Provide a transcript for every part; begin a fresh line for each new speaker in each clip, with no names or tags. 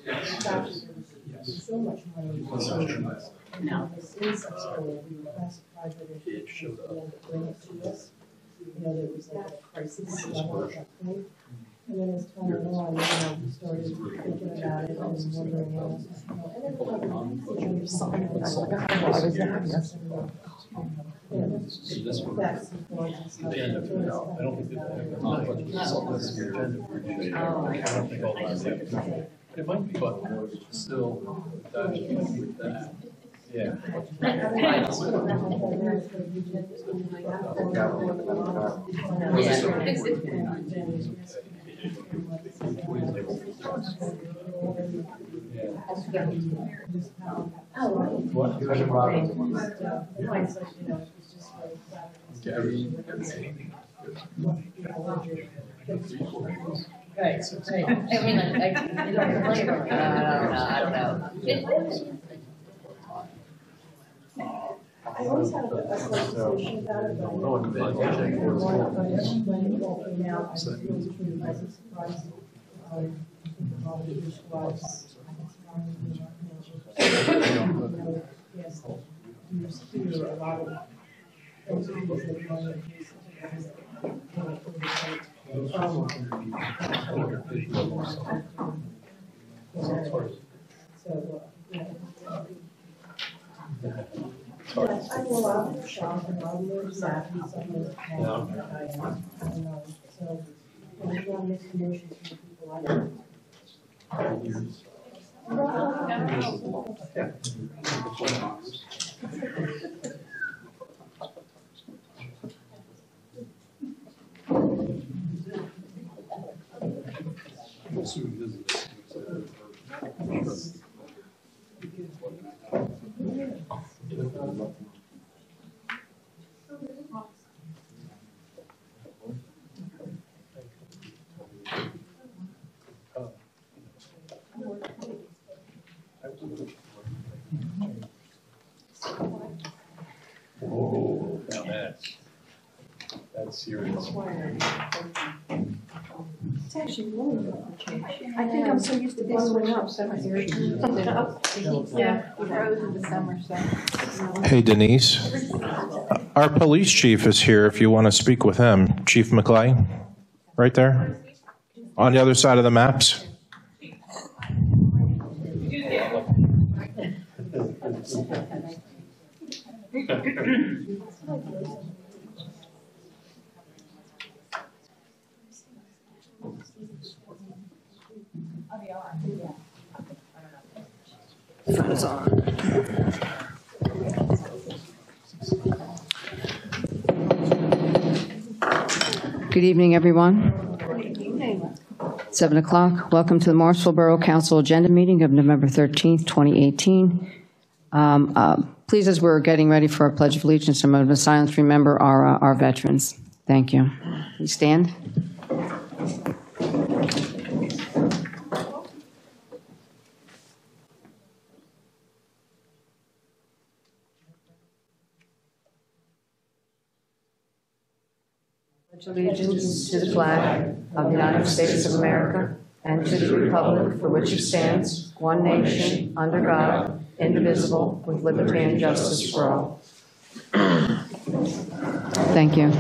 there's so much money. Now, this is a school, we were kind of surprised that it showed up to bring it to us. You know, there was like a crisis level at that point. And then as time went on, we started thinking about it and wondering what else was going on. And then
it might be, but still, that. Yeah.
Right. I mean, I don't know.
I always had a conversation about it, but when it came out, I was really truly wasn't surprised. Yes, you hear a lot of those people that want to use I go out and shop and I'll move zappy, something that's so when you want mixed emotions from people I know.
Whoa, now that's serious.
It's actually really good for change. I think I'm so used to bundling up so much.
Yeah, we froze in the summer, so.
Hey, Denise. Our police chief is here if you want to speak with him. Chief McClay, right there on the other side of the maps.
Good evening, everyone. 7 o'clock. Welcome to the Morrisville Borough Council Agenda Meeting of November 13th, 2018. Please, as we're getting ready for our Pledge of Allegiance, a moment of silence, remember our veterans. Thank you. Please stand. Allegiance to the flag of the United States of America and to the republic for which it stands, one nation, under God, indivisible, with liberty and justice for all. Thank you.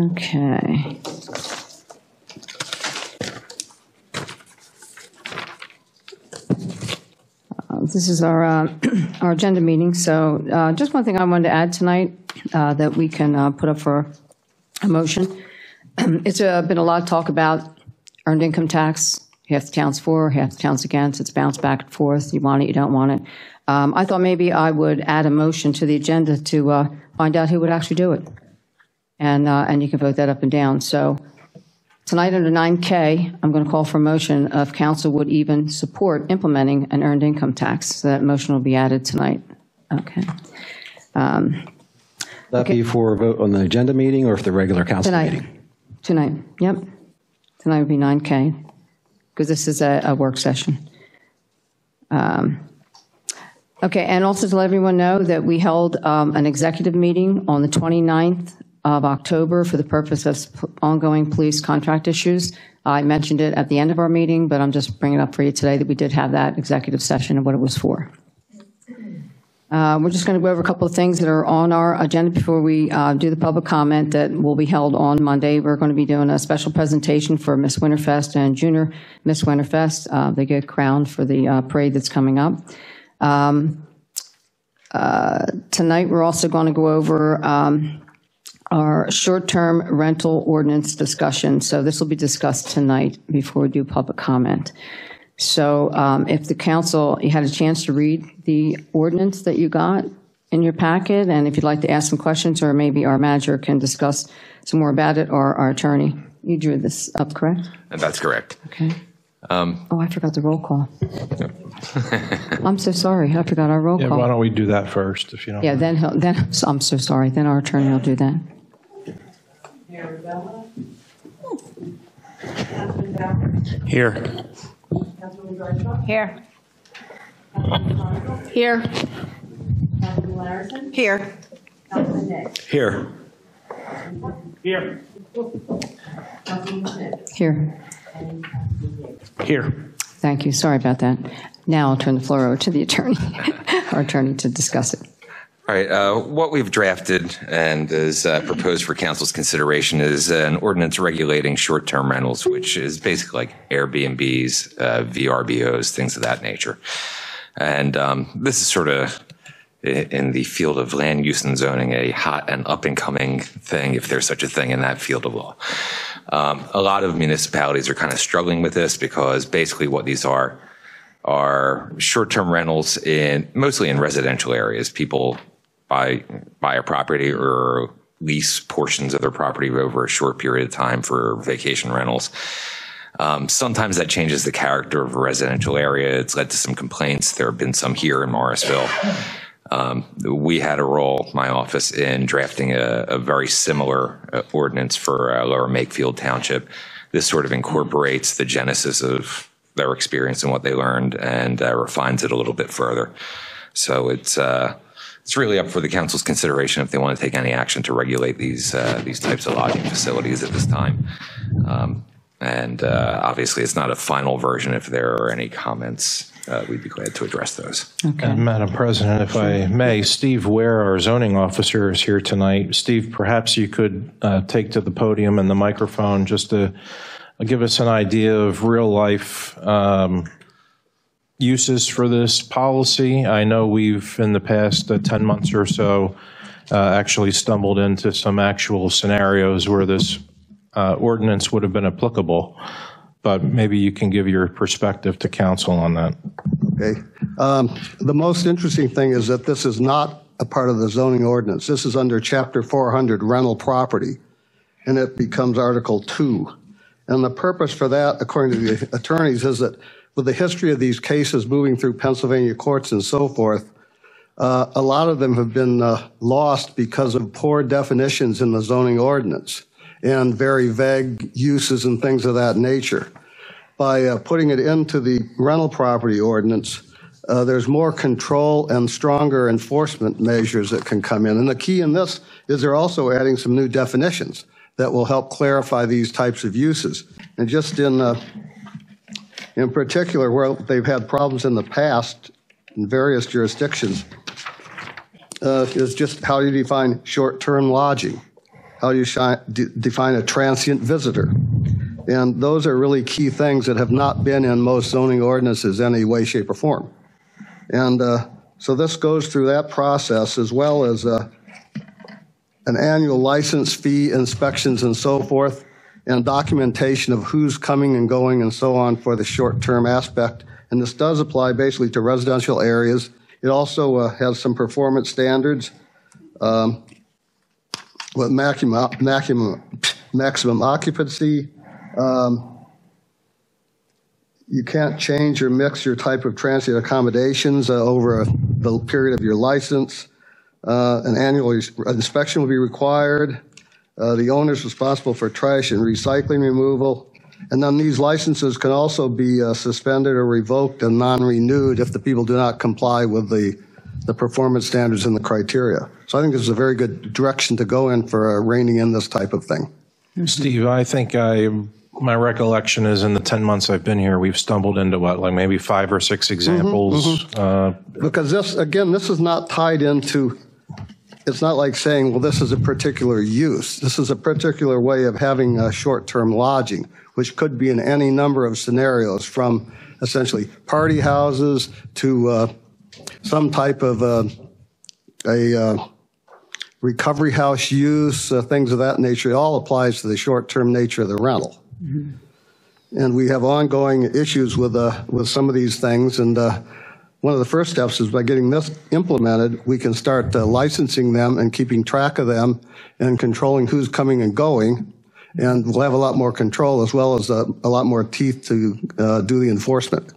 Okay. This is our agenda meeting. So just one thing I wanted to add tonight that we can put up for a motion. It's been a lot of talk about earned income tax. Half the town's for, half the town's against. It's bounced back and forth. You want it, you don't want it. I thought maybe I would add a motion to the agenda to find out who would actually do it. And you can vote that up and down. So tonight under 9K, I'm going to call for a motion if council would even support implementing an earned income tax. So that motion will be added tonight. Okay.
That be for a vote on the agenda meeting or for the regular council meeting?
Tonight, yep. Tonight would be 9K because this is a work session. Okay, and also to let everyone know that we held an executive meeting on the 29th of October for the purpose of ongoing police contract issues. I mentioned it at the end of our meeting, but I'm just bringing it up for you today that we did have that executive session and what it was for. We're just going to go over a couple of things that are on our agenda before we do the public comment that will be held on Monday. We're going to be doing a special presentation for Miss Winterfest and Junior Miss Winterfest. They get crowned for the parade that's coming up. Tonight, we're also going to go over our short-term rental ordinance discussion. So this will be discussed tonight before we do public comment. So if the council, you had a chance to read the ordinance that you got in your packet, and if you'd like to ask some questions, or maybe our manager can discuss some more about it, or our attorney. You drew this up, correct?
That's correct.
Okay. I forgot the roll call. I'm so sorry. I forgot our roll
Yeah,
call.
why don't we do that first, if you don't
Yeah,
mind.
then I'm so sorry. Then our attorney will do that.
Mayor Rivera? Councilman Bauer?
Here.
Councilman Garza?
Here.
Councilman Conklin?
Here.
Councilman Larison?
Here.
Councilman Day?
Here.
Here.
Councilman Smith?
Here.
And Councilman Davis?
Here.
Thank you. Sorry about that. Now I'll turn the floor over to the attorney, our attorney, to discuss it.
All right. What we've drafted and is proposed for council's consideration is an ordinance regulating short-term rentals, which is basically like Airbnbs, VRBOs, things of that nature. And this is sort of in the field of land use and zoning, a hot and up-and-coming thing, if there's such a thing in that field of law. A lot of municipalities are kind of struggling with this because basically what these are short-term rentals mostly in residential areas. People buy a property or lease portions of their property over a short period of time for vacation rentals. Sometimes that changes the character of a residential area. It's led to some complaints. There have been some here in Morrisville. We had a role, my office, in drafting a very similar ordinance for Lower Makefield Township. This sort of incorporates the genesis of their experience and what they learned and refines it a little bit further. So it's really up for the council's consideration if they want to take any action to regulate these types of lodging facilities at this time. Obviously, it's not a final version. If there are any comments, we'd be glad to address those.
Okay.
And Madam President, if I may, Steve Ware, our zoning officer, is here tonight. Steve, perhaps you could take to the podium and the microphone just to give us an idea of real-life uses for this policy. I know we've, in the past 10 months or so, actually stumbled into some actual scenarios where this ordinance would have been applicable, but maybe you can give your perspective to council on that.
Okay. The most interesting thing is that this is not a part of the zoning ordinance. This is under Chapter 400, rental property, and it becomes Article 2. And the purpose for that, according to the attorneys, is that with the history of these cases moving through Pennsylvania courts and so forth, a lot of them have been lost because of poor definitions in the zoning ordinance and very vague uses and things of that nature. By putting it into the rental property ordinance, there's more control and stronger enforcement measures that can come in. And the key in this is they're also adding some new definitions that will help clarify these types of uses. And just in particular, where they've had problems in the past in various jurisdictions, is just how you define short-term lodging. How do you define a transient visitor? And those are really key things that have not been in most zoning ordinances in any way, shape, or form. And so this goes through that process, as well as an annual license fee, inspections, and so forth, and documentation of who's coming and going and so on for the short-term aspect. And this does apply basically to residential areas. It also has some performance standards with maximum occupancy. You can't change or mix your type of transient accommodations over the period of your license. An annual inspection will be required. The owner is responsible for trash and recycling removal. And then these licenses can also be suspended or revoked and non-renewed if the people do not comply with the the performance standards and the criteria. So I think this is a very good direction to go in for reining in this type of thing.
Steve, I think my recollection is in the 10 months I've been here, we've stumbled into what, like maybe 5 or 6 examples?
Because this, again, this is not tied into, it's not like saying, well, this is a particular use. This is a particular way of having short-term lodging, which could be in any number of scenarios, from essentially party houses to some type of a recovery house use, things of that nature. It all applies to the short-term nature of the rental. And we have ongoing issues with some of these things. And one of the first steps is by getting this implemented, we can start licensing them and keeping track of them and controlling who's coming and going. And we'll have a lot more control, as well as a lot more teeth to do the enforcement.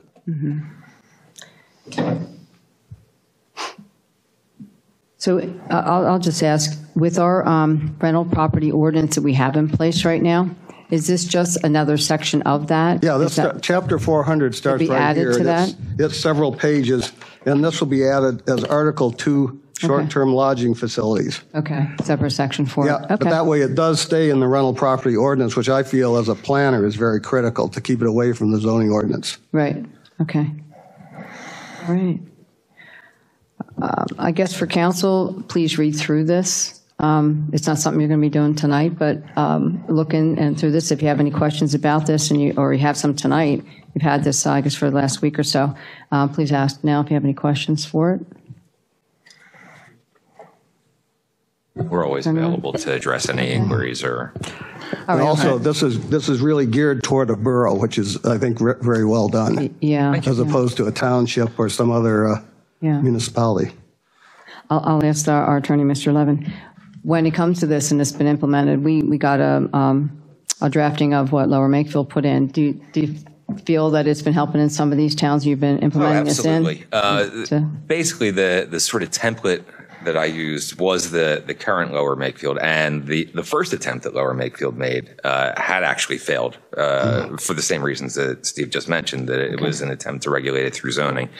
So I'll just ask, with our rental property ordinance that we have in place right now, is this just another section of that?
Yeah, this chapter 400 starts
be
right
added
here.
to that?
It's several pages, and this will be added as Article 2, short-term lodging facilities.
Okay, separate section for it.
Yeah,
Okay.
but that way it does stay in the rental property ordinance, which I feel as a planner is very critical to keep it away from the zoning ordinance.
Right, okay. All right. I guess for council, please read through this. It's not something you're going to be doing tonight, but look in and through this. If you have any questions about this, or you have some tonight, you've had this, I guess, for the last week or so, please ask now if you have any questions for it.
We're always available to address any inquiries or.
And also, this is really geared toward a borough, which is, I think, very well done.
Yeah.
As opposed to a township or some other municipality.
I'll ask our attorney, Mr. Levin. When it comes to this and it's been implemented, we got a drafting of what Lower Makefield put in. Do you feel that it's been helping in some of these towns you've been implementing this in?
Absolutely. Basically, the sort of template that I used was the current Lower Makefield, and the first attempt that Lower Makefield made had actually failed for the same reasons that Steve just mentioned, that it was an attempt to regulate it through zoning.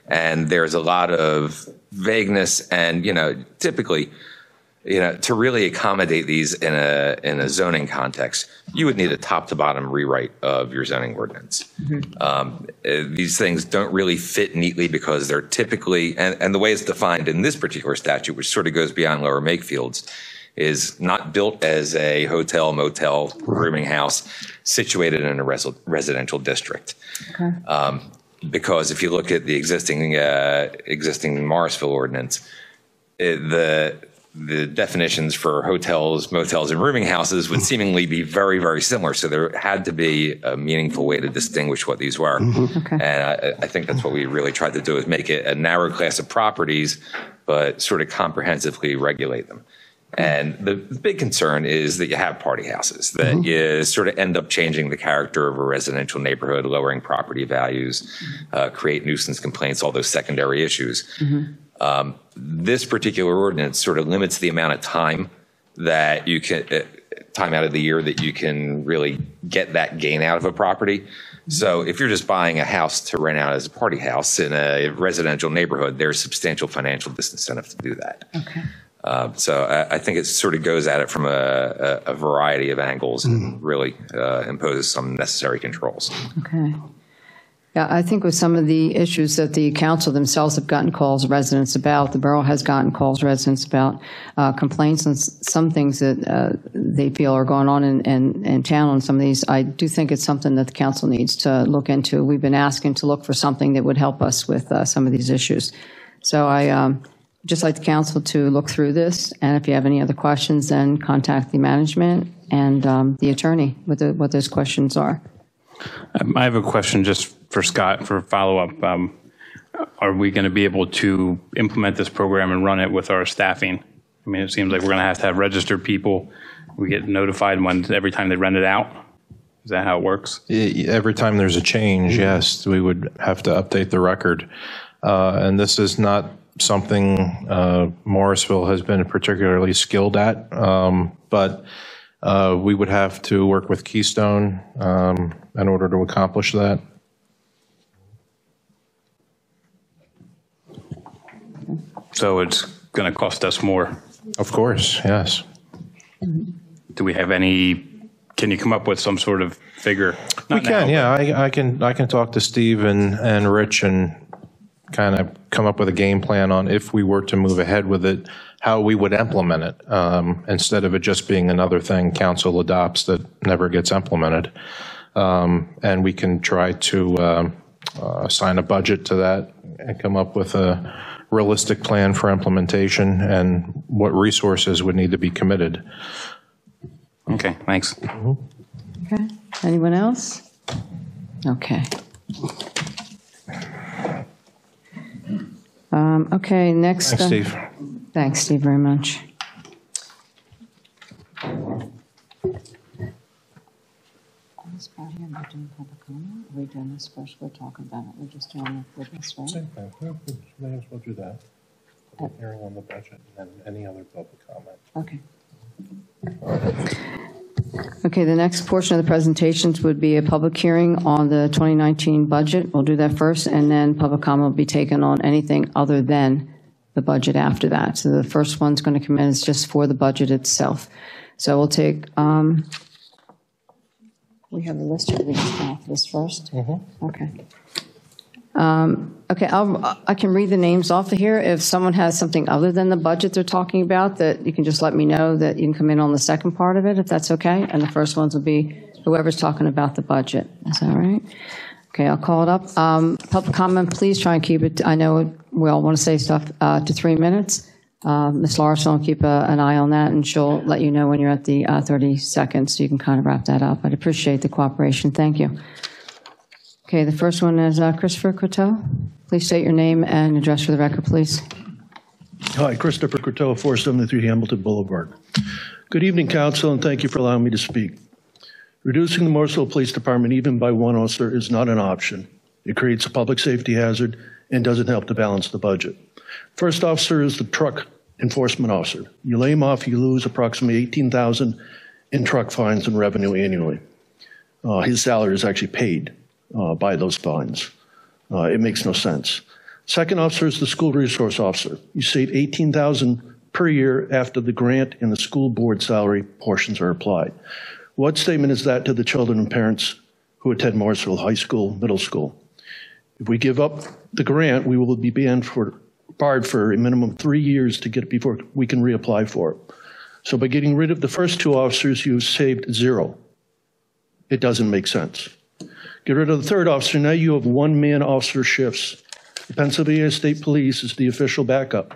And there's a lot of vagueness, and, typically, to really accommodate these in a zoning context, you would need a top to bottom rewrite of your zoning ordinance. These things don't really fit neatly because they're typically, and the way it's defined in this particular statute, which sort of goes beyond Lower Makefield's, is not built as a hotel, motel, rooming house situated in a residential district. Okay. Because if you look at the existing Morrisville ordinance, the definitions for hotels, motels, and rooming houses would seemingly be very, very similar. So there had to be a meaningful way to distinguish what these were.
Okay.
And I think that's what we really tried to do, is make it a narrow class of properties, but sort of comprehensively regulate them. And the big concern is that you have party houses, that you sort of end up changing the character of a residential neighborhood, lowering property values, create nuisance complaints, all those secondary issues. This particular ordinance sort of limits the amount of time that you can, time out of the year that you can really get that gain out of a property. So if you're just buying a house to rent out as a party house in a residential neighborhood, there's substantial financial disincentive to do that.
Okay.
So I think it sort of goes at it from a variety of angles and really imposes some necessary controls.
Okay. Yeah, I think with some of the issues that the council themselves have gotten calls residents about, the borough has gotten calls residents about complaints and some things that they feel are going on in town on some of these. I do think it's something that the council needs to look into. We've been asking to look for something that would help us with some of these issues. So I just like the council to look through this, and if you have any other questions, then contact the management and the attorney with what those questions are.
I have a question just for Scott for follow-up. Are we going to be able to implement this program and run it with our staffing? I mean, it seems like we're going to have registered people. We get notified every time they rent it out. Is that how it works?
Every time there's a change, yes, we would have to update the record. And this is not something Morrisville has been particularly skilled at, but we would have to work with Keystone in order to accomplish that.
So it's going to cost us more.
Of course, yes.
Do we have any, can you come up with some sort of figure?
We can, yeah. I can talk to Steve and Rich and kind of come up with a game plan on if we were to move ahead with it, how we would implement it, instead of it just being another thing council adopts that never gets implemented. And we can try to assign a budget to that and come up with a realistic plan for implementation and what resources would need to be committed.
Okay, thanks.
Okay. Anyone else? Okay. Okay, next.
Thanks, Steve.
Thanks, Steve, very much. This part here, we're doing public comment. Are we doing this first? We're talking about it. We're just doing the business, right?
Same thing. We may as well do that. Public hearing on the budget and then any other public comment.
Okay. Okay, the next portion of the presentations would be a public hearing on the 2019 budget. We'll do that first, and then public comment will be taken on anything other than the budget after that. So the first one's going to come in is just for the budget itself. So we'll take, we have a list of this first? Mm-hmm. Okay. Okay, I can read the names off of here. If someone has something other than the budget they're talking about, that you can just let me know that you can come in on the second part of it, if that's okay. And the first ones will be whoever's talking about the budget. Is that all right? Okay, I'll call it up. Public comment, please try and keep it, I know we all want to say stuff, to 3 minutes. Ms. Larson will keep an eye on that, and she'll let you know when you're at the 30 seconds, so you can kind of wrap that up. I'd appreciate the cooperation. Thank you. Okay, the first one is Christopher Coteau. Please state your name and address for the record, please.
Hi, Christopher Coteau, 473 Hamilton Boulevard. Good evening, Council, and thank you for allowing me to speak. Reducing the Morrisville Police Department even by one officer is not an option. It creates a public safety hazard and doesn't help to balance the budget. First officer is the truck enforcement officer. You lay him off, you lose approximately $18,000 in truck fines and revenue annually. His salary is actually paid by those fines. It makes no sense. Second officer is the school resource officer. You save $18,000 per year after the grant and the school board salary portions are applied. What statement is that to the children and parents who attend Morrisville High School, middle school? If we give up the grant, we will be barred for a minimum of 3 years to get it before we can reapply for it. So by getting rid of the first two officers, you've saved zero. It doesn't make sense. Get rid of the third officer, now you have one-man officer shifts. The Pennsylvania State Police is the official backup.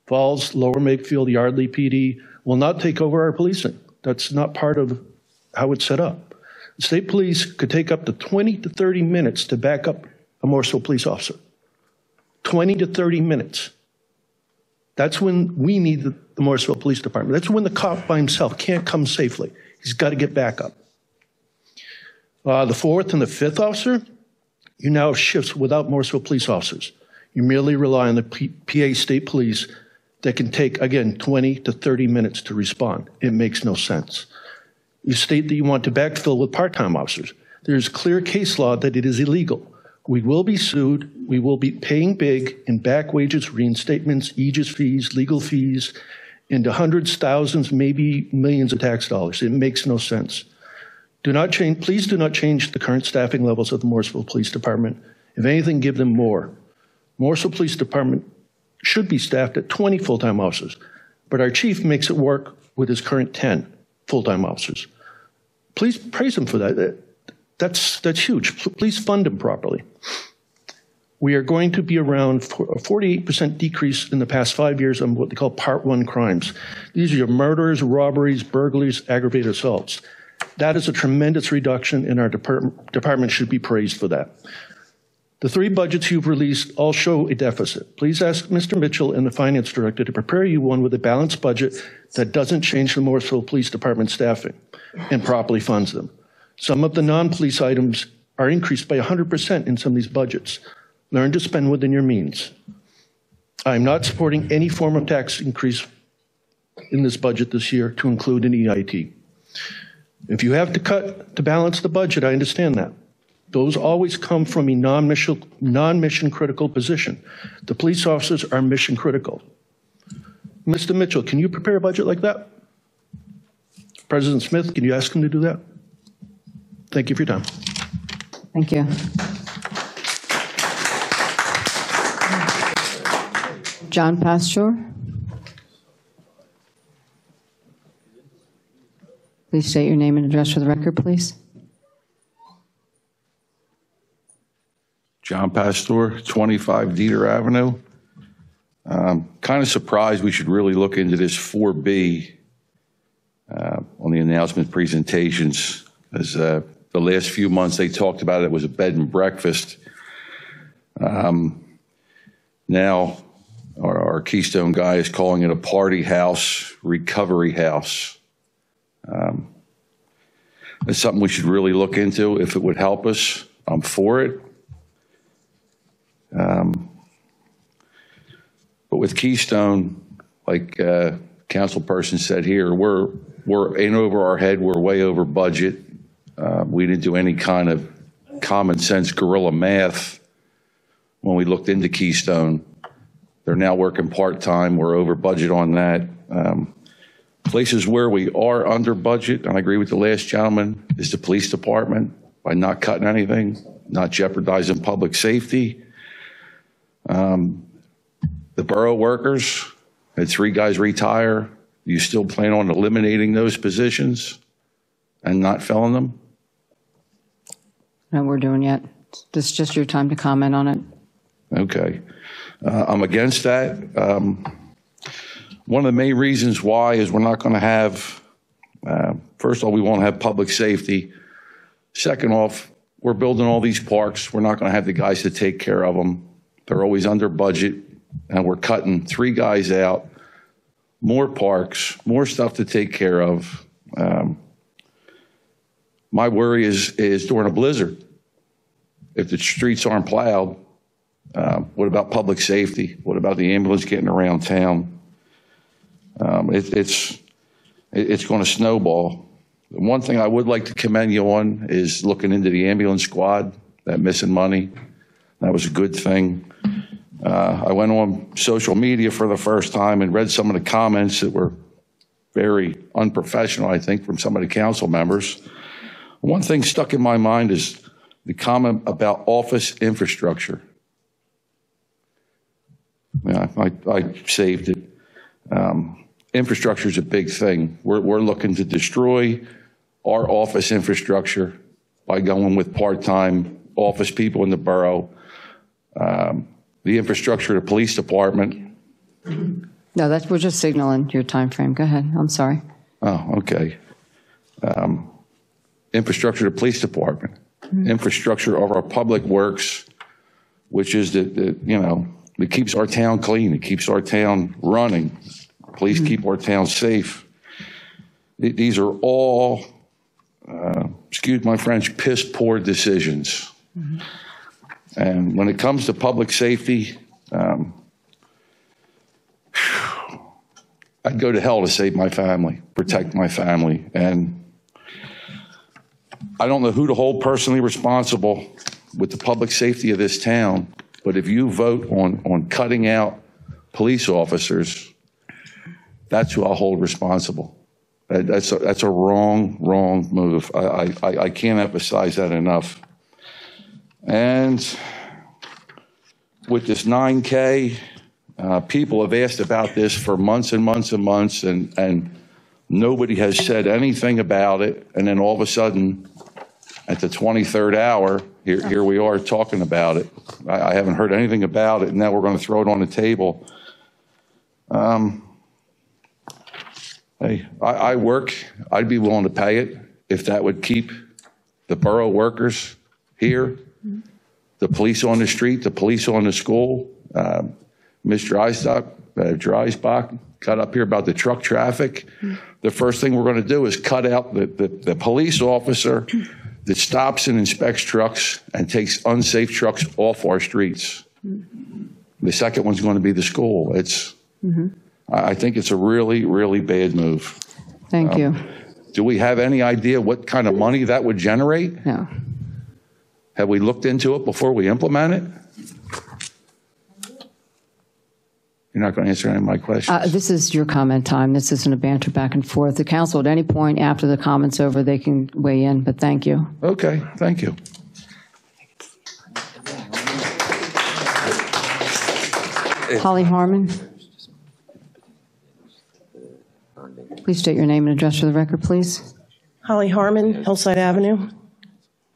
Falls, Lower Makefield, Yardley PD will not take over our policing. That's not part of how it's set up. The state police could take up to 20 to 30 minutes to back up a Morrisville police officer. 20 to 30 minutes. That's when we need the Morrisville Police Department. That's when the cop by himself can't come safely. He's got to get back up. The fourth and the fifth officer, you now have shifts without Morrisville police officers. You merely rely on the PA State Police that can take, again, 20 to 30 minutes to respond. It makes no sense. You state that you want to backfill with part-time officers. There's clear case law that it is illegal. We will be sued. We will be paying big in back wages, reinstatements, aegis fees, legal fees, into hundreds, thousands, maybe millions of tax dollars. It makes no sense. Please do not change the current staffing levels of the Morrisville Police Department. If anything, give them more. Morrisville Police Department should be staffed at 20 full-time officers, but our chief makes it work with his current 10 full-time officers. Please praise him for that. That's huge. Please fund him properly. We are going to be around a 48% decrease in the past 5 years on what they call Part 1 crimes. These are your murders, robberies, burglaries, aggravated assaults. That is a tremendous reduction, and our department should be praised for that. The three budgets you've released all show a deficit. Please ask Mr. Mitchell and the finance director to prepare you one with a balanced budget that doesn't change the Morrisville Police Department staffing and properly funds them. Some of the non-police items are increased by 100% in some of these budgets. Learn to spend within your means. I'm not supporting any form of tax increase in this budget this year to include an EIT. If you have to cut to balance the budget, I understand that. Those always come from a non-mission critical position. The police officers are mission critical. Mr. Mitchell, can you prepare a budget like that? President Smith, can you ask him to do that? Thank you for your time.
Thank you. John Pastor. Please state your name and address for the record, please.
John Pastor, 25 Dieter Avenue. Kind of surprised we should really look into this 4B on the announcement presentations, as the last few months they talked about it was a bed and breakfast. Now our Keystone guy is calling it a party house, recovery house. It's something we should really look into. If it would help us, I'm for it. But with Keystone, like councilperson said here, we're in over our head. We're way over budget. We didn't do any kind of common sense guerrilla math when we looked into Keystone. They're now working part-time. We're over budget on that. Places where we are under budget, and I agree with the last gentleman, is the police department by not cutting anything, not jeopardizing public safety. The borough workers, had 3 guys retire. You still plan on eliminating those positions and not filling them?
No, we're doing yet. This is just your time to comment on it.
Okay. I'm against that. One of the main reasons why is we're not going to have, first of all, we won't have public safety. Second off, we're building all these parks. We're not going to have the guys to take care of them. They're always under budget, and we're cutting 3 guys out, more parks, more stuff to take care of. My worry is during a blizzard, if the streets aren't plowed, what about public safety? What about the ambulance getting around town? It's going to snowball. One thing I would like to commend you on is looking into the ambulance squad, that missing money. That was a good thing. I went on social media for the first time and read some of the comments that were very unprofessional, I think, from some of the council members. One thing stuck in my mind is the comment about office infrastructure. Yeah, I saved it. Infrastructure is a big thing. We're looking to destroy our office infrastructure by going with part-time office people in the borough. The infrastructure of the police department.
No, we're just signaling your time frame. Go ahead. I'm sorry.
Oh, okay. Infrastructure of the police department. Infrastructure of our public works, which is it keeps our town clean. It keeps our town running. Police keep our town safe. These are all, excuse my French, piss poor decisions. And when it comes to public safety, I'd go to hell to save my family, protect my family. And I don't know who to hold personally responsible with the public safety of this town, but if you vote on cutting out police officers, that's who I'll hold responsible. That's a wrong move. I can't emphasize that enough. And with this 9K, people have asked about this for months and months and months, and nobody has said anything about it. And then all of a sudden, at the 23rd hour, here we are talking about it. I haven't heard anything about it, and now we're going to throw it on the table. Hey, I work. I'd be willing to pay it if that would keep the borough workers here, the police on the street, the police on the school. Ms. Dreisbach got up here about the truck traffic. The first thing we're going to do is cut out the police officer that stops and inspects trucks and takes unsafe trucks off our streets. The second one's going to be the school. I think it's a really, really bad move.
Thank you.
Do we have any idea what kind of money that would generate?
No.
Have we looked into it before we implement it? You're not going to answer any of my questions?
This is your comment time. This isn't a banter back and forth. The council, at any point after the comment's over, they can weigh in, but thank you.
Okay, thank you.
Holly Harmon. Please state your name and address for the record, please.
Holly Harmon, Hillside Avenue.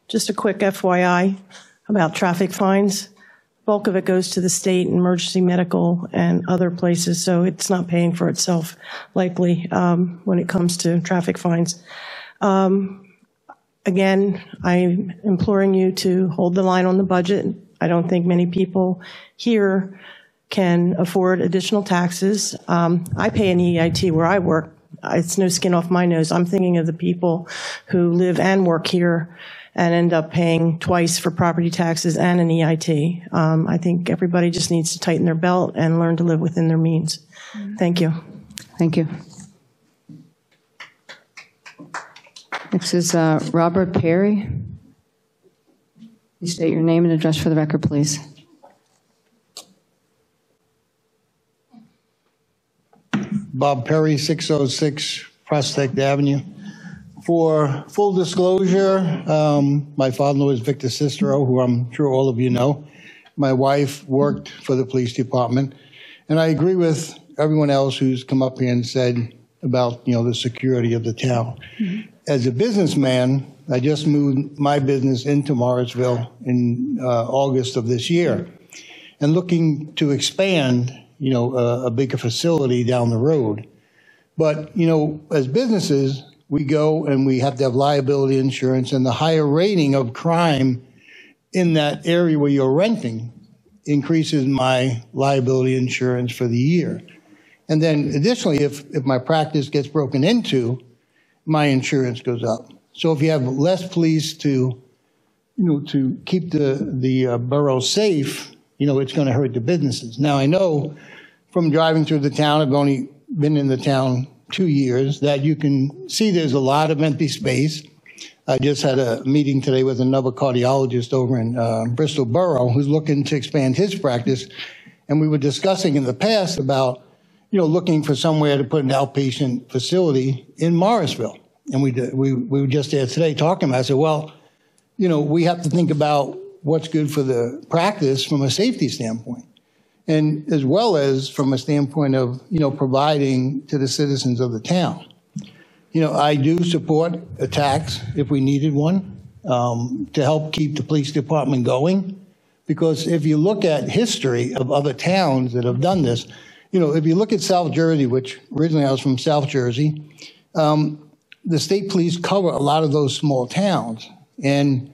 Just a quick FYI about traffic fines. Bulk of it goes to the state, emergency medical, and other places, so it's not paying for itself likely when it comes to traffic fines. Again, I'm imploring you to hold the line on the budget. I don't think many people here can afford additional taxes. I pay an EIT where I work. It's no skin off my nose. I'm thinking of the people who live and work here and end up paying twice for property taxes and an EIT. I think everybody just needs to tighten their belt and learn to live within their means. Thank you.
Thank you. Next is Robert Perry. Please state your name and address for the record, please.
Bob Perry, 606 Prospect Avenue. For full disclosure, my father-in-law is Victor Cicero, who I'm sure all of you know. My wife worked for the police department, and I agree with everyone else who's come up here and said about, the security of the town. Mm-hmm. As a businessman, I just moved my business into Morrisville in August of this year, and looking to expand, a bigger facility down the road. But, as businesses, we go and we have to have liability insurance, and the higher rating of crime in that area where you're renting increases my liability insurance for the year. And then additionally, if my practice gets broken into, my insurance goes up. So if you have less police to keep the borough safe, it's going to hurt the businesses. Now, I know from driving through the town, I've only been in the town 2 years, that you can see there's a lot of empty space. I just had a meeting today with another cardiologist over in Morrisville Borough who's looking to expand his practice. And we were discussing in the past about, looking for somewhere to put an outpatient facility in Morrisville. And we were just there today talking about it. I said, well, we have to think about what's good for the practice from a safety standpoint, and as well as from a standpoint of, providing to the citizens of the town. I do support a tax if we needed one to help keep the police department going, because if you look at history of other towns that have done this, if you look at South Jersey, which originally I was from South Jersey, the state police cover a lot of those small towns. And,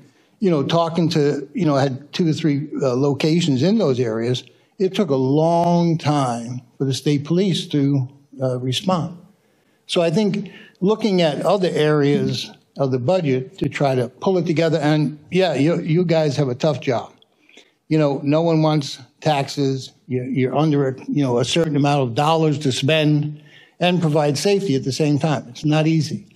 talking to, I had 2 or 3 locations in those areas, it took a long time for the state police to respond. So I think looking at other areas of the budget to try to pull it together, and yeah, you guys have a tough job. No one wants taxes. You're under a certain amount of dollars to spend and provide safety at the same time. It's not easy.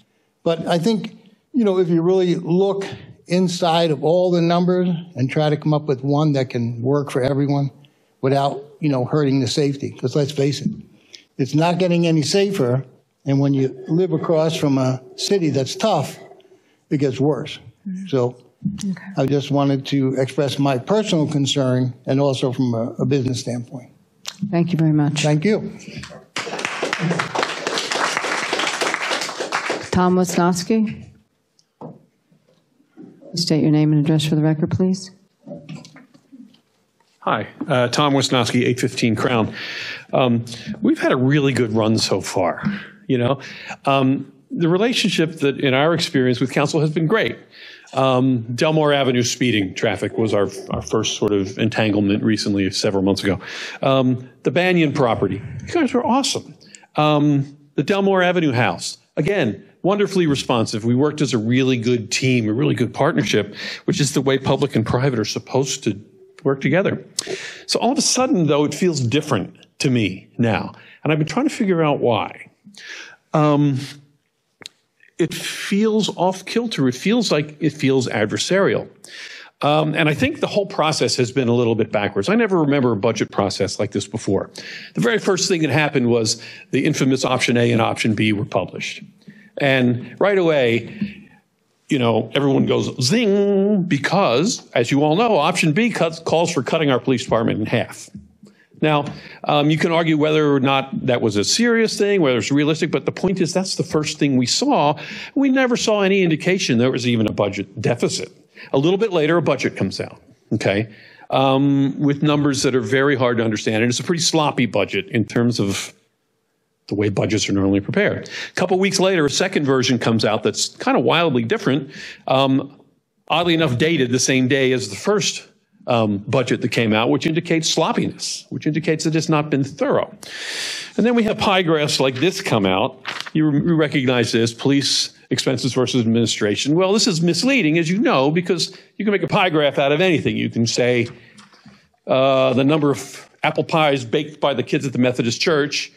But I think, if you really look inside of all the numbers and try to come up with one that can work for everyone without, hurting the safety, because let's face it, it's not getting any safer. And when you live across from a city that's tough, it gets worse. Mm-hmm. So okay. I just wanted to express my personal concern and also from a business standpoint.
Thank you very much.
Thank you.
Tom Wisnowski. State your name and address for the record, please.
Hi, Tom Wisnowski, 815 Crown. We've had a really good run so far, The relationship that, in our experience with council, has been great. Delmore Avenue speeding traffic was our first sort of entanglement recently, several months ago. The Banyan property, you guys were awesome. The Delmore Avenue house, again, wonderfully responsive. We worked as a really good team, a really good partnership, which is the way public and private are supposed to work together. So all of a sudden, though, it feels different to me now. And I've been trying to figure out why. It feels off kilter. It feels adversarial. And I think the whole process has been a little bit backwards. I never remember a budget process like this before. The very first thing that happened was the infamous option A and option B were published. And right away, you know, everyone goes zing, because, as you all know, option B calls for cutting our police department in half. Now, you can argue whether or not that was a serious thing, whether it's realistic, but the point is that's the first thing we saw. We never saw any indication there was even a budget deficit. A little bit later, a budget comes out, okay, with numbers that are very hard to understand. And it's a pretty sloppy budget in terms of the way budgets are normally prepared. A couple weeks later, a second version comes out that's kind of wildly different, oddly enough dated the same day as the first budget that came out, which indicates sloppiness, which indicates that it's not been thorough. And then we have pie graphs like this come out. You recognize this, police expenses versus administration. Well, this is misleading, as you know, because you can make a pie graph out of anything. You can say the number of apple pies baked by the kids at the Methodist Church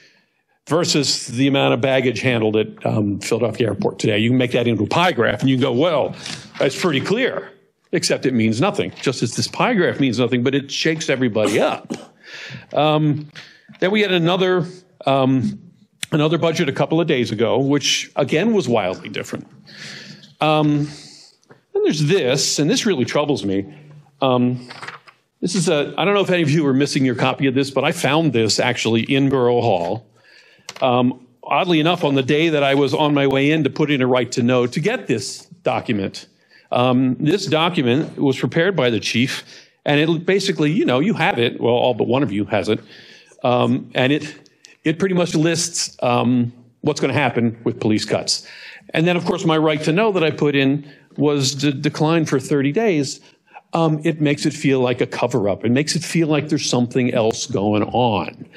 versus the amount of baggage handled at Philadelphia Airport today. You can make that into a pie graph, and you can go, well, that's pretty clear, except it means nothing, just as this pie graph means nothing, but it shakes everybody up. Then we had another budget a couple of days ago, which, again, was wildly different. Then there's this, and this really troubles me. This is I don't know if any of you are missing your copy of this, but I found this actually in Borough Hall. Oddly enough, on the day that I was on my way in to put in a right to know to get this document. This document was prepared by the chief, and it basically, you know, you have it. Well, all but one of you has it. And it pretty much lists what's going to happen with police cuts. And then, of course, my right to know that I put in was to decline for 30 days. It makes it feel like a cover-up. It makes it feel like there's something else going on.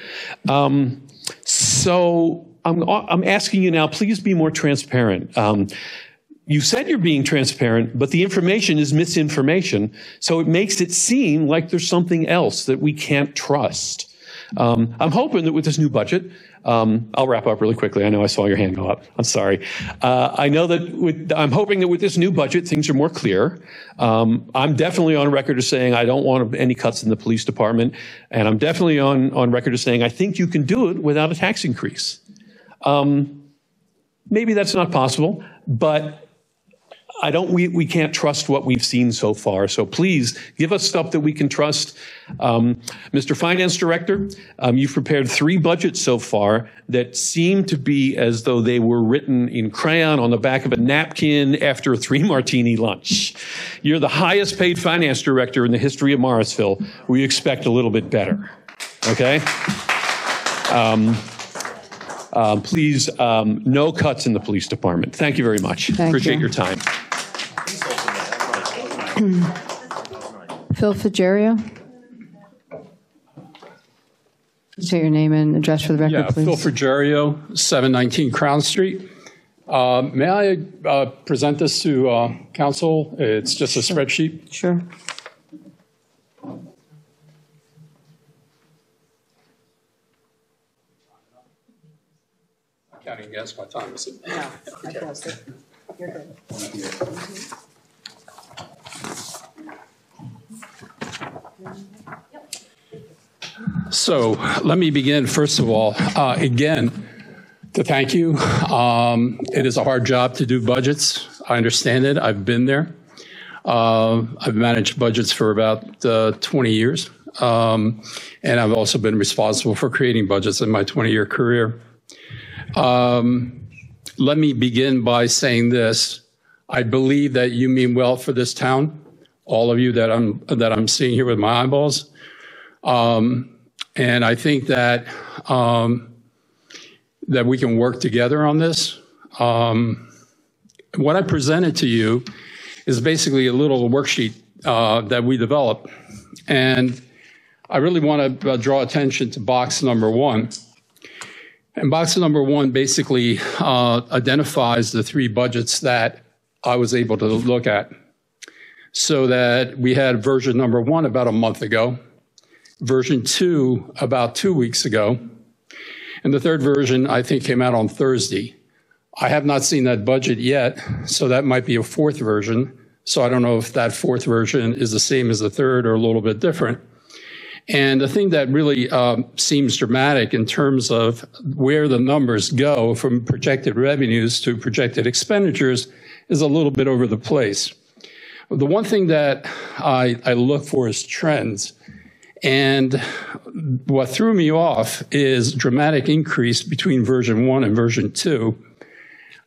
So I'm asking you now, please be more transparent. You said you're being transparent, but the information is misinformation. So it makes it seem like there's something else that we can't trust. I'm hoping that with this new budget, I'll wrap up really quickly. I know I saw your hand go up. I'm sorry. I know that I'm hoping that with this new budget, things are more clear. I'm definitely on record as saying I don't want any cuts in the police department. And I'm definitely on record as saying I think you can do it without a tax increase. Maybe that's not possible, but we can't trust what we've seen so far. So please give us stuff that we can trust. Mr. Finance Director, you've prepared 3 budgets so far that seem to be as though they were written in crayon on the back of a napkin after a 3-martini lunch. You're the highest paid finance director in the history of Morrisville. We expect a little bit better. Okay? Please, no cuts in the police department. Thank you very much. Appreciate your time.
Phil Fitzgerald. Say your name and address for the record, please.
Phil Fitzgerald, 719 Crown Street. May I present this to council? It's just a spreadsheet.
Sure.
I can't even guess what time is it.
No, I closed it. You're good.
So let me begin, first of all, again, to thank you. It is a hard job to do budgets. I understand it. I've been there. I've managed budgets for about 20 years. And I've also been responsible for creating budgets in my 20-year career. Let me begin by saying this. I believe that you mean well for this town, all of you that I'm seeing here with my eyeballs. And I think that that we can work together on this. What I presented to you is basically a little worksheet that we developed. And I really want to draw attention to box number 1. And box number 1 basically identifies the 3 budgets that I was able to look at. So that we had version number 1 about a month ago, version 2 about 2 weeks ago, and the 3rd version I think came out on Thursday. I have not seen that budget yet, so that might be a 4th version. So I don't know if that fourth version is the same as the third or a little bit different. And the thing that really seems dramatic in terms of where the numbers go from projected revenues to projected expenditures is a little bit over the place. The one thing that I look for is trends. And what threw me off is dramatic increase between version 1 and version 2.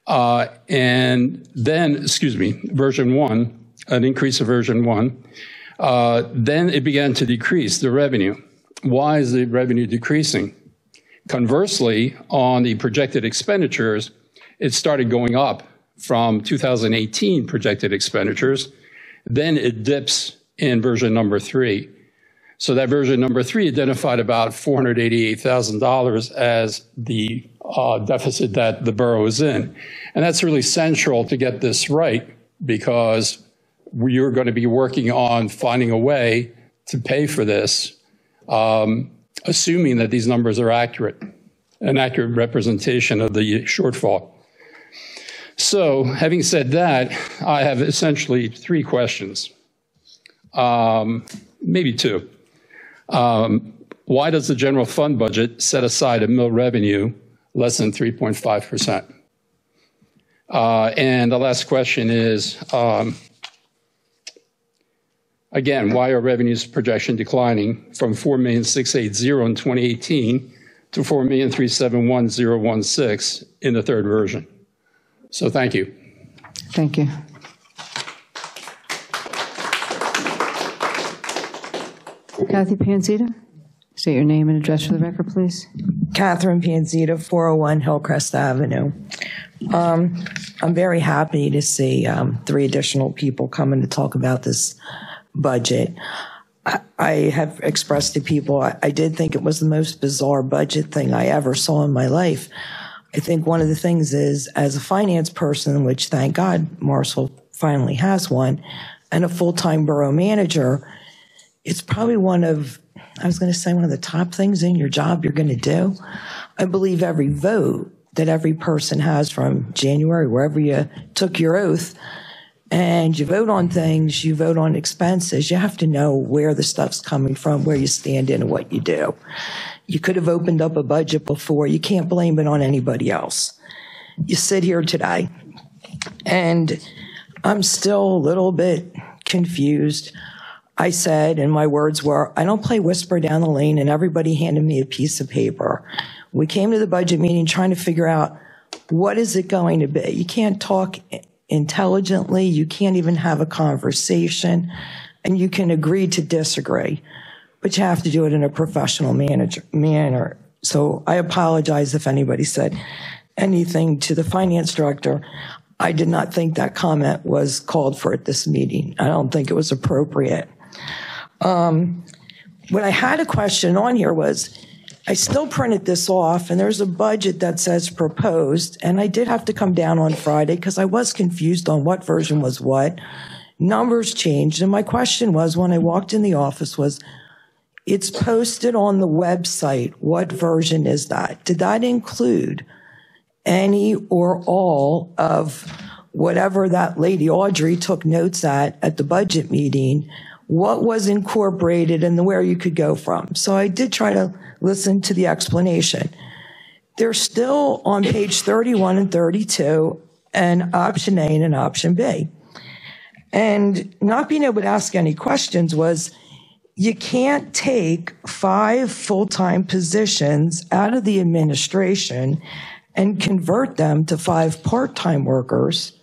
And then, version 1, an increase of version 1. Then it began to decrease, the revenue. Why is the revenue decreasing? Conversely, on the projected expenditures, it started going up from 2018 projected expenditures. Then it dips in version number 3. So that version number 3 identified about $488,000 as the deficit that the borough is in. And that's really central to get this right, because we're going to be working on finding a way to pay for this, assuming that these numbers are accurate, an accurate representation of the shortfall. So having said that, I have essentially 3 questions, maybe 2. Why does the general fund budget set aside a mill revenue less than 3.5%? And the last question is, again, why are revenues projection declining from $4,680,000 in 2018 to $4,371,016 in the third version? So thank you.
Thank you. Kathy Panzita, state your name and address for the record, please.
Catherine Panzita, 401 Hillcrest Avenue. I'm very happy to see 3 additional people coming to talk about this budget. I have expressed to people, I did think it was the most bizarre budget thing I ever saw in my life. I think one of the things is, as a finance person, which thank God Morrisville finally has one, and a full-time borough manager, it's probably one of the top things in your job you're going to do. I believe every vote that every person has from January, wherever you took your oath, and you vote on things, you vote on expenses, you have to know where the stuff's coming from, where you stand in and what you do. You could have opened up a budget before. You can't blame it on anybody else. You sit here today, and I'm still a little bit confused. I said, and my words were, I don't play whisper down the lane, and everybody handed me a piece of paper. We came to the budget meeting trying to figure out, what is it going to be? You can't talk intelligently. You can't even have a conversation, and you can agree to disagree, but you have to do it in a professional manner. So I apologize if anybody said anything to the finance director. I did not think that comment was called for at this meeting. I don't think it was appropriate. What I had a question on here was, I still printed this off, and there's a budget that says proposed, and I did have to come down on Friday because I was confused on what version was what. Numbers changed, and my question was, when I walked in the office, was, it's posted on the website. What version is that? Did that include any or all of whatever that lady Audrey took notes at the budget meeting? What was incorporated and where you could go from? So I did try to listen to the explanation. They're still on page 31 and 32, and option A and option B. And not being able to ask any questions was, you can't take 5 full-time positions out of the administration and convert them to 5 part-time workers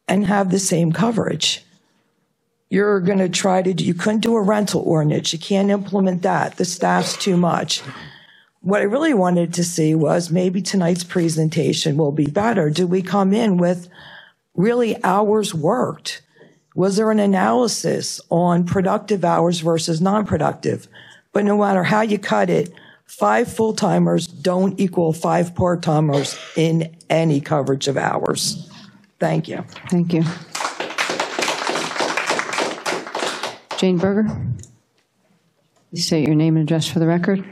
and have the same coverage. You're going to try to, you couldn't do a rental ordinance. You can't implement that. The staff's too much. What I really wanted to see was, maybe tonight's presentation will be better. Do we come in with really hours worked? Was there an analysis on productive hours versus non-productive? But no matter how you cut it, 5 full-timers don't equal 5 part-timers in any coverage of hours. Thank you.
Thank you. Jane Berger, please state your name and address for the record.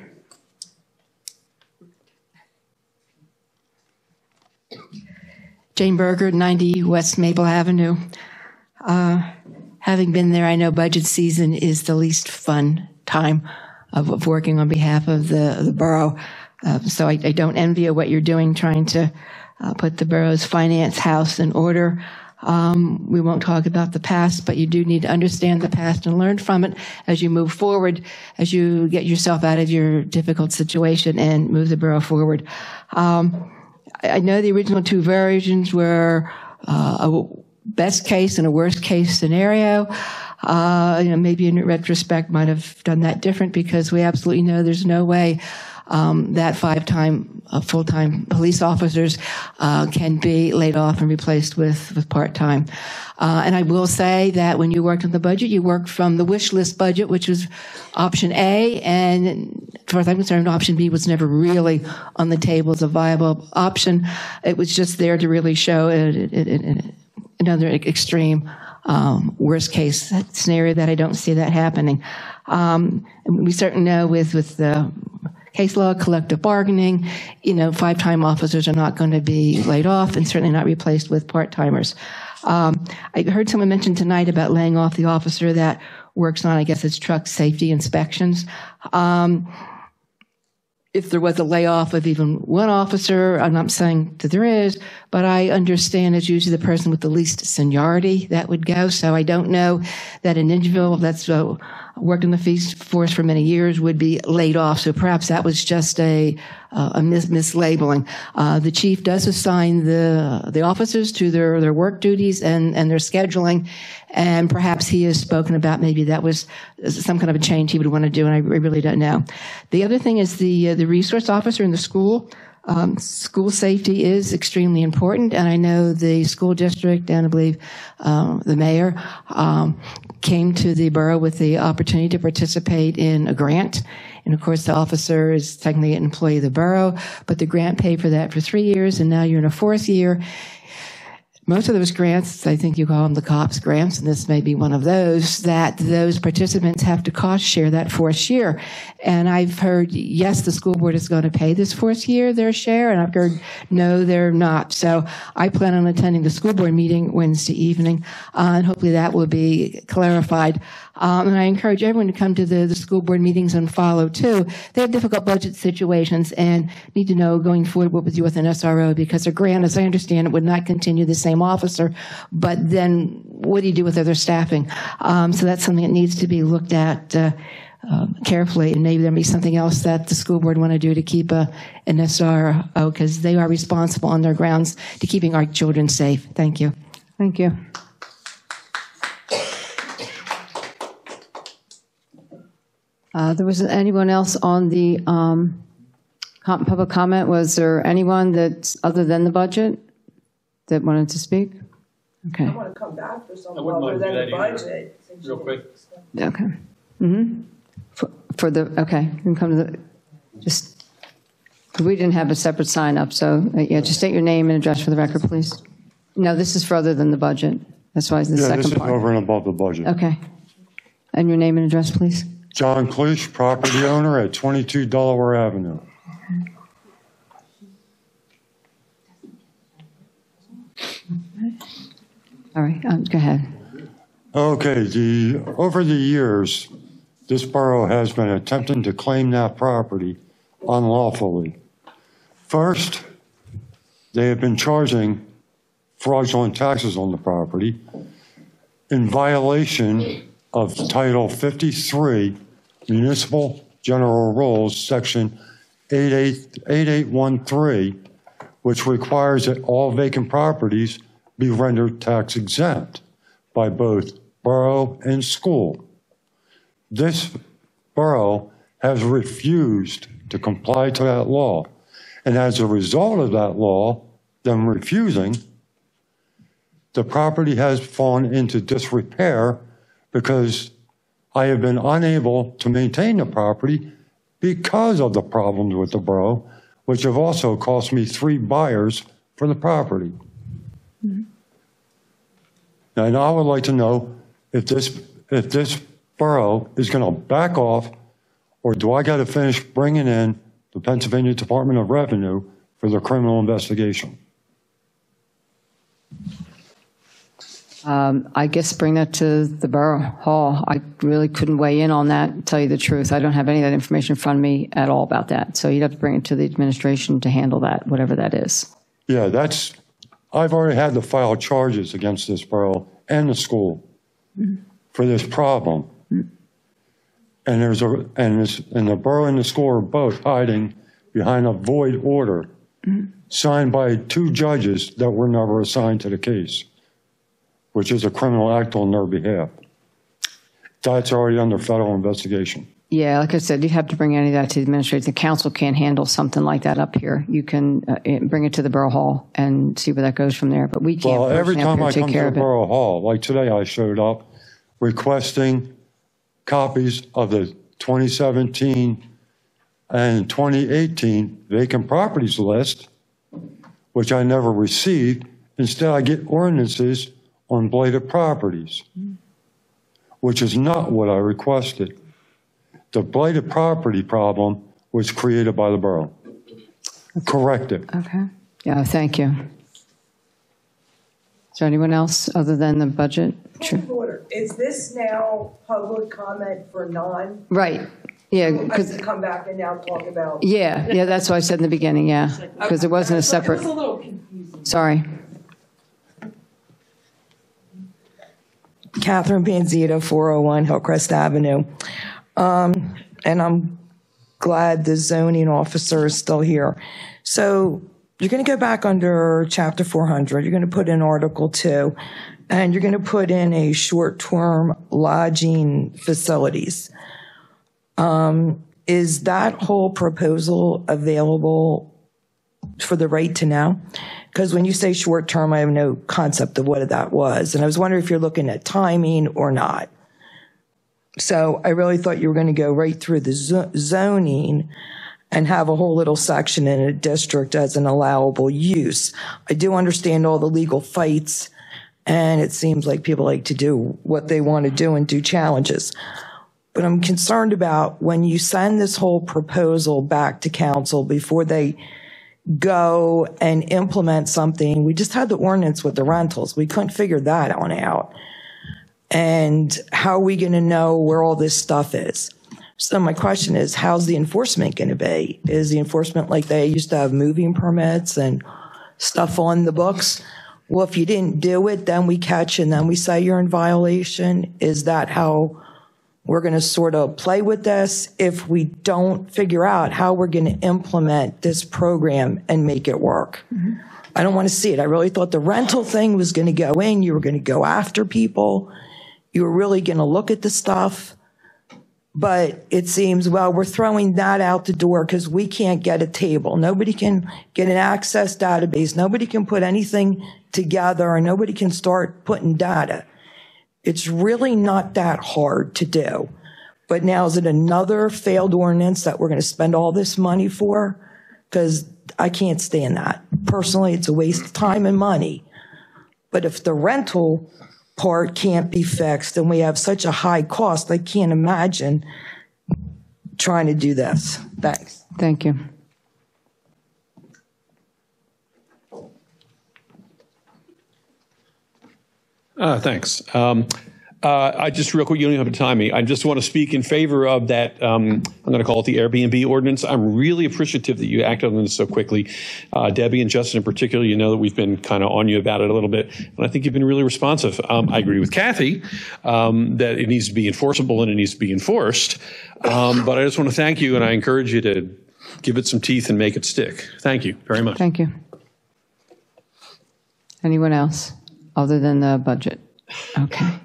Jane Berger, 90 West Maple Avenue.
Having been there, I know budget season is the least fun time of working on behalf of the borough. So I don't envy you what you're doing, trying to put the borough's finance house in order. We won't talk about the past, but you do need to understand the past and learn from it as you move forward, as you get yourself out of your difficult situation and move the borough forward. I know the original two versions were a best case and a worst case scenario. Maybe in retrospect might have done that different, because we absolutely know there's no way that five-time full-time police officers can be laid off and replaced with part-time. And I will say that when you worked on the budget, you worked from the wish list budget, which was option A, and as far as I'm concerned, option B was never really on the table as a viable option. It was just there to really show another extreme worst case scenario that I don't see that happening. We certainly know with the case law, collective bargaining, five-time officers are not going to be laid off and certainly not replaced with part-timers. I heard someone mention tonight about laying off the officer that works on, I guess it's truck safety inspections. If there was a layoff of even one officer, I'm not saying that there is, but I understand it's usually the person with the least seniority that would go. So I don't know that an individual that's worked in the force for many years would be laid off. So perhaps that was just a mislabeling. The chief does assign the officers to their work duties and their scheduling, and perhaps he has spoken about maybe that was some kind of a change he would want to do, and I really don't know. The other thing is the resource officer in the school. School safety is extremely important, and I know the school district and I believe the mayor came to the borough with the opportunity to participate in a grant. And of course, the officer is technically an employee of the borough, but the grant paid for that for 3 years, and now you're in a 4th year. Most of those grants, I think you call them the COPS grants, and this may be one of those, that those participants have to cost share that 4th year. And I've heard, yes, the school board is going to pay this 4th year their share, and I've heard, no, they're not. So I plan on attending the school board meeting Wednesday evening, and hopefully that will be clarified. And I encourage everyone to come to the school board meetings and follow, too. They have difficult budget situations and need to know going forward what we do with an SRO, because a grant, as I understand it, would not continue the same officer, but then what do you do with other staffing? So that's something that needs to be looked at carefully, and maybe there may be something else that the school board want to do to keep an SRO, because they are responsible on their grounds to keeping our children safe. Thank you.
Thank you. There wasn't anyone else on the public comment. Was there anyone that's other than the budget that wanted to speak? Okay.
I want to come back for something other than the budget.
Real quick.
Okay. Mm-hmm. Okay, you can come to the, just, we didn't have a separate sign up, so yeah, just state your name and address for the record, please. No, this is further than the budget. That's why it's the second part.
This is over and above the budget.
Okay. And your name and address, please.
John Cleach, property owner at 22 Delaware Avenue.
All right, go ahead.
Okay, over the years, this borough has been attempting to claim that property unlawfully. First, they have been charging fraudulent taxes on the property in violation of Title 53 Municipal General Rules, Section 8813, which requires that all vacant properties be rendered tax exempt by both borough and school. This borough has refused to comply to that law. And as a result of that law, them refusing, the property has fallen into disrepair because I have been unable to maintain the property because of the problems with the borough, which have also cost me 3 buyers for the property. Mm-hmm. And I would like to know if this borough is going to back off, or do I got to finish bringing in the Pennsylvania Department of Revenue for the criminal investigation?
I guess bring that to the Borough Hall. I really couldn't weigh in on that, to tell you the truth. I don't have any of that information in front of me at all about that. So you'd have to bring it to the administration to handle that, whatever that is.
Yeah, I've already had to file charges against this borough and the school for this problem. And the borough and the school are both hiding behind a void order signed by 2 judges that were never assigned to the case, which is a criminal act on their behalf. That's already under federal investigation.
Yeah, like I said, you'd have to bring any of that to the administration. The council can't handle something like that up here. You can bring it to the Borough Hall and see where that goes from there. But we can't.
Well, every time I come to the
it.
Borough Hall, like today I showed up requesting copies of the 2017 and 2018 vacant properties list, which I never received. Instead, I get ordinances on blighted properties, which is not what I requested. The blighted property problem was created by the borough. Correct it.
Okay. Yeah, thank you. Is there anyone else other than the budget?
Sure. Is this now public comment for non?
Right. Yeah.
Because to come back and now talk about.
Yeah, that's what I said in the beginning, yeah. Because it wasn't a separate.
It was a little confusing.
Sorry.
Catherine Panzita, 401 Hillcrest Avenue. And I'm glad the zoning officer is still here. So you're going to go back under Chapter 400. You're going to put in Article 2, and you're going to put in a short-term lodging facilities. Is that whole proposal available for the right to know? Because when you say short-term, I have no concept of what that was. And I was wondering if you're looking at timing or not. So I really thought you were going to go right through the zoning and have a whole little section in a district as an allowable use. I do understand all the legal fights, and it seems like people like to do what they want to do and do challenges. But I'm concerned about when you send this whole proposal back to council before they go and implement something. We just had the ordinance with the rentals. We couldn't figure that one out. And how are we going to know where all this stuff is? So my question is, how's the enforcement going to be? Is the enforcement like they used to have moving permits and stuff on the books? Well, if you didn't do it, then we catch and then we say you're in violation. Is that how we're going to sort of play with this if we don't figure out how we're going to implement this program and make it work? I don't want to see it. I really thought the rental thing was going to go in. You were going to go after people. You were really going to look at the stuff. But it seems, well, we're throwing that out the door because we can't get a table. Nobody can get an access database. Nobody can put anything together, and nobody can start putting data. It's really not that hard to do. But now is it another failed ordinance that we're going to spend all this money for? Because I can't stand that. Personally, it's a waste of time and money. But if the rental part can't be fixed and we have such a high cost, I can't imagine trying to do this. Thanks.
Thank you.
Thanks. I just real quick, you don't even have to time me. I just want to speak in favor of that. I'm going to call it the Airbnb ordinance. I'm really appreciative that you acted on this so quickly. Debbie and Justin in particular, you know that we've been kind of on you about it a little bit, and I think you've been really responsive. I agree with Kathy that it needs to be enforceable and it needs to be enforced. But I just want to thank you, and I encourage you to give it some teeth and make it stick. Thank you very much.
Thank you. Anyone else other than the budget? Okay.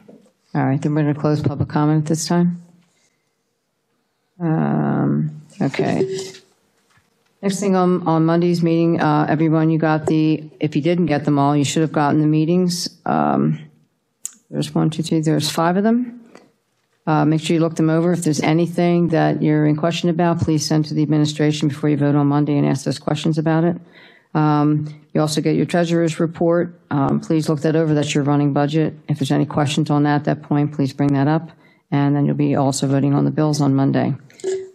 All right, then we're going to close public comment at this time. Okay. Next thing on Monday's meeting, everyone, you got if you didn't get them all, you should have gotten the meetings. There's 1, 2, 3, there's 5 of them. Make sure you look them over. If there's anything that you're in question about, please send to the administration before you vote on Monday and ask those questions about it. You also get your treasurer's report. Please look that over. That's your running budget. If there's any questions on that at that point, please bring that up. And then you'll be also voting on the bills on Monday.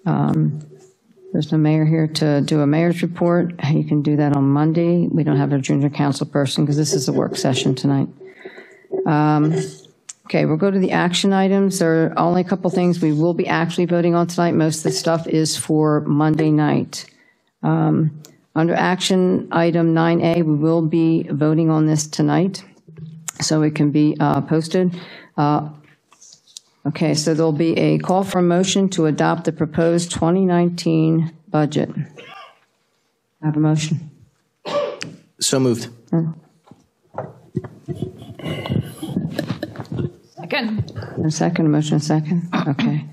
There's no mayor here to do a mayor's report. You can do that on Monday. We don't have a junior council person because this is a work session tonight. Okay, we'll go to the action items. There are only a couple things we will be actually voting on tonight. Most of the stuff is for Monday night. Under action item 9A, we will be voting on this tonight, so it can be posted. Okay, so there'll be a call for a motion to adopt the proposed 2019 budget. I have a motion.
So moved.
Second.
A second, a motion, a second? Okay.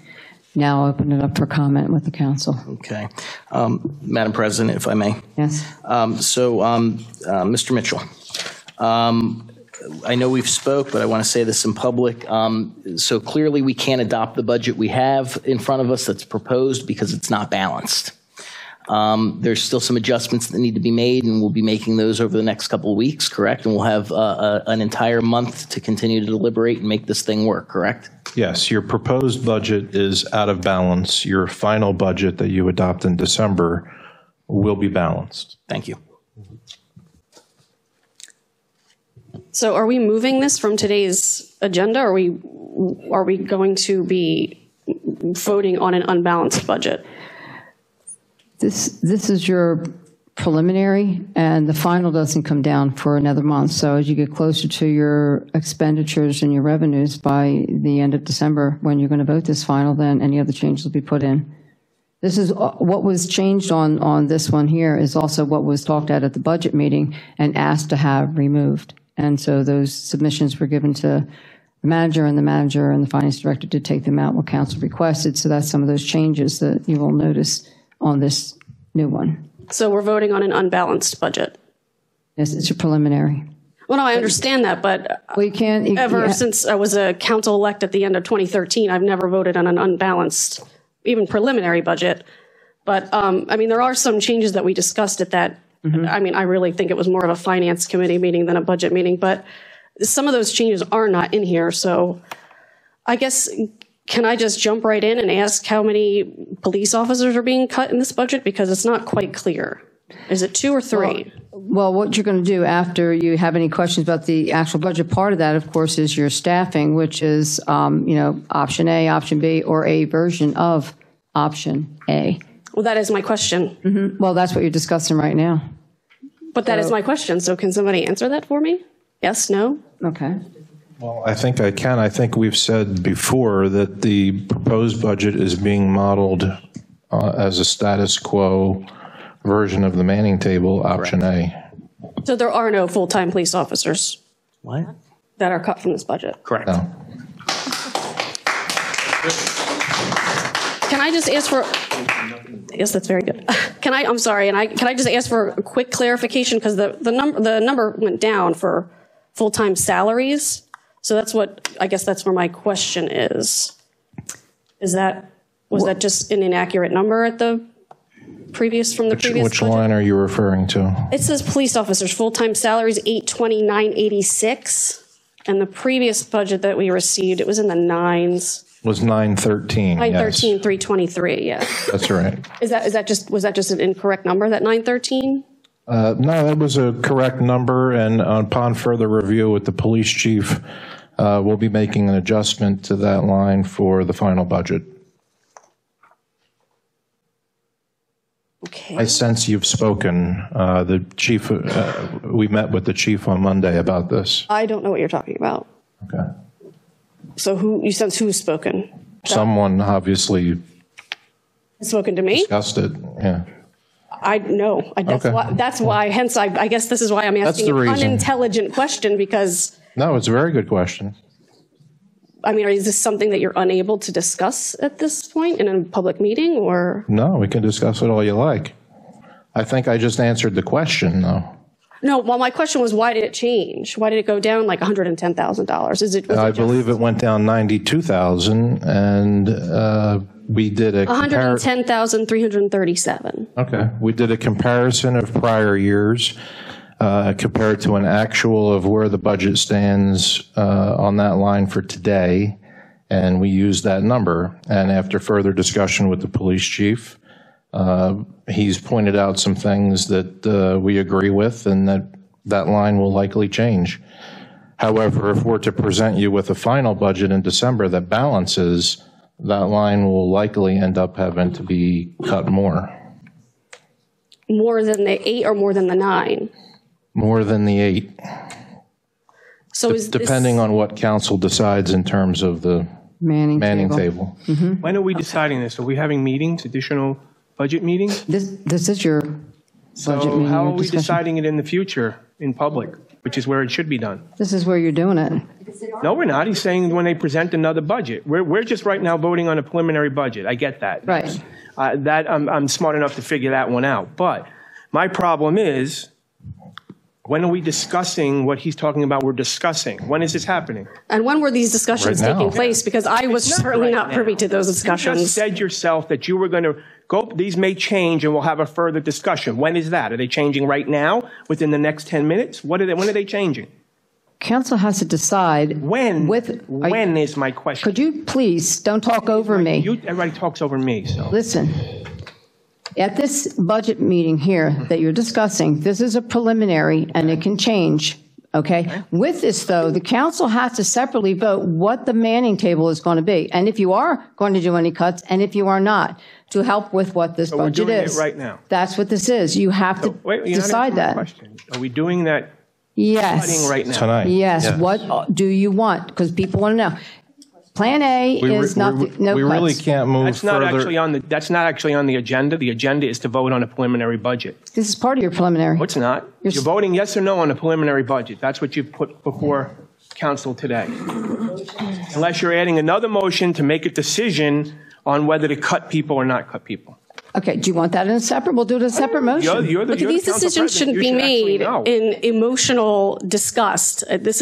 Now I'll open it up for comment with the council.
Okay. Madam President, if I may.
Yes.
Mr. Mitchell, I know we've spoke, but I want to say this in public. So clearly we can't adopt the budget we have in front of us that's proposed because it's not balanced. There's still some adjustments that need to be made, and we'll be making those over the next couple of weeks, correct? And we'll have an entire month to continue to deliberate and make this thing work, correct?
Yes, your proposed budget is out of balance. Your final budget that you adopt in December will be balanced.
Thank you.
So are we moving this from today's agenda, or are we going to be voting on an unbalanced budget?
This is your preliminary, and the final doesn't come down for another month. So as you get closer to your expenditures and your revenues by the end of December, when you're going to vote this final, then any other changes will be put in. This is what was changed on this one here is also what was talked at the budget meeting and asked to have removed. And so those submissions were given to the manager and the finance director did take them out what council requested. So that's some of those changes that you will notice on this new one.
So we're voting on an unbalanced budget.
Yes, it's a preliminary.
Well, no, I understand that, but
well, you can't,
since I was a council-elect at the end of 2013, I've never voted on an unbalanced, even preliminary budget. But, I mean, there are some changes that we discussed at that. Mm-hmm. I mean, I really think it was more of a finance committee meeting than a budget meeting, but some of those changes are not in here. So I guess, can I just jump right in and ask how many police officers are being cut in this budget? Because it's not quite clear. Is it 2 or 3?
Well, what you're going to do after you have any questions about the actual budget part of that, of course, is your staffing, which is, option A, option B, or a version of option A.
Well, that is my question.
Mm-hmm. Well, that's what you're discussing right now.
But that is my question. So can somebody answer that for me? Yes, no?
Okay.
Well, I think I can. I think we've said before that the proposed budget is being modeled as a status quo version of the Manning table, option A.
So there are no full-time police officers?
What?
That are cut from this budget?
Correct.
No.
Can I just ask for, yes, that's very good. Can I just ask for a quick clarification, because the number went down for full-time salaries. So that's I guess that's where my question is. Was that just an inaccurate number at the previous budget?
Which line are you referring to?
It says police officers, full-time salaries, $829.86. And the previous budget that we received, it was in the 9s.
Was 913.
913,
yes.
323, yeah.
That's right.
Was that just an incorrect number, that 913?
No, that was a correct number, and upon further review with the police chief, we'll be making an adjustment to that line for the final budget.
Okay.
I sense you've spoken. The chief, we met with the chief on Monday about this.
I don't know what you're talking about.
Okay.
So you sense who's spoken?
Someone obviously
Has spoken to me?
discussed it, yeah.
I know. That's why, hence, I guess this is why I'm asking an unintelligent question, because,
No, it's a very good question.
I mean, is this something that you're unable to discuss at this point in a public meeting, or?
No, we can discuss it all you like. I think I just answered the question, though.
No, well, my question was, why did it change? Why did it go down like $110,000?
I believe it went down 92,000, and we did a
110,337.
Okay, we did a comparison of prior years, compared to an actual of where the budget stands on that line for today, and we used that number. And after further discussion with the police chief, he's pointed out some things that we agree with, and that line will likely change. However, if we're to present you with a final budget in December that balances, that line will likely end up having to be cut more.
More than the 8 or more than the 9?
More than the 8.
So
depending on what council decides in terms of the Manning table.
Mm-hmm.
When are we deciding this? Are we having meetings, additional budget meetings?
This is your budget meeting.
So how are we
discussion.
deciding it in the future in public, which is where it should be done?
This is where you're doing it.
No, we're not. He's saying when they present another budget. We're just right now voting on a preliminary budget. I get that.
Right.
That I'm smart enough to figure that one out. But my problem is, when are we discussing what he's talking about we're discussing? When is this happening?
And when were these discussions
Right now.
taking place? Because I was certainly not privy to those
You
discussions.
just said yourself that you were going to go, these may change and we'll have a further discussion. When is that? Are they changing right now, within the next 10 minutes? When are they changing?
Council has to decide
when.
When
is my question?
Could you please don't talk over me?
Everybody talks over me. So
Listen. At this budget meeting here that you're discussing, this is a preliminary and it can change, okay? With this, though, the council has to separately vote what the Manning table is going to be, and if you are going to do any cuts, and if you are not, to help with what this
So we're
budget
doing
is.
it right now.
That's what this is. You have to decide that.
Are we doing that
Yes.
cutting right now?
Tonight.
Yes. What do you want? Because people want to know. Plan A is no cuts.
Can't move
That's not
further.
actually on the. That's not actually on the agenda. The agenda is to vote on a preliminary budget.
This is part of your preliminary.
No, it's not. You're voting yes or no on a preliminary budget. That's what you put before council today. Unless you're adding another motion to make a decision on whether to cut people or not cut people.
Okay, do you want that in a separate? We'll do it in a separate motion.
But these decisions shouldn't be made in emotional disgust. This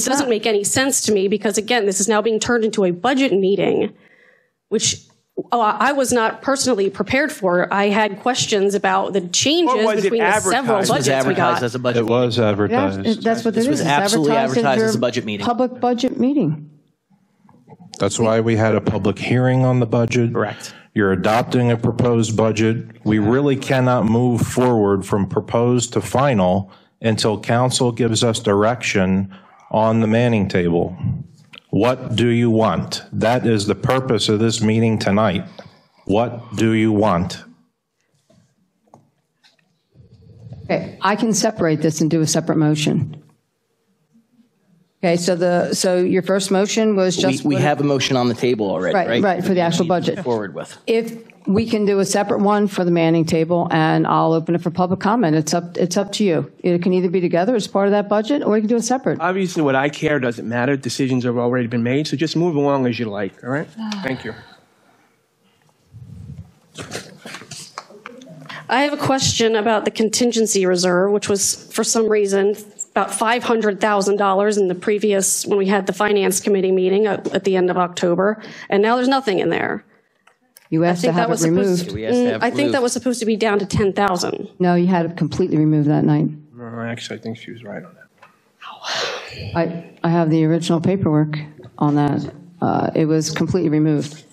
doesn't make any sense to me because, again, this is now being turned into a budget meeting, which I was not personally prepared for. I had questions about the changes between the several budgets we got.
As a budget
It was advertised.
Yeah, that's what
This was absolutely advertised as a budget meeting.
Public budget meeting.
That's why we had a public hearing on the budget.
Correct.
You're adopting a proposed budget. We really cannot move forward from proposed to final until council gives us direction on the Manning table. What do you want? That is the purpose of this meeting tonight. What do you want?
Okay, I can separate this and do a separate motion. Okay, so your first motion was just
we have a motion on the table already, right?
Right, for the actual budget.
Forward with.
If we can do a separate one for the Manning table, and I'll open it for public comment. It's up to you. It can either be together as part of that budget, or you can do it separate.
Obviously, what I care doesn't matter. Decisions have already been made, so just move along as you like, all right? Thank you.
I have a question about the contingency reserve, which was, for some reason, about $500,000 in the previous, when we had the finance committee meeting at the end of October, and now there's nothing in there.
You asked to have it removed.
I think that was supposed to be down to 10,000.
No, you had it completely removed that night.
No, actually, I think she was right on that.
I have the original paperwork on that. It was completely removed.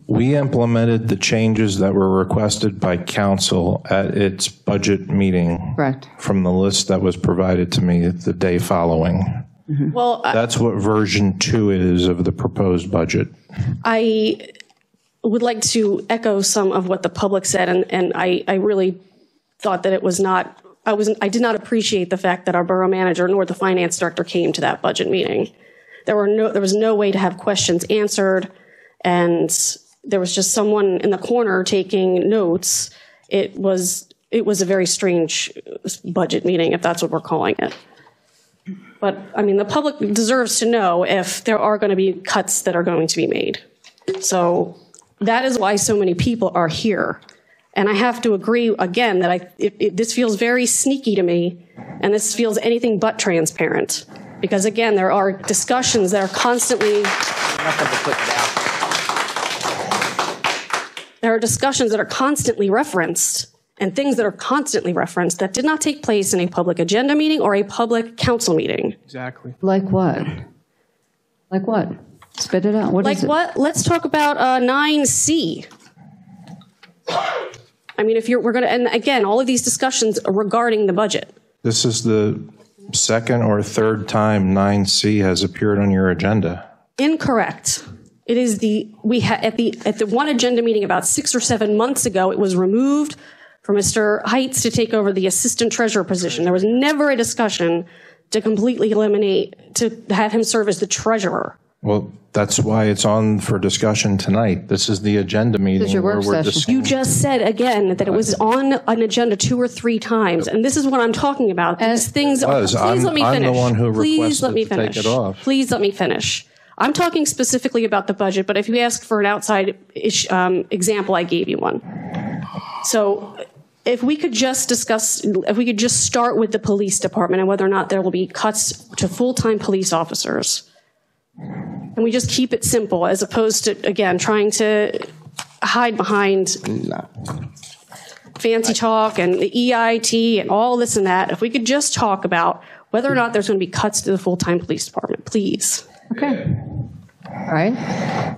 We implemented the changes that were requested by council at its budget meeting.
Correct.
From the list that was provided to me the day following.
Mm-hmm. Well,
That's what version 2 is of the proposed budget.
I would like to echo some of what the public said, and I really thought that it was not, I did not appreciate the fact that our borough manager nor the finance director came to that budget meeting. There was no way to have questions answered, and there was just someone in the corner taking notes. It was a very strange budget meeting, if that's what we're calling it. But, I mean, the public deserves to know if there are going to be cuts that are going to be made. So that is why so many people are here. And I have to agree, again, that this feels very sneaky to me, and this feels anything but transparent. Because, again, there are discussions that are constantly... There are discussions that are constantly referenced and things that are constantly referenced that did not take place in a public agenda meeting or a public council meeting.
Exactly.
Like what? Like what? Spit it out. What is it?
Like what? Let's talk about 9C. I mean, we're going to, and again, all of these discussions are regarding the budget.
This is the second or third time 9C has appeared on your agenda.
Incorrect. It is at the one agenda meeting about 6 or 7 months ago, it was removed for Mr. Heights to take over the assistant treasurer position. There was never a discussion to completely eliminate, to have him serve as the treasurer.
Well, that's why it's on for discussion tonight. This is the agenda meeting.
This is your work
where we're
session.
discussing.
You just said again that it was on an agenda 2 or 3 times, and this is what I'm talking about. These things are, please let me finish.
I'm the one who
Please let me
requested to
finish.
take it off.
Please let me finish. I'm talking specifically about the budget, but if you ask for an outside example, I gave you one. So if we could just start with the police department and whether or not there will be cuts to full-time police officers. And we just keep it simple as opposed to, again, trying to hide behind fancy talk and the EIT and all this and that. If we could just talk about whether or not there's going to be cuts to the full-time police department, please.
Okay. All right.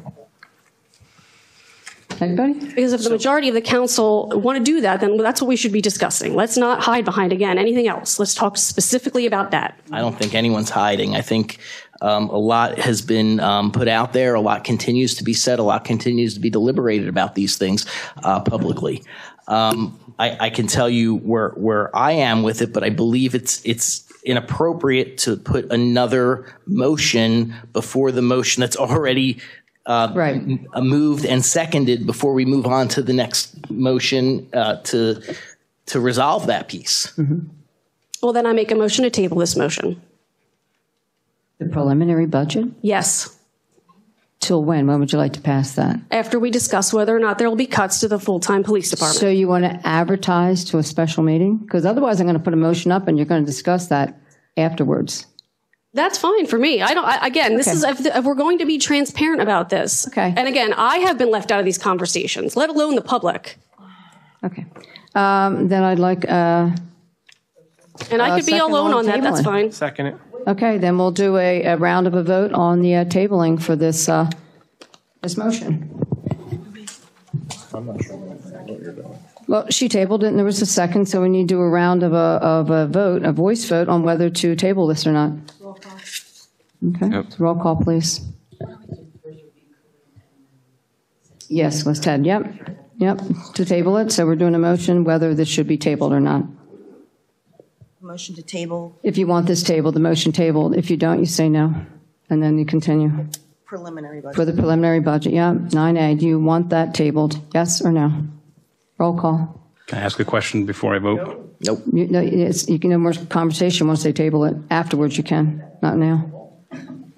Anybody?
Because if the majority of the council want to do that, then that's what we should be discussing. Let's not hide behind, again, anything else. Let's talk specifically about that.
I don't think anyone's hiding. I think a lot has been put out there. A lot continues to be said. A lot continues to be deliberated about these things publicly. I can tell you where I am with it, but I believe it's inappropriate to put another motion before the motion that's already moved and seconded before we move on to the next motion to resolve that piece.
Mm-hmm.
Well, then I make a motion to table this motion.
The preliminary budget?
Yes.
Till when? When would you like to pass that?
After we discuss whether or not there will be cuts to the full-time police department.
So you want to advertise to a special meeting? Because otherwise I'm going to put a motion up and you're going to discuss that afterwards.
That's fine for me. This is, if we're going to be transparent about this.
Okay.
And again, I have been left out of these conversations, let alone the public.
Okay. Then I'd like.
And I could be alone on that. That's fine.
Second it.
Okay, then we'll do a round of a vote on the tabling for this this motion.
I'm not sure what you're doing.
Well, she tabled it, and there was a second, so we need to do a round of a vote, a voice vote on whether to table this or not. Okay, so roll call, please. Yes, was Ted. Yep, to table it. So we're doing a motion whether this should be tabled or not.
Motion to table
If you want this tabled, the motion tabled. If you don't, you say no, and then you continue.
preliminary budget.
For the preliminary budget, yeah, 9A. Do you want that tabled? Yes or no? Roll call.
Can I ask a question before I vote?
Nope.
You can have more conversation once they table it. Afterwards, you can, not now.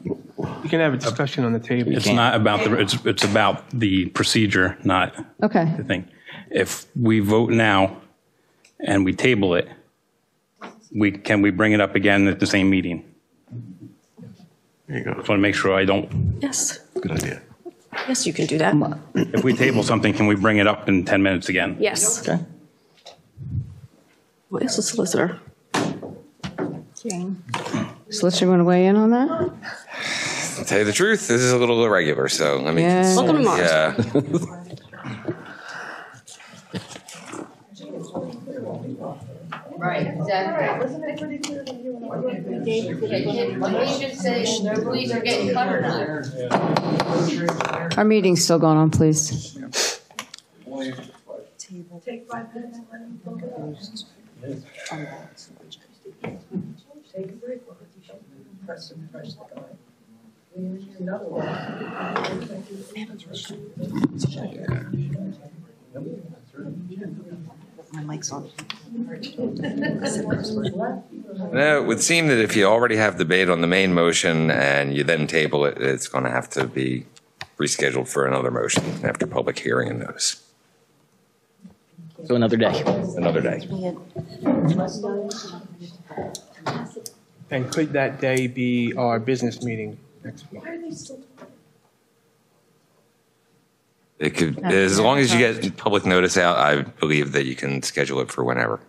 You can have a discussion on the table.
It's not about it's about the procedure, not
Okay.
the thing. If we vote now and we table it, can we bring it up again at the same meeting? There you go. Just want to make sure I don't.
Yes.
Good idea.
Yes, you can do that.
If we table something, can we bring it up in 10 minutes again?
Yes.
Okay.
What is the solicitor?
Jane.
Solicitor, want to weigh in on that?
I'll tell you the truth, this is a little irregular, so let me.
Yeah.
Welcome to Mars.
Yeah.
Right, exactly.
Wasn't it pretty clear that you and
We should say the police are getting cut or not.
Our meeting's still going on, please.
Table. Take 5 minutes and let him look at those. Take a break. Press the guy. Another one. My mic's on.
No, it would seem that if you already have debate on the main motion and you then table it, it's going to have to be rescheduled for another motion after public hearing and notice.
So another day.
Another day.
And could that day be our business meeting next week?
It could, as long as you get public notice out, I believe that you can schedule it for whenever.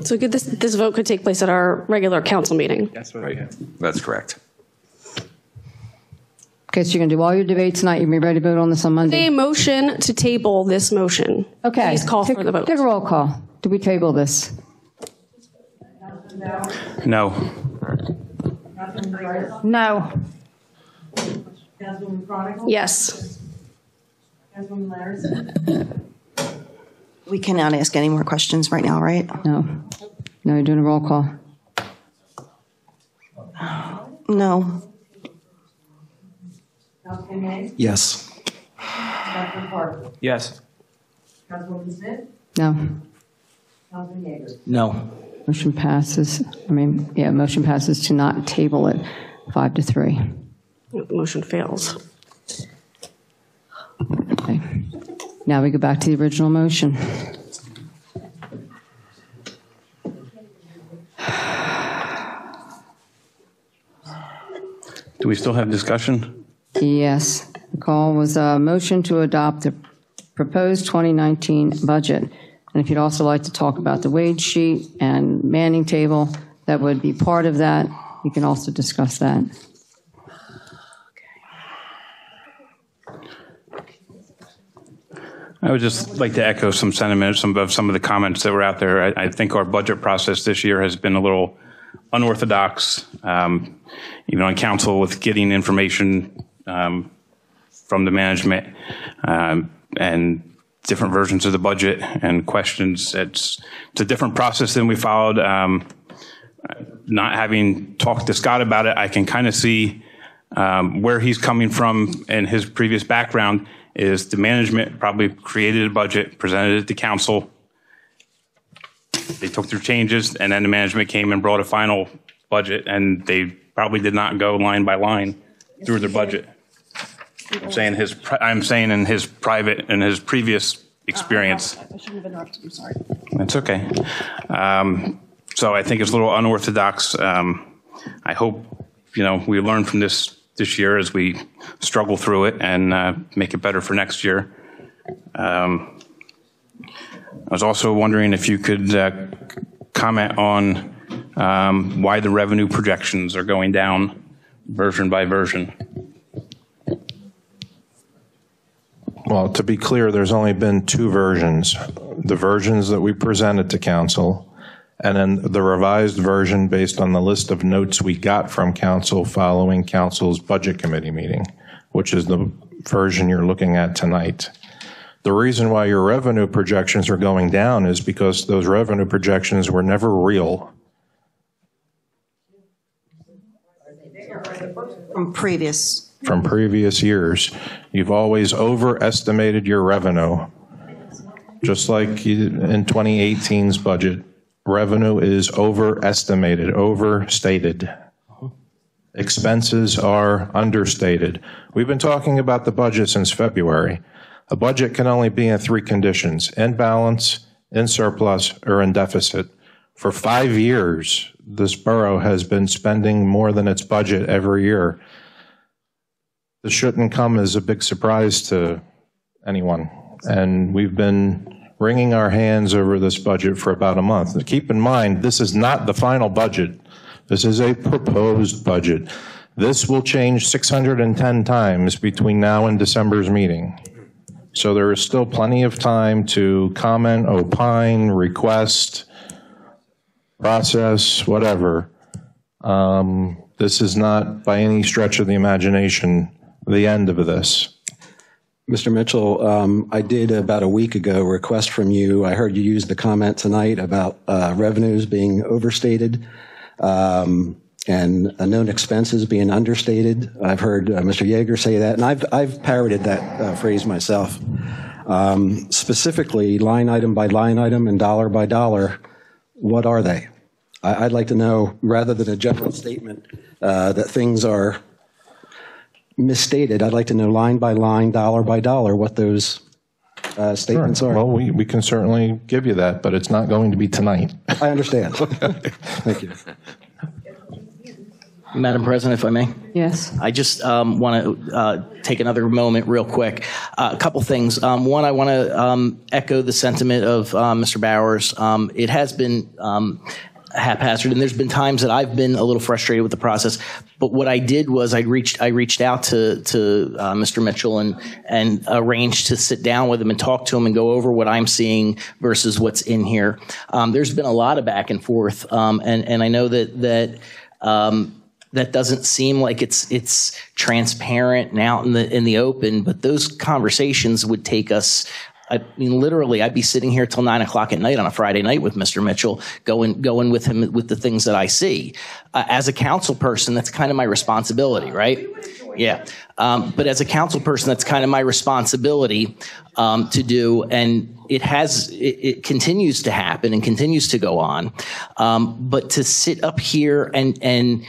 So this vote could take place at our regular council meeting.
That's what I have.
That's correct.
Okay, so you're going to do all your debates tonight. You're going to be ready to vote on this on Monday?
A motion to table this motion.
Okay.
Please call for the vote.
Take a roll call. Do we table this?
No.
No.
Yes.
We cannot ask any more questions right now, right?
No. No, you're doing a roll call.
No.
Yes.
Yes.
No.
No.
Motion passes. Motion passes to not table it 5-3.
Motion fails.
Okay. Now we go back to the original motion.
Do we still have discussion?
Yes. The call was a motion to adopt the proposed 2019 budget. And if you'd also like to talk about the wage sheet and manning table, that would be part of that. You can also discuss that.
I would just like to echo some sentiments of some of the comments that were out there. I think our budget process this year has been a little unorthodox, even on council, with getting information from the management and different versions of the budget and questions. It's a different process than we followed. Not having talked to Scott about it, I can kind of see where he's coming from and his previous background is the management probably created a budget, presented it to council. They took their changes, and then the management came and brought a final budget, and they probably did not go line by line through their budget. I'm saying in his previous experience.
I shouldn't have interrupted. I'm sorry.
That's okay. So I think it's a little unorthodox. I hope we learn from this year as we struggle through it and make it better for next year. I was also wondering if you could comment on why the revenue projections are going down version by version.
Well, to be clear, there's only been two versions. The versions that we presented to council, and then the revised version based on the list of notes we got from council following council's budget committee meeting, which is the version you're looking at tonight. The reason why your revenue projections are going down is because those revenue projections were never real.
From previous
years. You've always overestimated your revenue. Just like in 2018's budget, revenue is overestimated, overstated. Expenses are understated. We've been talking about the budget since February. A budget can only be in three conditions: in balance, in surplus, or in deficit. For 5 years, this borough has been spending more than its budget every year. This shouldn't come as a big surprise to anyone. And we've been wringing our hands over this budget for about a month. Now, keep in mind, this is not the final budget. This is a proposed budget. This will change 610 times between now and December's meeting. So there is still plenty of time to comment, opine, request, process, whatever. This is not by any stretch of the imagination the end of this.
Mr. Mitchell, I did about a week ago request from you. I heard you use the comment tonight about revenues being overstated and known expenses being understated. I've heard Mr. Yeager say that, and I've parroted that phrase myself. Specifically, line item by line item and dollar by dollar, what are they? I'd like to know, rather than a general statement that things are misstated, I'd like to know line by line, dollar by dollar, what those statements are.
Well, we can certainly give you that, but it's not going to be tonight.
I understand. Thank you.
Madam President, if I may?
Yes.
I just want to take another moment real quick. A couple things. One, I want to echo the sentiment of Mr. Bowers. It has been haphazard, and there's been times that I've been a little frustrated with the process. But what I did was I reached out to Mr. Mitchell and arranged to sit down with him and talk to him and go over what I'm seeing versus what's in here. There's been a lot of back and forth, and I know that doesn't seem like it's transparent and out in the open, but those conversations would take us. I mean, literally, I'd be sitting here till 9 o'clock at night on a Friday night with Mr. Mitchell, going with him with the things that I see. As a council person, that's kind of my responsibility, right? Yeah. But as a council person, that's kind of my responsibility to do, and it continues to happen and continues to go on. But to sit up here and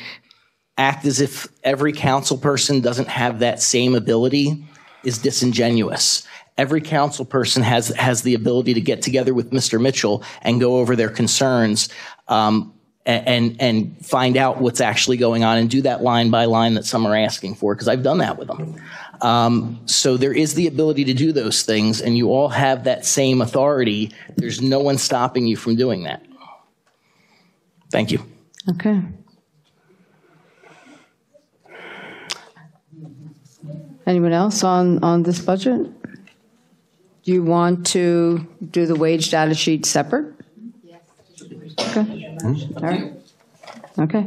act as if every council person doesn't have that same ability is disingenuous. Every council person has the ability to get together with Mr. Mitchell and go over their concerns and find out what's actually going on and do that line by line that some are asking for, because I've done that with them. So there is the ability to do those things, and you all have that same authority. There's no one stopping you from doing that. Thank you.
Okay. Anyone else on this budget? Do you want to do the wage data sheet separate? Yes. Okay. All right. Okay.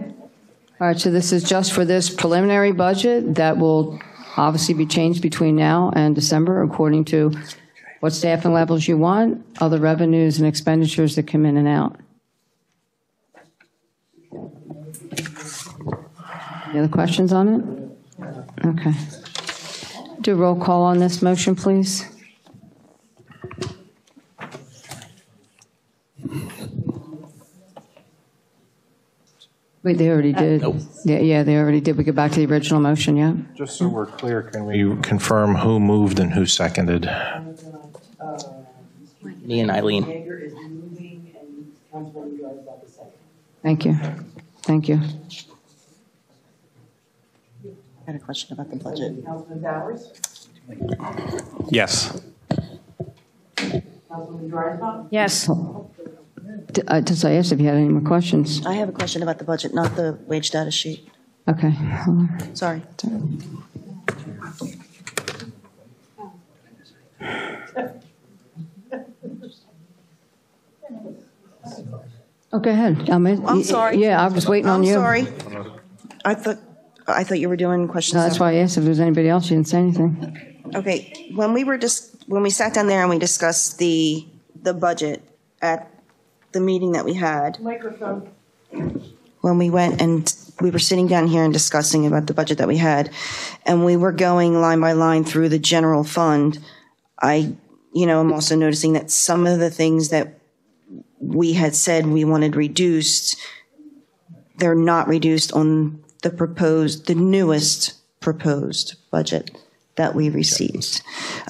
All right, so this is just for this preliminary budget that will obviously be changed between now and December according to what staffing levels you want, other revenues and expenditures that come in and out. Any other questions on it? Okay. Do a roll call on this motion, please. Wait, they already did.
Nope.
Yeah, they already did. We go back to the original motion, yeah?
Just so we're clear, can we confirm who moved and who seconded?
Me and Eileen.
Thank you. Thank you.
I had a question about the budget.
Councilman Bowers?
Yes.
Councilman Drysdale?
Yes. Just I asked if you had any more questions.
I have a question about the budget, not the wage data sheet.
Okay. Hold on.
Sorry.
Oh, go ahead.
I'm sorry.
Yeah, I was waiting on you.
I'm sorry. I thought you were doing questions.
No, that's why I asked if there was anybody else. You didn't say anything.
Okay, when we sat down there and we discussed the budget at the meeting that we had,
Microphone.
when we went and we were sitting down here and discussing about the budget that we had, and we were going line by line through the general fund, I'm also noticing that some of the things that we had said we wanted reduced, they're not reduced on the newest proposed budget that we received.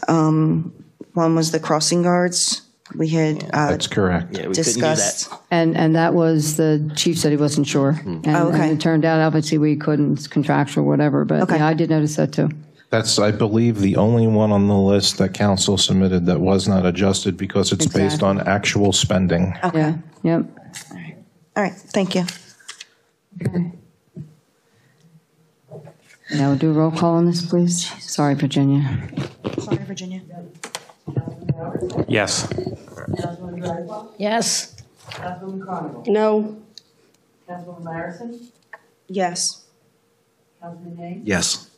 One was the crossing guards. We had
That's correct.
Yeah, we
discussed.
couldn't do that.
And that was the chief said he wasn't sure. And,
okay.
and it turned out, obviously, we couldn't, it's contractual, whatever. But
Okay.
yeah, I did notice that too.
That's, I believe, the only one on the list that council submitted that was not adjusted because it's based
Exactly.
on actual spending.
Okay.
Yeah, yep.
All right. Thank you.
Okay. Now we'll do a roll call on this, please. Sorry, Virginia.
Sorry, Virginia.
Yes.
Councilman Drysdale?
Yes.
Councilman Carnival?
No.
Councilwoman Larison?
Yes.
Councilman Nay?
Yes.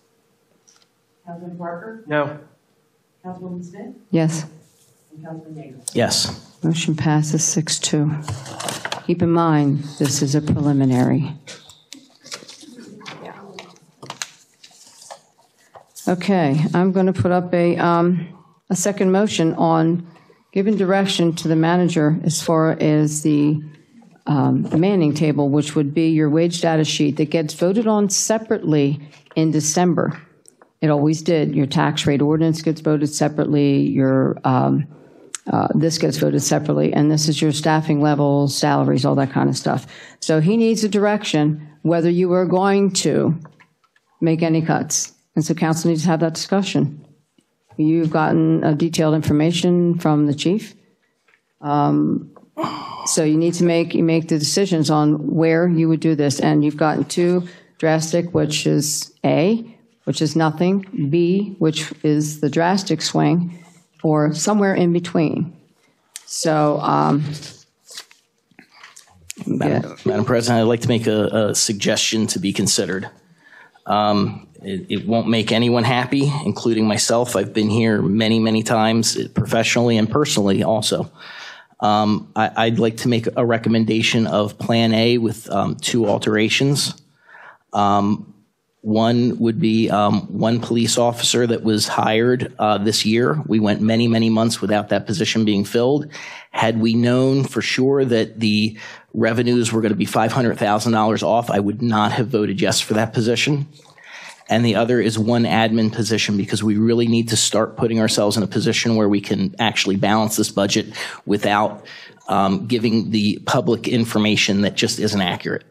Councilman Parker?
No.
Councilwoman Smith?
Yes.
And Councilman Yeager?
Yes.
Motion passes 6-2. Keep in mind, this is a preliminary. Okay, I'm going to put up a second motion on giving direction to the manager as far as the manning table, which would be your wage data sheet that gets voted on separately in December. It always did. Your tax rate ordinance gets voted separately, your this gets voted separately, and this is your staffing levels, salaries, all that kind of stuff. So he needs a direction whether you are going to make any cuts. And so council needs to have that discussion. You've gotten detailed information from the chief. So you need to make the decisions on where you would do this. And you've gotten two drastic, which is A, which is nothing, B, which is the drastic swing, or somewhere in between. So,
Madam President, I'd like to make a suggestion to be considered. It won't make anyone happy, including myself. I've been here many, many times, professionally and personally also. I'd like to make a recommendation of Plan A with two alterations. One would be one police officer that was hired this year. We went many, many months without that position being filled. Had we known for sure that the revenues were going to be $500,000 off, I would not have voted yes for that position. And the other is one admin position, because we really need to start putting ourselves in a position where we can actually balance this budget without giving the public information that just isn't accurate.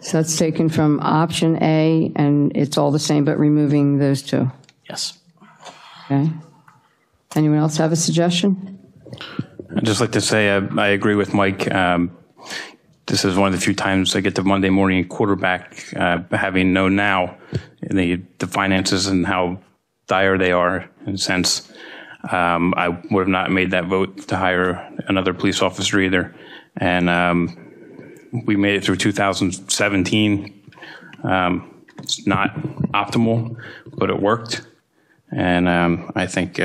So that's taken from option A, and it's all the same, but removing those two.
Yes.
Okay. Anyone else have a suggestion?
I'd just like to say I agree with Mike. This is one of the few times I get the Monday morning quarterback, having known now the finances and how dire they are, in a sense. I would have not made that vote to hire another police officer either. And we made it through 2017. It's not optimal, but it worked. And I think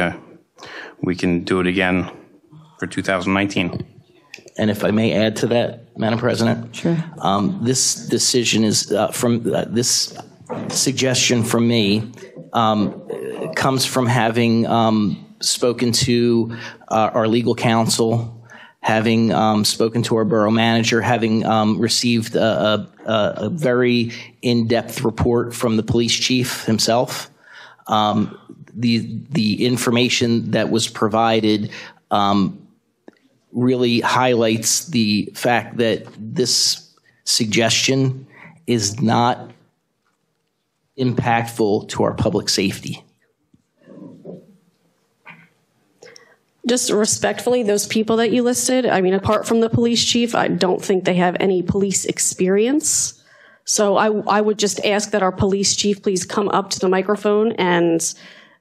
we can do it again for 2019.
And if I may add to that, Madam President,
sure.
This decision is this suggestion from me comes from having spoken to our legal counsel, having spoken to our borough manager, having received a very in-depth report from the police chief himself. The information that was provided really highlights the fact that this suggestion is not impactful to our public safety.
Just respectfully, those people that you listed, I mean, apart from the police chief, I don't think they have any police experience. So I would just ask that our police chief please come up to the microphone and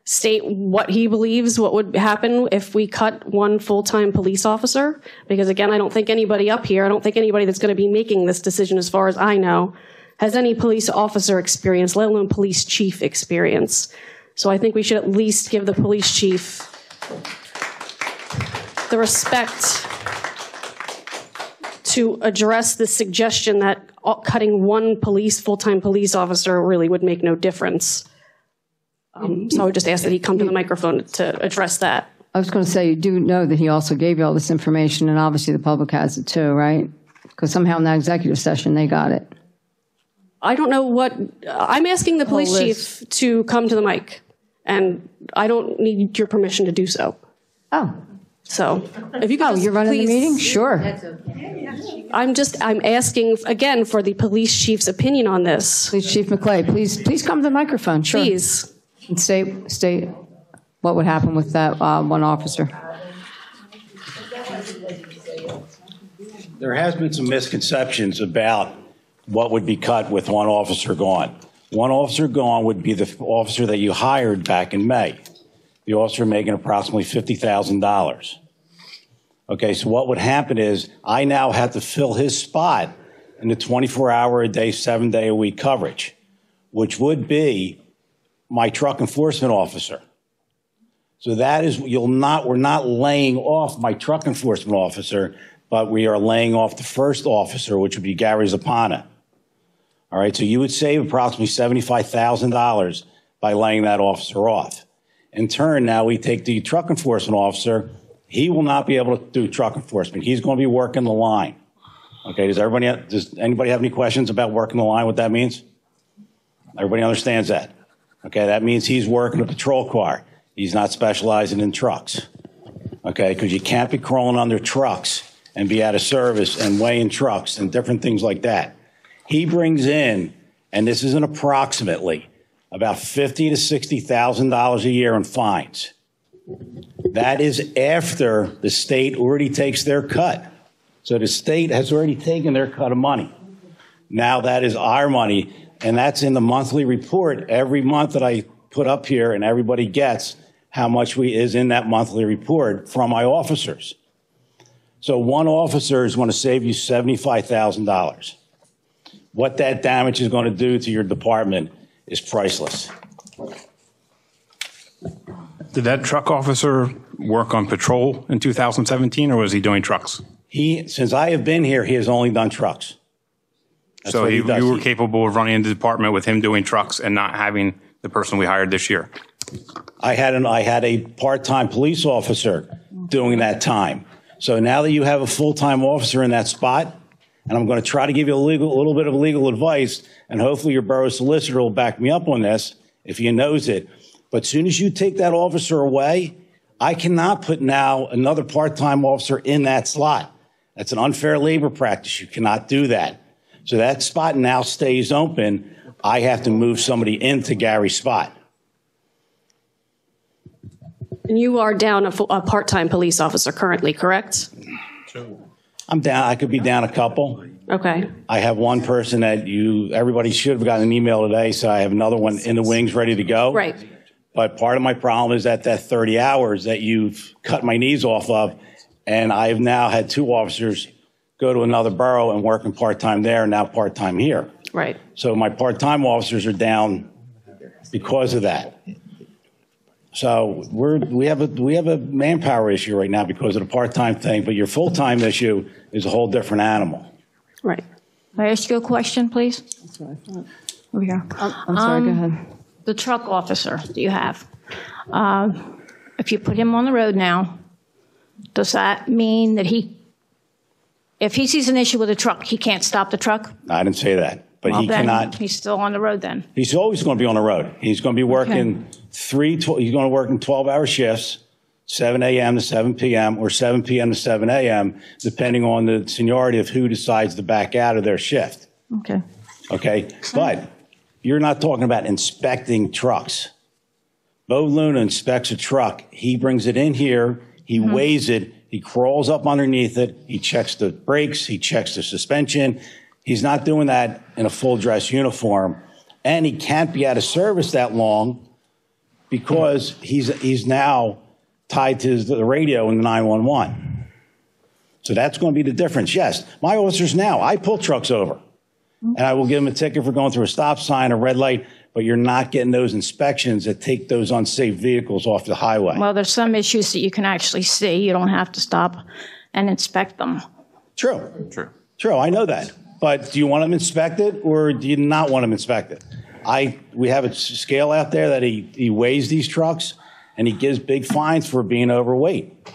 state what he believes, what would happen if we cut one full-time police officer. Because again, I don't think anybody up here, I don't think anybody that's going to be making this decision, as far as I know, has any police officer experience, let alone police chief experience. So I think we should at least give the police chief the respect to address the suggestion that cutting one full-time police officer really would make no difference. So I would just ask that he come to the microphone to address that.
I was going to say, you do know that he also gave you all this information, and obviously the public has it too, right? Because somehow in that executive session, they got it.
I don't know what, I'm asking the police chief to come to the mic, and I don't need your permission to do so.
Oh.
So if you could
you're running the meeting? Sure.
I'm asking again for the police chief's opinion on this.
Police Chief McClay, please come to the microphone. Sure.
Please.
And state what would happen with that one officer.
There has been some misconceptions about what would be cut with one officer gone. One officer gone would be the officer that you hired back in May. The officer making approximately $50,000. Okay, so what would happen is I now have to fill his spot in the 24-hour-a-day, 7-day-a-week coverage, which would be my truck enforcement officer. So that is, we're not laying off my truck enforcement officer, but we are laying off the first officer, which would be Gary Zapana. All right, so you would save approximately $75,000 by laying that officer off. In turn, now we take the truck enforcement officer. He will not be able to do truck enforcement. He's going to be working the line. Okay, does anybody have any questions about working the line, what that means? Everybody understands that? Okay, that means he's working a patrol car. He's not specializing in trucks. Okay, because you can't be crawling under trucks and be out of service and weighing trucks and different things like that. He brings in, and this is an approximately, about $50,000 to $60,000 a year in fines. That is after the state already takes their cut. So the state has already taken their cut of money. Now that is our money, and that's in the monthly report every month that I put up here, and everybody gets how much is in that monthly report from my officers. So one officer is going to save you $75,000. What that damage is going to do to your department is priceless.
Did that truck officer work on patrol in 2017, or was he doing trucks?
Since I have been here, he has only done trucks. That's
So
what he does.
you were capable of running the department with him doing trucks and not having the person we hired this year?
I had a part-time police officer doing that time. So now that you have a full-time officer in that spot, and I'm going to try to give you a little bit of legal advice, and hopefully your borough solicitor will back me up on this if he knows it. But as soon as you take that officer away, I cannot put now another part-time officer in that slot. That's an unfair labor practice. You cannot do that. So that spot now stays open. I have to move somebody into Gary's spot.
And you are down a part-time police officer currently, correct?
I'm down. I could be down a couple.
Okay.
I have one person that everybody should have gotten an email today, so I have another one in the wings ready to go.
Right.
But part of my problem is that 30 hours that you've cut my knees off of, and I have now had 2 officers go to another borough and working part-time there and now part-time here.
Right.
So my part-time officers are down because of that. So we have a manpower issue right now because of the part-time thing, but your full-time issue is a whole different animal.
Right.
Can I ask you a question, please? Over here.
I'm sorry, go ahead.
The truck officer that you have, if you put him on the road now, does that mean that if he sees an issue with a truck, he can't stop the truck?
I didn't say that, but he
then
cannot.
He's still on the road then?
He's always going to be on the road. He's going to be working he's going to work in 12-hour shifts, 7 a.m. to 7 p.m. or 7 p.m. to 7 a.m., depending on the seniority of who decides to back out of their shift.
Okay.
Okay? But you're not talking about inspecting trucks. Bo Luna inspects a truck. He brings it in here. He weighs it. He crawls up underneath it. He checks the brakes. He checks the suspension. He's not doing that in a full dress uniform. And he can't be out of service that long because he's now tied to the radio in the 911. So that's going to be the difference. Yes, my officers now, I pull trucks over. And I will give them a ticket for going through a stop sign, a red light, but you're not getting those inspections that take those unsafe vehicles off the highway.
Well, there's some issues that you can actually see. You don't have to stop and inspect them.
True, I know that. But do you want them inspected or do you not want them inspected? We have a scale out there that he weighs these trucks and he gives big fines for being overweight.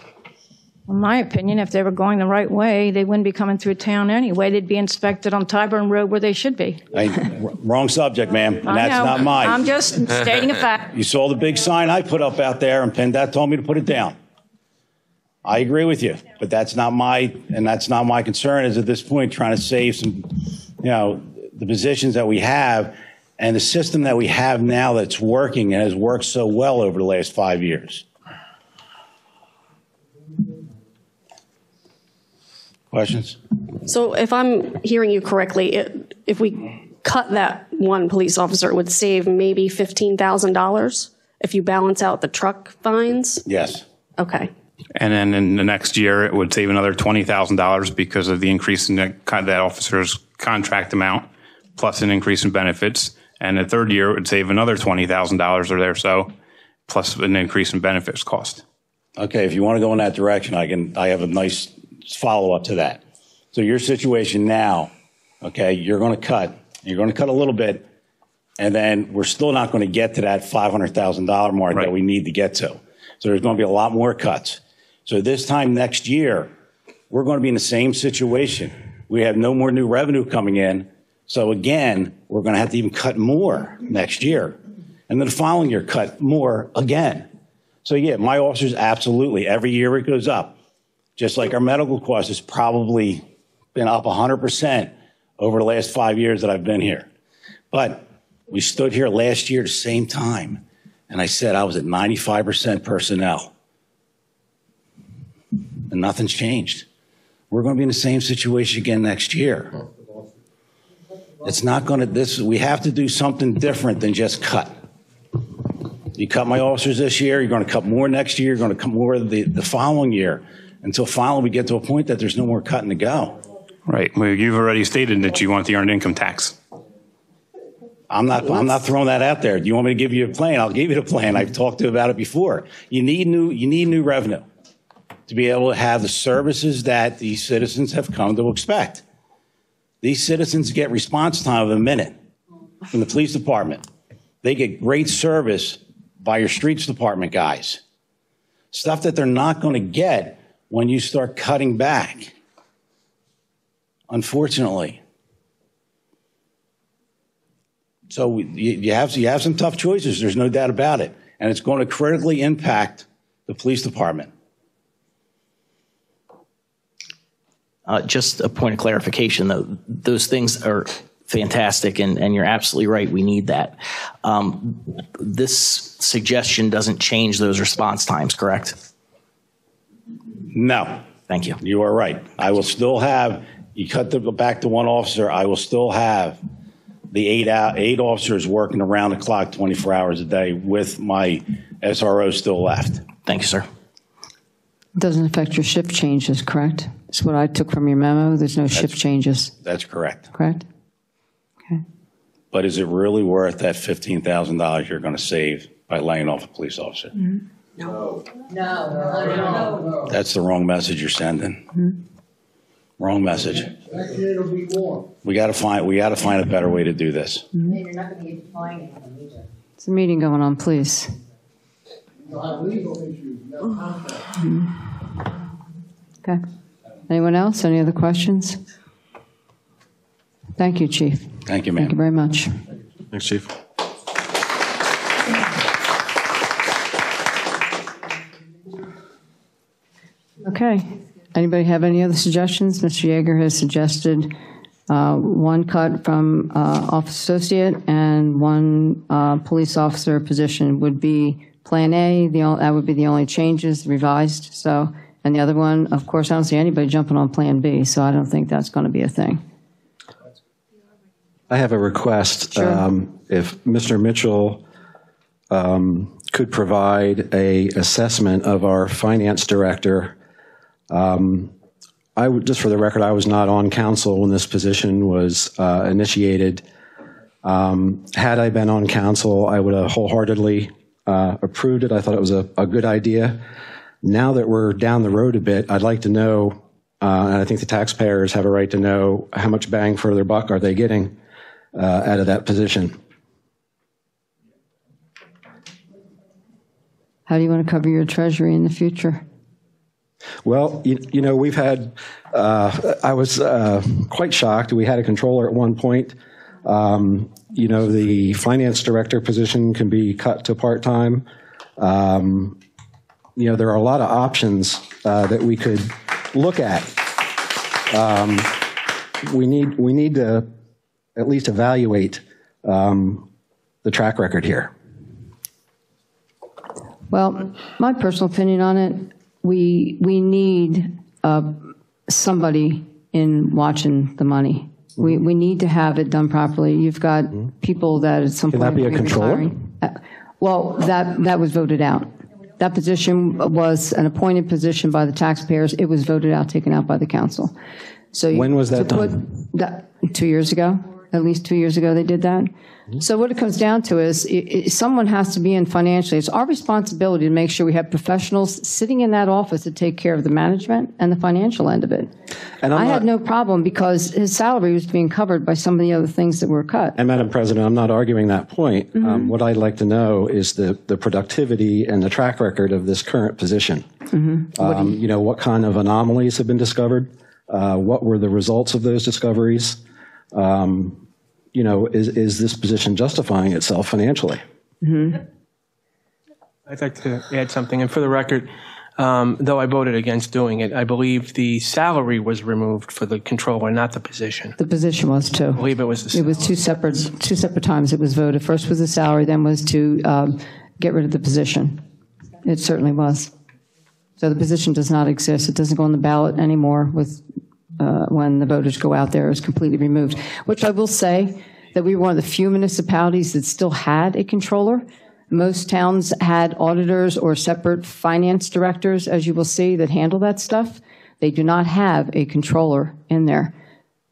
In my opinion, if they were going the right way, they wouldn't be coming through town anyway. They'd be inspected on Tyburn Road where they should be.
Wrong subject, ma'am, and that's not mine.
I'm just stating a fact.
You saw the big sign I put up out there, and PennDOT told me to put it down. I agree with you, but that's not my concern is at this point trying to save some, the positions that we have and the system that we have now that's working and has worked so well over the last 5 years. Questions?
So if I'm hearing you correctly, if we cut that one police officer, it would save maybe $15,000 if you balance out the truck fines?
Yes.
Okay.
And then in the next year, it would save another $20,000 because of the increase in that officer's contract amount, plus an increase in benefits. And the third year, it would save another $20,000 or so, plus an increase in benefits cost.
Okay, if you want to go in that direction, I have a nice follow-up to that. So your situation now, okay, you're going to cut a little bit, and then we're still not going to get to that $500,000 mark that we need to get to. So there's going to be a lot more cuts. So this time next year, we're going to be in the same situation. We have no more new revenue coming in. So again, we're going to have to even cut more next year. And then the following year, cut more again. So yeah, my officers, absolutely, every year it goes up. Just like our medical costs has probably been up 100% over the last 5 years that I've been here. But we stood here last year at the same time, and I said I was at 95% personnel. and nothing's changed. We're going to be in the same situation again next year. It's not going to, we have to do something different than just cut. You cut my officers this year, you're going to cut more next year, you're going to cut more the following year, until finally we get to a point that there's no more cutting to go.
Right. Well, you've already stated that you want the earned income tax.
I'm not throwing that out there. Do you want me to give you a plan? I'll give you the plan. I've talked to you about it before. You need new revenue to be able to have the services that these citizens have come to expect. These citizens get response time of a minute from the police department. They get great service by your streets department guys. Stuff that they're not going to get when you start cutting back, unfortunately. So you have some tough choices. There's no doubt about it. And it's going to critically impact the police department.
Just a point of clarification, though. Those things are fantastic, and you're absolutely right. We need that. This suggestion doesn't change those response times, correct?
No.
Thank you.
You are right. I will still have, you cut back to one officer, I will still have the eight officers working around the clock 24 hours a day with my SRO still left.
Thank you, sir.
Doesn't affect your shift changes, correct? That's what I took from your memo. There's no shift changes.
That's correct.
Correct? Okay.
But is it really worth that $15,000 you're going to save by laying off a police officer?
Mm-hmm.
No.
That's the wrong message you're sending.
Mm-hmm.
Wrong message. We got to find a better way to do this.
Mm-hmm. It's a meeting going on, please. Okay. Anyone else? Any other questions? Thank you, Chief.
Thank you, ma'am.
Thank you very much.
Thanks, Chief.
Okay. Anybody have any other suggestions? Mr. Yeager has suggested one cut from office associate and one police officer position would be Plan A. That would be the only changes revised. So, and the other one, of course, I don't see anybody jumping on Plan B, so I don't think that's going to be a thing.
I have a request.
Sure.
If Mr. Mitchell could provide a assessment of our finance director. I would, just for the record, I was not on council when this position was initiated. Had I been on council, I would have wholeheartedly approved it. I thought it was a good idea. Now that we're down the road a bit, I'd like to know, and I think the taxpayers have a right to know, how much bang for their buck are they getting out of that position.
How do you want to cover your treasury in the future?
Well, you know, we've had, I was quite shocked. We had a controller at one point. You know, the finance director position can be cut to part-time. You know, there are a lot of options that we could look at. We need to at least evaluate the track record here.
Well, my personal opinion on it, we need somebody in watching the money. We need to have it done properly. You've got people that at some point
Can that be a controller?
Well, that was voted out. That position was an appointed position by the taxpayers. It was voted out, taken out by the council. So
when was that done?
2 years ago. At least 2 years ago they did that. So what it comes down to is someone has to be in financially. It's our responsibility to make sure we have professionals sitting in that office to take care of the management and the financial end of it. And I had no problem because his salary was being covered by some of the other things that were cut.
And Madam President, I'm not arguing that point. What I'd like to know is the productivity and the track record of this current position. You know, what kind of anomalies have been discovered? What were the results of those discoveries? You know, is this position justifying itself financially?
I'd like to add something. And for the record, though I voted against doing it, I believe the salary was removed for the controller, not the position.
The position was too.
I believe it was the salary.
It was two separate times it was voted. First was the salary, then was to get rid of the position. It certainly was. So the position does not exist. It doesn't go on the ballot anymore with when the voters go out there. It's completely removed, which I will say that we were one of the few municipalities that still had a controller. Most towns had auditors or separate finance directors, as you will see, that handle that stuff. They do not have a controller in there.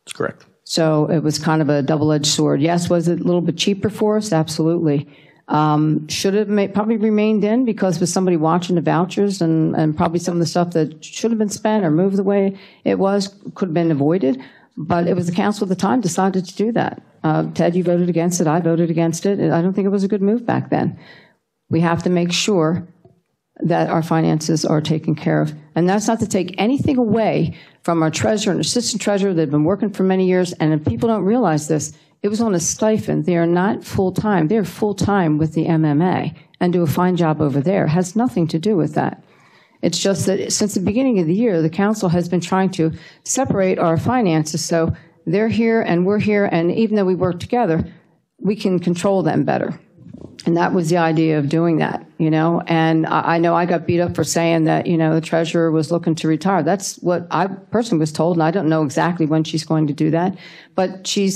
That's correct.
So it was kind of a double-edged sword. Yes, was it a little bit cheaper for us? Absolutely. Should have probably remained in because with somebody watching the vouchers and probably some of the stuff that should have been spent or moved the way it was could have been avoided. But it was the council at the time decided to do that. Ted, you voted against it. I voted against it. I don't think it was a good move back then. We have to make sure that our finances are taken care of. And that's not to take anything away from our treasurer and assistant treasurer that have been working for many years. And if people don't realize this, it was on a stipend. They are not full-time. They're full-time with the MMA and do a fine job over there. It has nothing to do with that. It's just that since the beginning of the year, the council has been trying to separate our finances so they're here and we're here, and even though we work together, we can control them better. And that was the idea of doing that, you know. And I know I got beat up for saying that, you know, the treasurer was looking to retire. That's what I personally was told, and I don't know exactly when she's going to do that. But she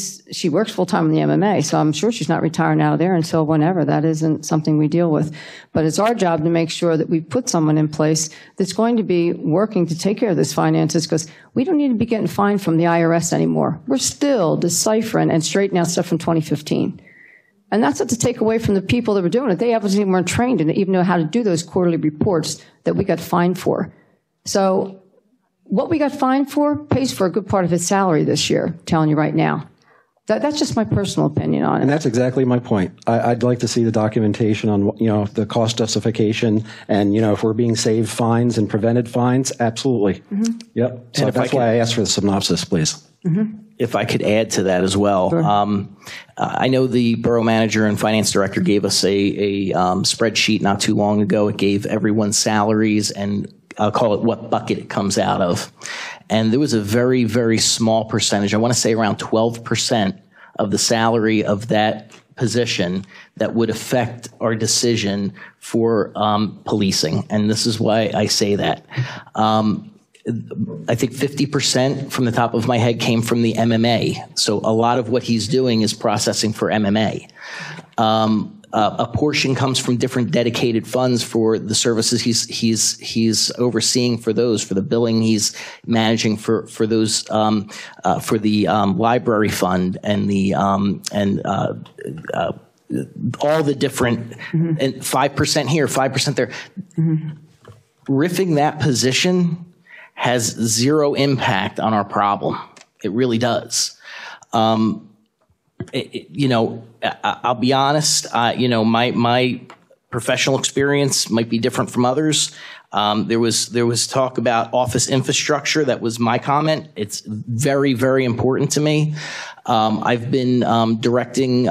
works full-time in the MMA, so I'm sure she's not retiring out of there until whenever. That isn't something we deal with. But it's our job to make sure that we put someone in place that's going to be working to take care of this finances, because we don't need to be getting fined from the IRS anymore. We're still deciphering and straightening out stuff from 2015. And that's not to take away from the people that were doing it. They obviously weren't trained and even know how to do those quarterly reports that we got fined for. So what we got fined for pays for a good part of his salary this year, I'm telling you right now. That's just my personal opinion on it.
And that's exactly my point. I'd like to see the documentation on, you know, the cost justification and, you know, if we're being saved fines and prevented fines, absolutely. Mm-hmm. Yep. So that's why I asked for the synopsis, please.
Mm-hmm.
If I could add to that as well. Sure. I know the borough manager and finance director gave us a spreadsheet not too long ago. It gave everyone's salaries and I'll call it what bucket it comes out of. And there was a very, very small percentage, I want to say around 12% of the salary of that position that would affect our decision for policing. And this is why I say that. I think 50% from the top of my head came from the MMA. So a lot of what he's doing is processing for MMA. A portion comes from different dedicated funds for the services he's overseeing for those, for the billing he's managing for those, for the library fund and the all the different, and 5% here, 5% there. Mm-hmm. Riffing that position has zero impact on our problem. It really does. You know, I'll be honest, you know, my professional experience might be different from others. There was talk about office infrastructure. That was my comment. It's very, very important to me. I've been directing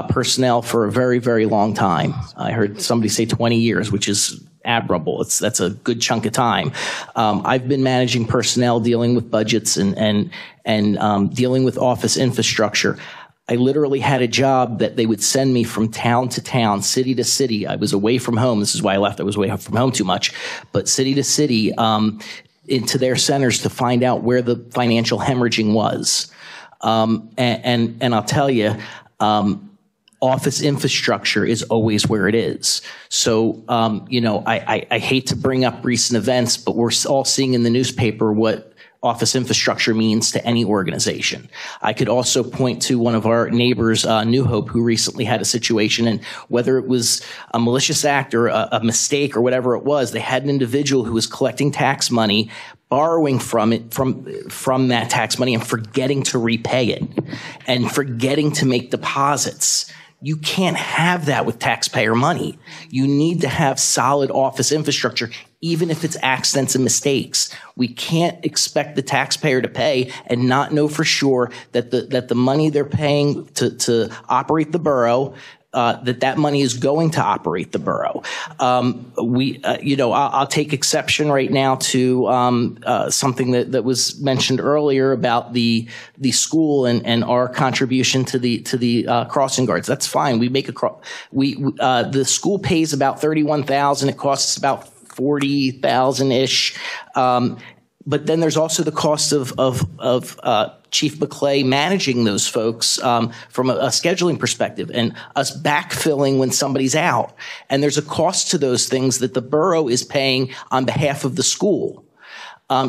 personnel for a very, very long time. I heard somebody say 20 years, which is admirable. That's a good chunk of time. I've been managing personnel, dealing with budgets and dealing with office infrastructure. I literally had a job that they would send me from town to town, city to city. I was away from home. This is why I left. I was away from home too much. But city to city, into their centers to find out where the financial hemorrhaging was. And I'll tell you, office infrastructure is always where it is. So, you know, I hate to bring up recent events, but we're all seeing in the newspaper what office infrastructure means to any organization. I could also point to one of our neighbors, New Hope, who recently had a situation, and whether it was a malicious act or a mistake or whatever it was, they had an individual who was collecting tax money, borrowing from that tax money and forgetting to repay it and forgetting to make deposits. You can't have that with taxpayer money. You need to have solid office infrastructure, even if it's accidents and mistakes. We can't expect the taxpayer to pay and not know for sure that the money they're paying to operate the borough, that money is going to operate the borough. You know, I'll take exception right now to something that was mentioned earlier about the school and our contribution to the crossing guards. That's fine. We make the school pays about $31,000. It costs about $40,000-ish. But then there's also the cost of Chief McClay managing those folks from a scheduling perspective, and us backfilling when somebody's out. And there's a cost to those things that the borough is paying on behalf of the school,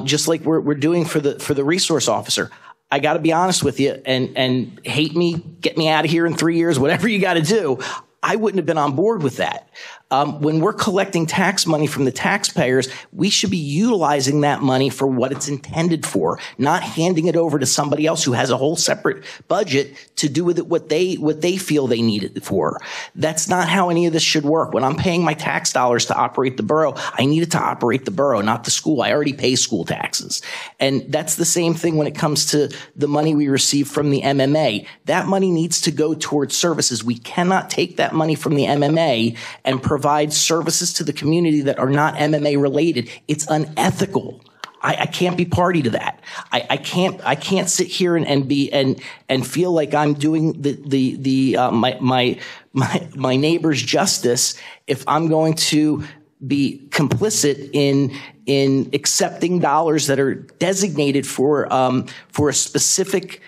just like we're doing for the resource officer. I got to be honest with you, and hate me, get me out of here in 3 years, whatever you got to do. I wouldn't have been on board with that. When we're collecting tax money from the taxpayers, we should be utilizing that money for what it's intended for, not handing it over to somebody else who has a whole separate budget to do with it what they feel they need it for. That's not how any of this should work. When I'm paying my tax dollars to operate the borough, I need it to operate the borough, not the school. I already pay school taxes. And that's the same thing when it comes to the money we receive from the MMA. That money needs to go towards services. We cannot take that money from the MMA and provide services to the community that are not MMA related. It's unethical. I can't be party to that. I can't sit here and feel like I'm doing my neighbor's justice if I'm going to be complicit in accepting dollars that are designated for a specific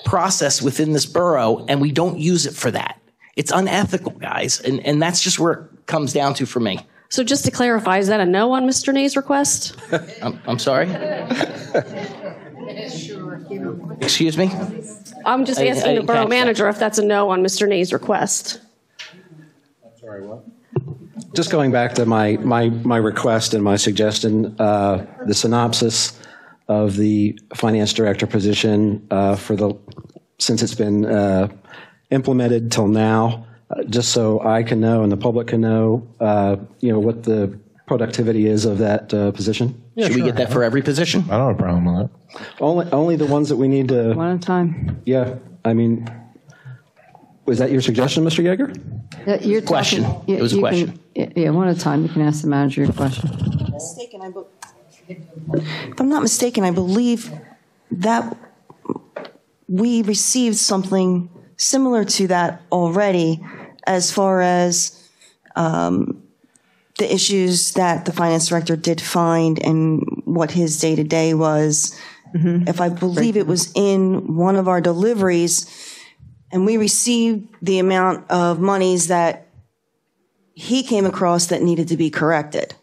process within this borough, and we don't use it for that. It's unethical, guys, and that's just where it comes down to for me.
So just to clarify, is that a no on Mr. Nay's request?
I'm sorry? Excuse me?
I'm just asking the borough manager if that's a no on Mr. Nay's request.
I'm sorry, what? Just going back to my request and my suggestion, the synopsis of the finance director position since it's been implemented till now, just so I can know and the public can know, what the productivity is of that position.
Yeah, Should we get that for every position?
I don't have a problem with that.
Only the ones that we need to.
One at a time.
Yeah, I mean, was that your suggestion, Mr. Yeager?
Your
question. It was a question.
Yeah, one at a time. You can ask the manager your question.
If I'm not mistaken, I believe that we received something similar to that already as far as the issues that the finance director did find and what his day-to-day was. Mm-hmm. If I believe it was in one of our deliveries, and we received the amount of monies that he came across that needed to be corrected.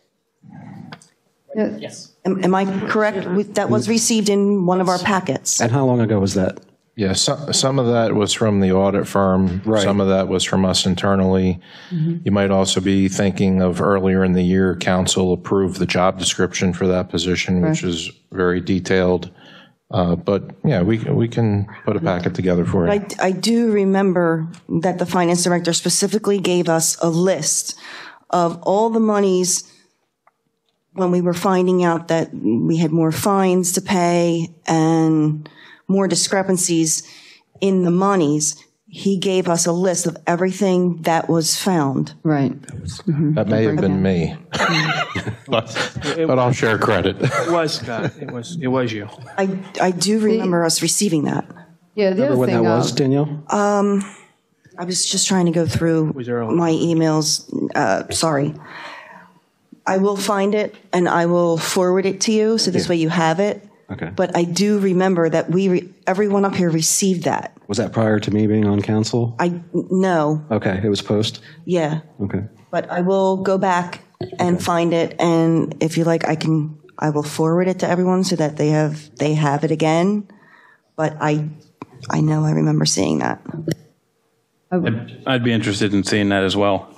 Yes.
Am I correct? That was received in one of our packets.
And how long ago was that?
Yeah, some of that was from the audit firm. Right. Some of that was from us internally. Mm-hmm. You might also be thinking of earlier in the year, council approved the job description for that position, which is very detailed. But yeah, we can put a packet together for you.
I do remember that the finance director specifically gave us a list of all the monies when we were finding out that we had more fines to pay and more discrepancies in the monies. He gave us a list of everything that was found.
Right.
Mm-hmm. That may have been me, but I'll share credit.
It was Scott. It was you.
I do remember us receiving that.
Yeah. The
Remember
other
when
thing,
that was, Danielle?
I was just trying to go through my emails. Sorry. I will find it and I will forward it to you, so this way you have it.
Okay.
But I do remember that everyone up here received that.
Was that prior to me being on council?
No.
Okay, it was post?
Yeah.
Okay.
But I will go back and find it, and if you like, I will forward it to everyone so that they have it again. But I know I remember seeing that.
I'd be interested in seeing that as well,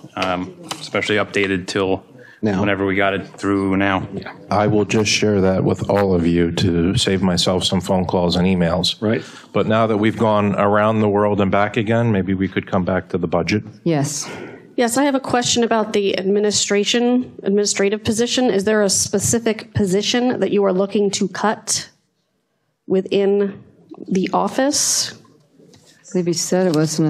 especially updated till whenever we got it through now.
I will just share that with all of you to save myself some phone calls and emails.
Right.
But now that we've gone around the world and back again, maybe we could come back to the budget.
Yes.
Yes, I have a question about the administrative position. Is there a specific position that you are looking to cut within the office?
I believe he said it was an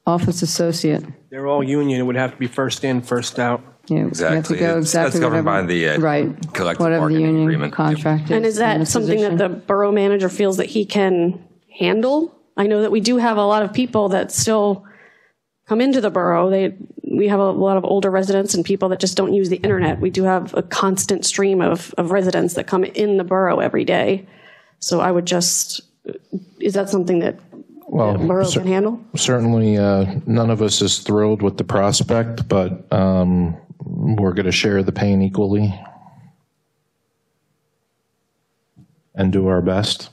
office associate.
They're all union. It would have to be first in, first out.
Yeah,
exactly.
You have to go exactly
that's governed
whatever,
by the collective
whatever the
bargaining
union
agreement.
contract is.
And is that something that the borough manager feels that he can handle? I know that we do have a lot of people that still come into the borough. We have a lot of older residents and people that just don't use the internet. We do have a constant stream of residents that come in the borough every day. So I would just, is that something that the borough can handle?
Certainly, none of us is thrilled with the prospect, but we're going to share the pain equally and do our best.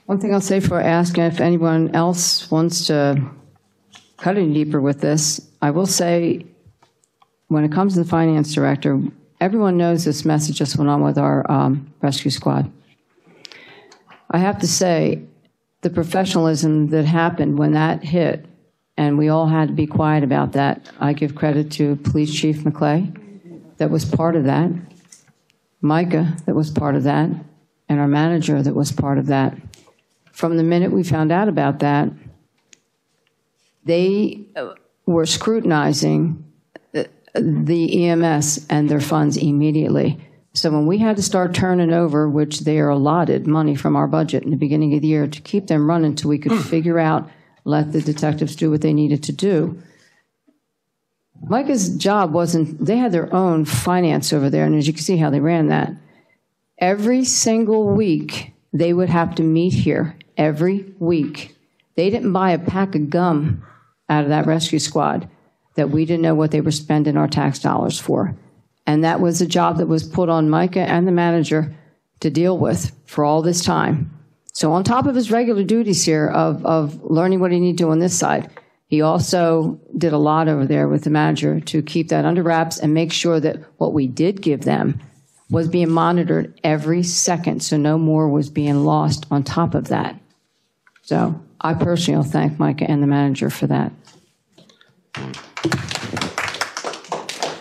One thing I'll say for asking if anyone else wants to cut any deeper with this, I will say when it comes to the finance director, everyone knows this message just went on with our rescue squad. I have to say the professionalism that happened when that hit, and we all had to be quiet about that, I give credit to Police Chief McClay that was part of that, Micah that was part of that, and our manager that was part of that. From the minute we found out about that, they were scrutinizing the EMS and their funds immediately. So when we had to start turning over, which they are allotted money from our budget in the beginning of the year to keep them running until we could figure out, let the detectives do what they needed to do. Micah's job wasn't, they had their own finance over there, and as you can see how they ran that. Every single week, they would have to meet here every week. They didn't buy a pack of gum out of that rescue squad that we didn't know what they were spending our tax dollars for. And that was a job that was put on Micah and the manager to deal with for all this time. So on top of his regular duties here of learning what he needed to do on this side, he also did a lot over there with the manager to keep that under wraps and make sure that what we did give them was being monitored every second, so no more was being lost on top of that. So I personally will thank Micah and the manager for that.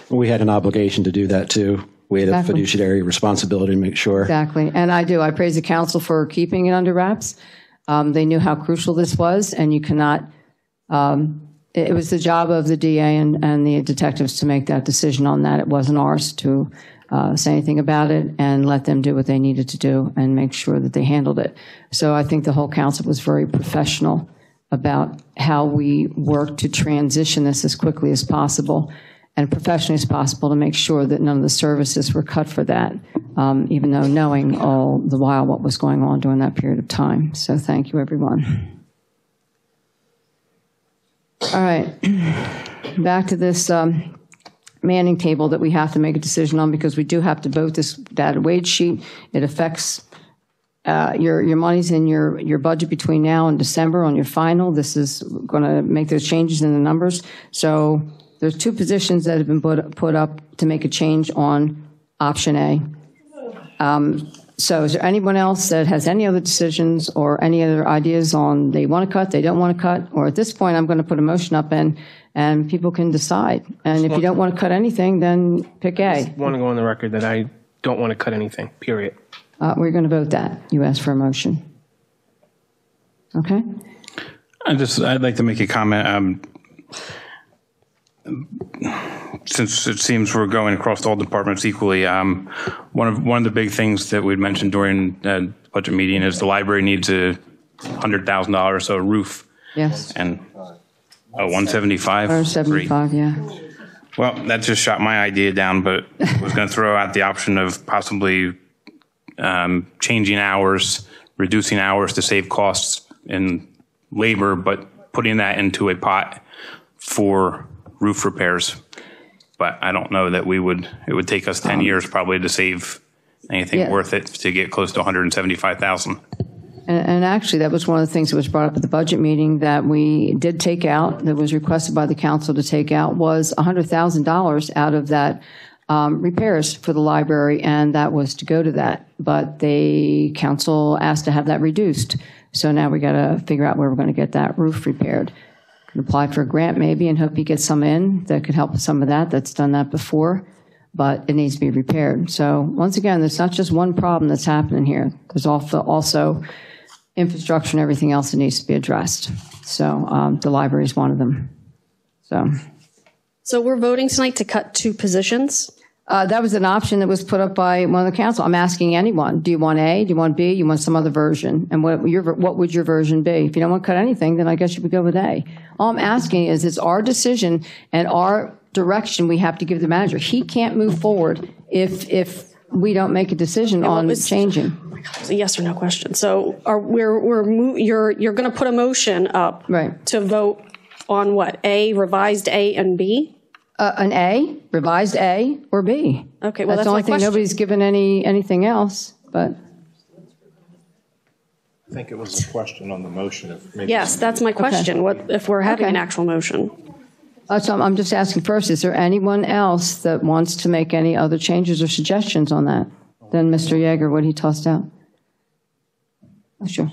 We had an obligation to do that too. We had
Exactly.
a fiduciary responsibility to make sure.
Exactly, and I do. I praise the council for keeping it under wraps. They knew how crucial this was, and you cannot, it was the job of the DA and the detectives to make that decision on that. It wasn't ours to say anything about it and let them do what they needed to do and make sure that they handled it. So I think the whole council was very professional about how we worked to transition this as quickly as possible and professionally as possible to make sure that none of the services were cut for that, even though knowing all the while what was going on during that period of time. So thank you, everyone. All right, back to this manning table that we have to make a decision on because we do have to vote this data wage sheet. It affects your money's in your budget between now and December on your final. This is going to make those changes in the numbers. So there's two positions that have been put up to make a change on option A. So is there anyone else that has any other decisions or any other ideas on they want to cut, they don't want to cut? Or at this point, I'm going to put a motion up and people can decide. And if you don't want to cut anything, then pick A.
I want to go on the record that I don't want to cut anything, period.
We're going to vote that. You asked for a motion. Okay?
I'd like to make a comment. Since it seems we're going across all departments equally, one of the big things that we'd mentioned during the budget meeting is the library needs a $100,000 so a roof.
Yes.
And 175.
Or 75, yeah.
Well, that just shot my idea down, but I was going to throw out the option of possibly changing hours, reducing hours to save costs in labor, but putting that into a pot for roof repairs. But I don't know that it would take us 10 years probably to save anything worth it to get close to 175,000.
And actually, that was one of the things that was brought up at the budget meeting that we did take out, that was requested by the council to take out, was $100,000 out of that repairs for the library, and that was to go to that. But the council asked to have that reduced. So now we got to figure out where we're going to get that roof repaired. Apply for a grant maybe and hope you get some in that could help with some of that. That's done that before, but it needs to be repaired. So once again, there's not just one problem that's happening here. There's also infrastructure and everything else that needs to be addressed. So the library is one of them. So
we're voting tonight to cut two positions.
That was an option that was put up by one of the council. I'm asking anyone, do you want A, do you want B, you want some other version? And what would your version be? If you don't want to cut anything, then I guess you would go with A. All I'm asking is it's our decision and our direction we have to give the manager. He can't move forward if we don't make a decision on changing.
It's a yes or no question. So you're going to put a motion up to vote on what? A, revised A and B?
An A, revised A, or B.
Okay, well, that's
the only
my
thing.
question.
Nobody's given anything else, but.
I think it was a question on the motion.
Yes, that's my question. What if we're having an actual motion?
So I'm just asking first, is there anyone else that wants to make any other changes or suggestions on that than Mr. Yeager, what he tossed out? Oh, sure.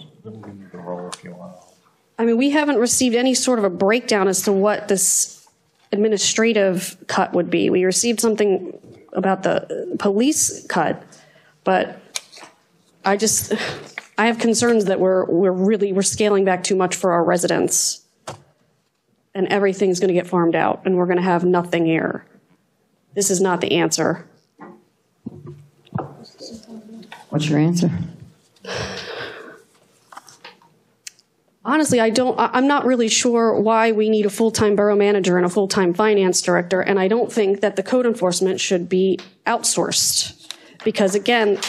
I mean, we haven't received any sort of a breakdown as to what this administrative cut would be. We received something about the police cut, but I have concerns that we're scaling back too much for our residents, and everything's going to get farmed out, and we're going to have nothing here. This is not the answer.
What's your answer?
Honestly, I'm not really sure why we need a full-time borough manager and a full-time finance director, and I don't think that the code enforcement should be outsourced. Because again,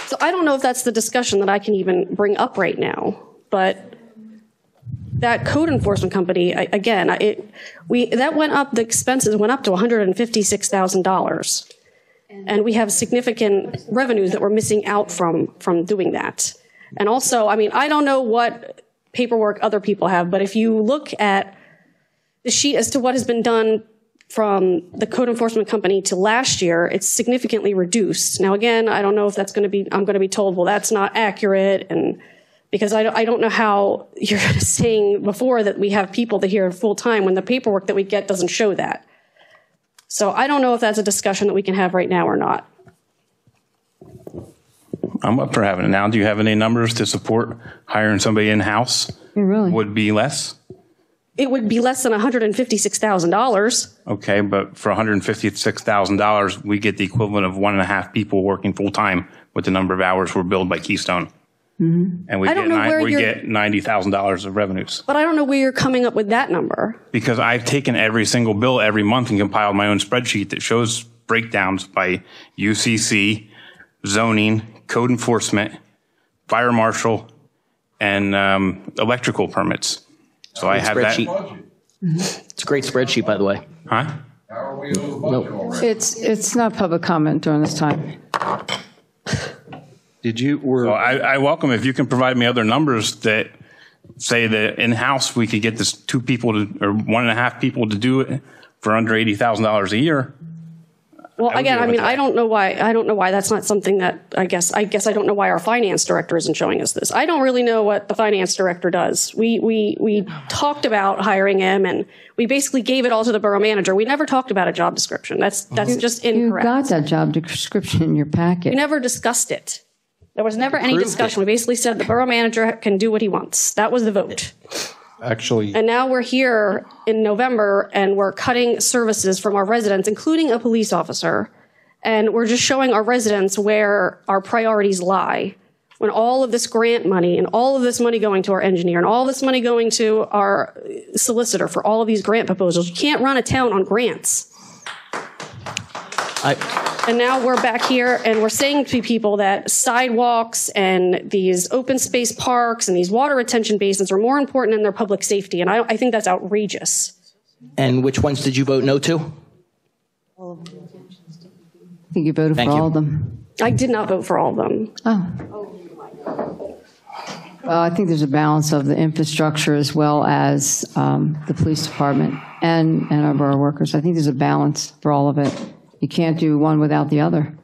so I don't know if that's the discussion that I can even bring up right now, but that code enforcement company, again, that went up, the expenses went up to $156,000. And we have significant revenues that we're missing out from doing that. And also, I mean, I don't know what paperwork other people have, but if you look at the sheet as to what has been done from the code enforcement company to last year, it's significantly reduced. Now, again, I don't know if that's going to be, I'm going to be told, well, that's not accurate. And because I don't know how you're saying before that we have people that here full time when the paperwork that we get doesn't show that. So I don't know if that's a discussion that we can have right now or not.
I'm up for having it now. Do you have any numbers to support hiring somebody in-house?
Really?
Would be less?
It would be less than $156,000.
Okay, but for $156,000, we get the equivalent of 1.5 people working full-time with the number of hours we're billed by Keystone.
Mm-hmm.
And we get $90,000 of revenues.
But I don't know where you're coming up with that number.
Because I've taken every single bill every month and compiled my own spreadsheet that shows breakdowns by UCC, zoning, code enforcement, fire marshal, and electrical permits. So I have that.
It's a great spreadsheet, by the way.
Huh?
Nope.
It's not public comment during this time.
Did you? So I welcome if you can provide me other numbers that say that in-house we could get this 2 people to, or 1.5 people to do it for under $80,000 a year.
Well, again, I mean, I don't know why that's not something that I guess I don't know why our finance director isn't showing us this. I don't really know what the finance director does. We talked about hiring him, and we basically gave it all to the borough manager. We never talked about a job description. That's just incorrect.
You got that job description in your packet.
We never discussed it. There was never any discussion. We basically said the borough manager can do what he wants. That was the vote.
Actually,
and now we're here in November and we're cutting services from our residents, including a police officer. And we're just showing our residents where our priorities lie. When all of this grant money and all of this money going to our engineer and all this money going to our solicitor for all of these grant proposals, you can't run a town on grants. And now we're back here and we're saying to people that sidewalks and these open space parks and these water retention basins are more important than their public safety. And I think that's outrageous.
And which ones did you vote no to?
I think you voted for all of them.
I did not vote for all of them.
Oh. Well, I think there's a balance of the infrastructure as well as the police department and our borough workers. I think there's a balance for all of it. You can't do one without the other.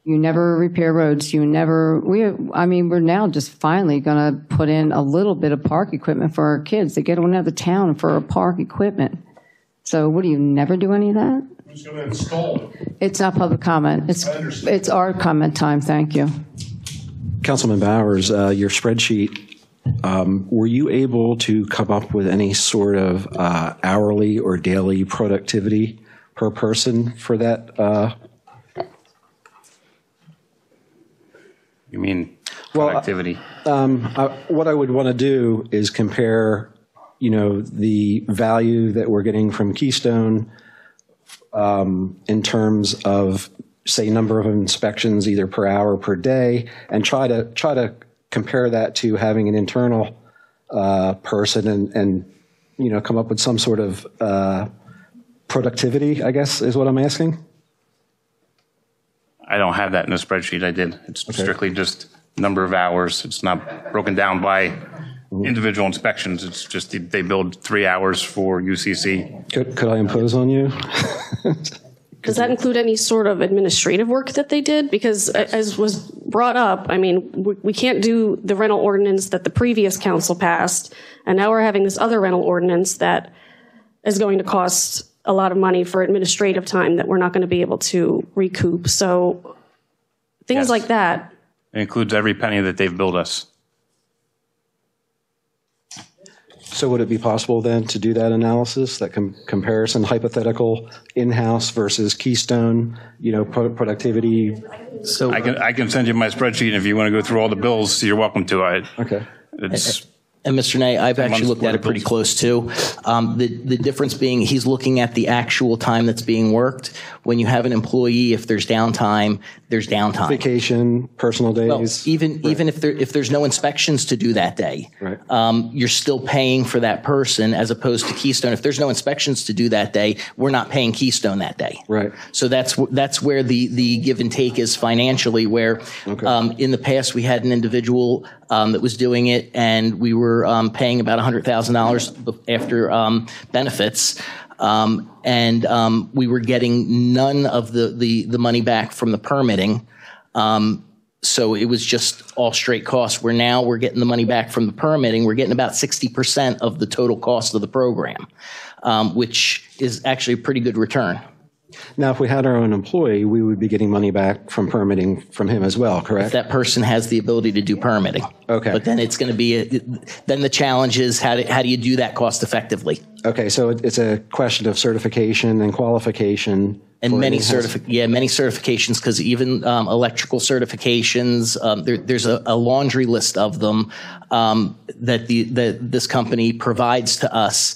You never repair roads. We're now just finally going to put in a little bit of park equipment for our kids. They get one out of the town for our park equipment. So what do you never do any of that?
Who's going to install it?
It's not public comment. It's our comment time. Thank you.
Councilman Bowers, your spreadsheet were you able to come up with any sort of hourly or daily productivity per person for that?
You mean productivity?
What I would want to do is compare, the value that we're getting from Keystone in terms of, say, number of inspections either per hour or per day, and try to compare that to having an internal person and come up with some sort of productivity, I guess, is what I'm asking.
I don't have that in the spreadsheet I did. It's strictly just number of hours. It's not broken down by individual inspections. It's just they billed 3 hours for UCC.
Could I impose on you?
Does that include any sort of administrative work that they did? Because as was brought up, I mean, we can't do the rental ordinance that the previous council passed, and now we're having this other rental ordinance that is going to cost a lot of money for administrative time that we're not going to be able to recoup. So things like that.
It includes every penny that they've billed us.
So would it be possible then to do that analysis, that comparison, hypothetical in-house versus Keystone, productivity?
So I can send you my spreadsheet, and if you want to go through all the bills, you're welcome to.
Okay.
And Mr. Nay, I've actually looked at it pretty close too. The difference being he's looking at the actual time that's being worked. When you have an employee, if there's downtime, there's downtime.
Vacation, personal days.
Well, even if there's no inspections to do that day, you're still paying for that person as opposed to Keystone. If there's no inspections to do that day, we're not paying Keystone that day.
Right.
So that's where the give and take is financially. Where in the past we had an individual that was doing it, and we were paying about $100,000 after benefits. And we were getting none of the money back from the permitting. So it was just all straight costs. We're getting the money back from the permitting. We're getting about 60% of the total cost of the program, which is actually a pretty good return.
Now, if we had our own employee, we would be getting money back from permitting from him as well, correct?
If that person has the ability to do permitting.
Okay.
But then it's going to be, then the challenge is how do you do that cost effectively?
Okay, so it's a question of certification and qualification.
And many certifications, because even electrical certifications, there's a laundry list of them that this company provides to us,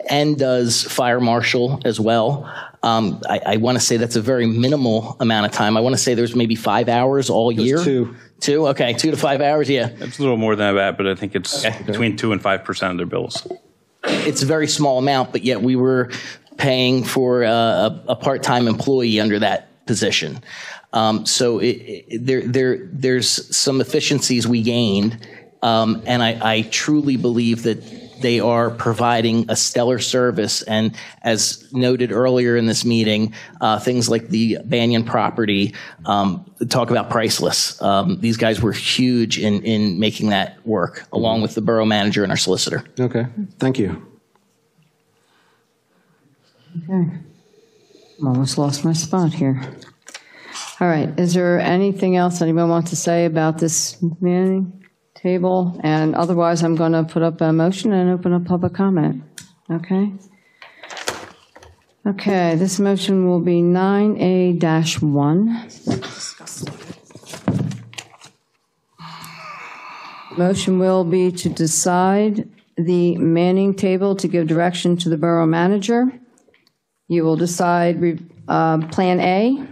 and does fire marshal as well. I want to say that's a very minimal amount of time. I want to say there's maybe 5 hours all year. Two? Okay, 2 to 5 hours, yeah.
It's a little more than that, but I think it's between 2 and 5% of their bills.
It's a very small amount, but yet we were paying for a part-time employee under that position. So there's some efficiencies we gained, and I truly believe that they are providing a stellar service. And as noted earlier in this meeting, things like the Banyan property, talk about priceless. These guys were huge in making that work, along with the borough manager and our solicitor.
Okay, thank you.
Okay. Almost lost my spot here. All right, is there anything else anyone wants to say about this meeting? Table, and otherwise I'm going to put up a motion and open up public comment. Okay. Okay, this motion will be 9A-1. Motion will be to decide the manning table to give direction to the borough manager. You will decide Plan A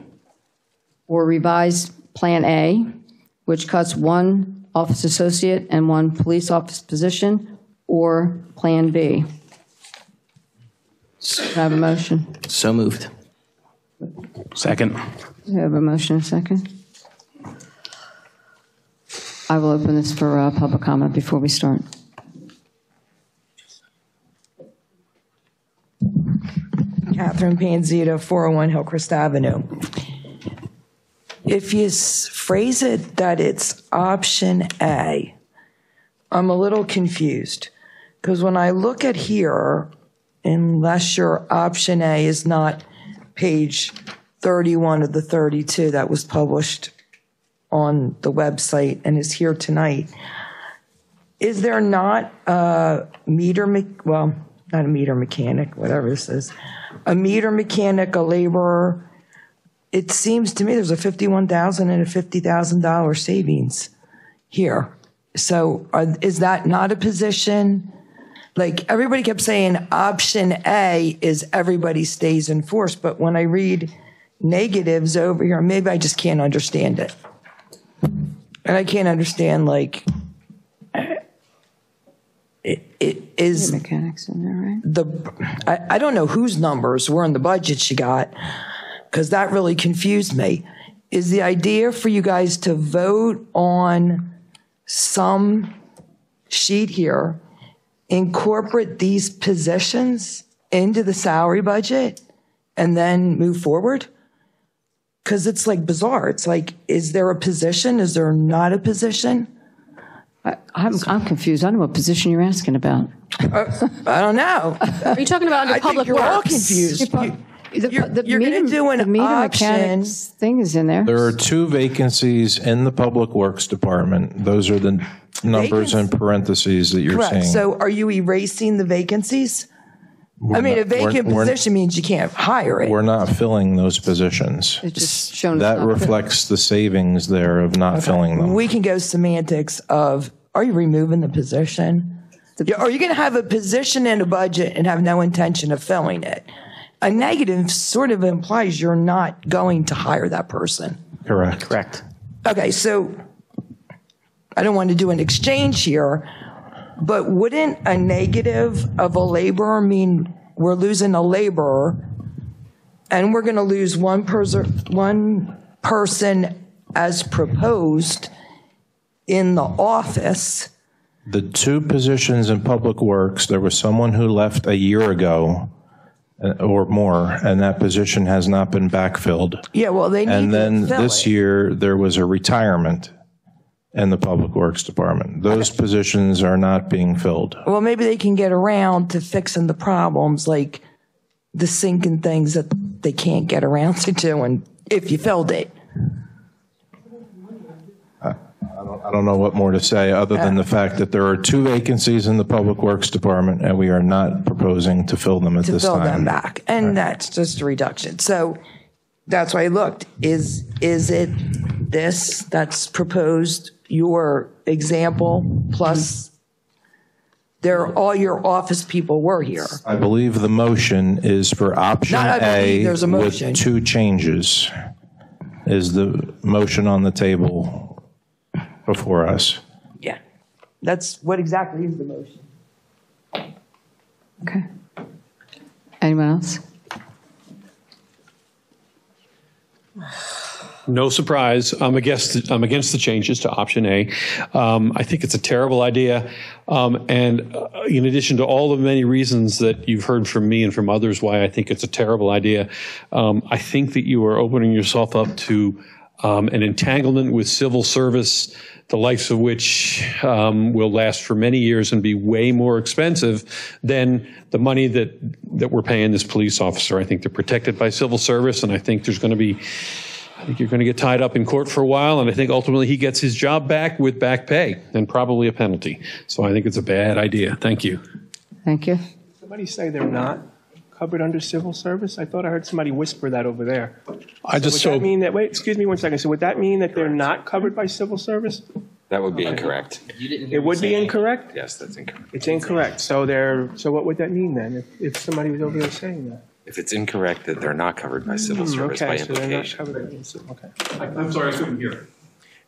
or revise Plan A, which cuts 1 office associate and 1 police office position, or Plan B. Can I have a motion?
So moved.
Second.
We have a motion, a second. I will open this for public comment before we start.
Catherine Panzito, 401 Hillcrest Avenue. If you phrase it that it's option A, I'm a little confused. Because when I look at here, unless your option A is not page 31 of the 32 that was published on the website and is here tonight. Is there not a not a meter mechanic, whatever this is, a meter mechanic, a laborer? It seems to me there's a $51,000 and a $50,000 savings here. So is that not a position? Like everybody kept saying option A is everybody stays in force, but when I read negatives over here, maybe I just can't understand it. And I can't understand like it is
mechanics in there, right?
I don't know whose numbers were in the budget she got, because that really confused me. Is the idea for you guys to vote on some sheet here, incorporate these positions into the salary budget, and then move forward? Because it's like bizarre. It's like, is there a position? Is there not a position?
I'm confused. I don't know what position you're asking about.
I don't know.
Are you talking about under public
you're all
works?
confused. You're going to do an
the meter
option.
mechanics thing is in there.
There are 2 vacancies in the Public Works Department. Those are the numbers in parentheses that you're
Correct.
seeing.
So are you erasing the vacancies? I mean, a vacant position means you can't hire it.
We're not filling those positions.
It's just shown.
That reflects the savings there of not filling them.
We can go semantics of, are you removing the position? Are you going to have a position in a budget and have no intention of filling it? A negative sort of implies you're not going to hire that person.
Correct.
Okay, so I don't want to do an exchange here, but wouldn't a negative of a laborer mean we're losing a laborer and we're going to lose one person as proposed in the office?
The 2 positions in Public Works, there was someone who left a year ago or more, and that position has not been backfilled.
Yeah, well, they need
And then
to fill
this
it.
year, there was a retirement in the Public Works Department. Those positions are not being filled.
Well, maybe they can get around to fixing the problems, like the sinking things that they can't get around to doing if you filled it.
I don't know what more to say other than the fact that there are 2 vacancies in the Public Works Department, and we are not proposing to fill them at this time.
To fill them back, and that's just a reduction. So that's why I looked. Is it this that's proposed, your example, plus all your office people were here?
I believe the motion is for option A
there's a motion.
with 2 changes. Is the motion on the table before us?
Yeah. That's what exactly is the motion.
Okay. Anyone else?
No surprise, I'm against the changes to option A. I think it's a terrible idea. And in addition to all the many reasons that you've heard from me and from others why I think it's a terrible idea, I think that you are opening yourself up to an entanglement with civil service, the likes of which will last for many years and be way more expensive than the money that we're paying this police officer. I think they're protected by civil service, and I think you're going to get tied up in court for a while, and I think ultimately he gets his job back with back pay and probably a penalty. So I think it's a bad idea. Thank you.
Thank you.
Somebody say they're not covered under civil service? I thought I heard somebody whisper that over there. Would that mean that, wait, excuse me one second. So would that mean that they're not covered by civil service?
That would be incorrect.
It would be incorrect?
Yes, that's incorrect.
It's incorrect. So what would that mean then if somebody was over there saying that?
If it's incorrect that they're not covered by civil service by
so they're not
implication.
covered under civil. Okay.
I'm sorry, I couldn't hear it.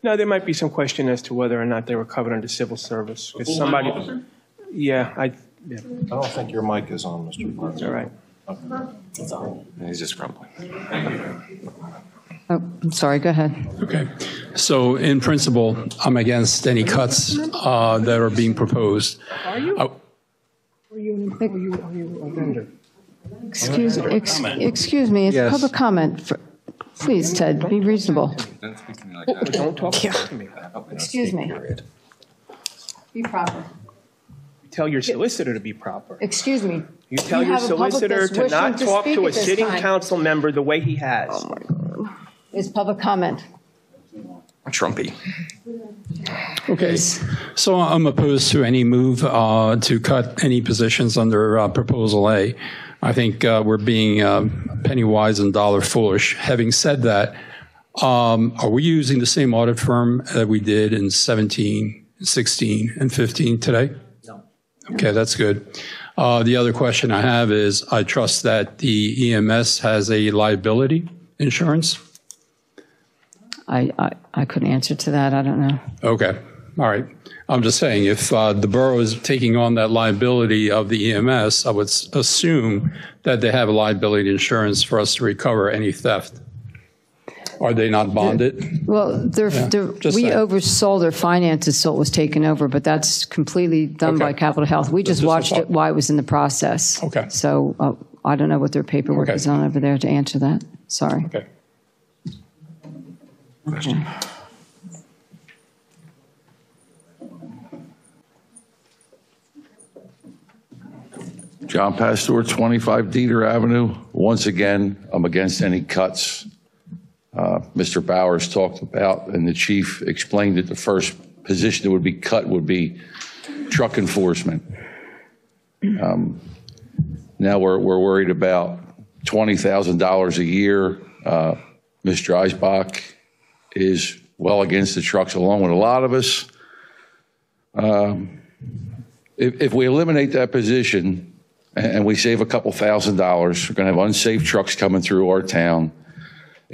No, there might be some question as to whether or not they were covered under civil service. Because somebody, yeah, I
don't think your mic is on, Mr. Martin.
All right.
That's all. He's just grumbling.
Oh, I'm sorry. Go ahead.
Okay. So in principle, I'm against any cuts that are being proposed.
Are you? Are you a vendor?
Excuse me. It's
Yes.
public comment. Please, Ted, be reasonable.
Don't talk to me.
Excuse me. Be proper.
Tell your solicitor to be proper.
Excuse me.
You tell
You
your
have a public
solicitor
that's
to
wishing
not
to
talk
speak
to a
at this
sitting
time.
council member the way he has.
It's public comment.
Trumpy.
Okay, so I'm opposed to any move to cut any positions under Proposal A. I think we're being penny wise and dollar foolish. Having said that, are we using the same audit firm that we did in 17, 16, and 15 today? No. Okay, that's good. The other question I have is, I trust that the EMS has a liability insurance.
I couldn't answer to that. I don't know.
Okay. All right. I'm just saying, if the borough is taking on that liability of the EMS, I would assume that they have a liability insurance for us to recover any theft. Are they not bonded?
Well, we oversaw their finances, so it was taken over, but that's completely done by Capital Health. We just watched it while it was in the process.
Okay.
So I don't know what their paperwork is on over there to answer that. Sorry.
Okay.
Okay.
John Pastor, 25 Dieter Avenue. Once again, I'm against any cuts. Mr. Bowers talked about, and the chief explained that the first position that would be cut would be truck enforcement. Now we're worried about $20,000 a year. Mr. Eisbach is well against the trucks, along with a lot of us. If we eliminate that position and we save a couple $1,000, we're going to have unsafe trucks coming through our town.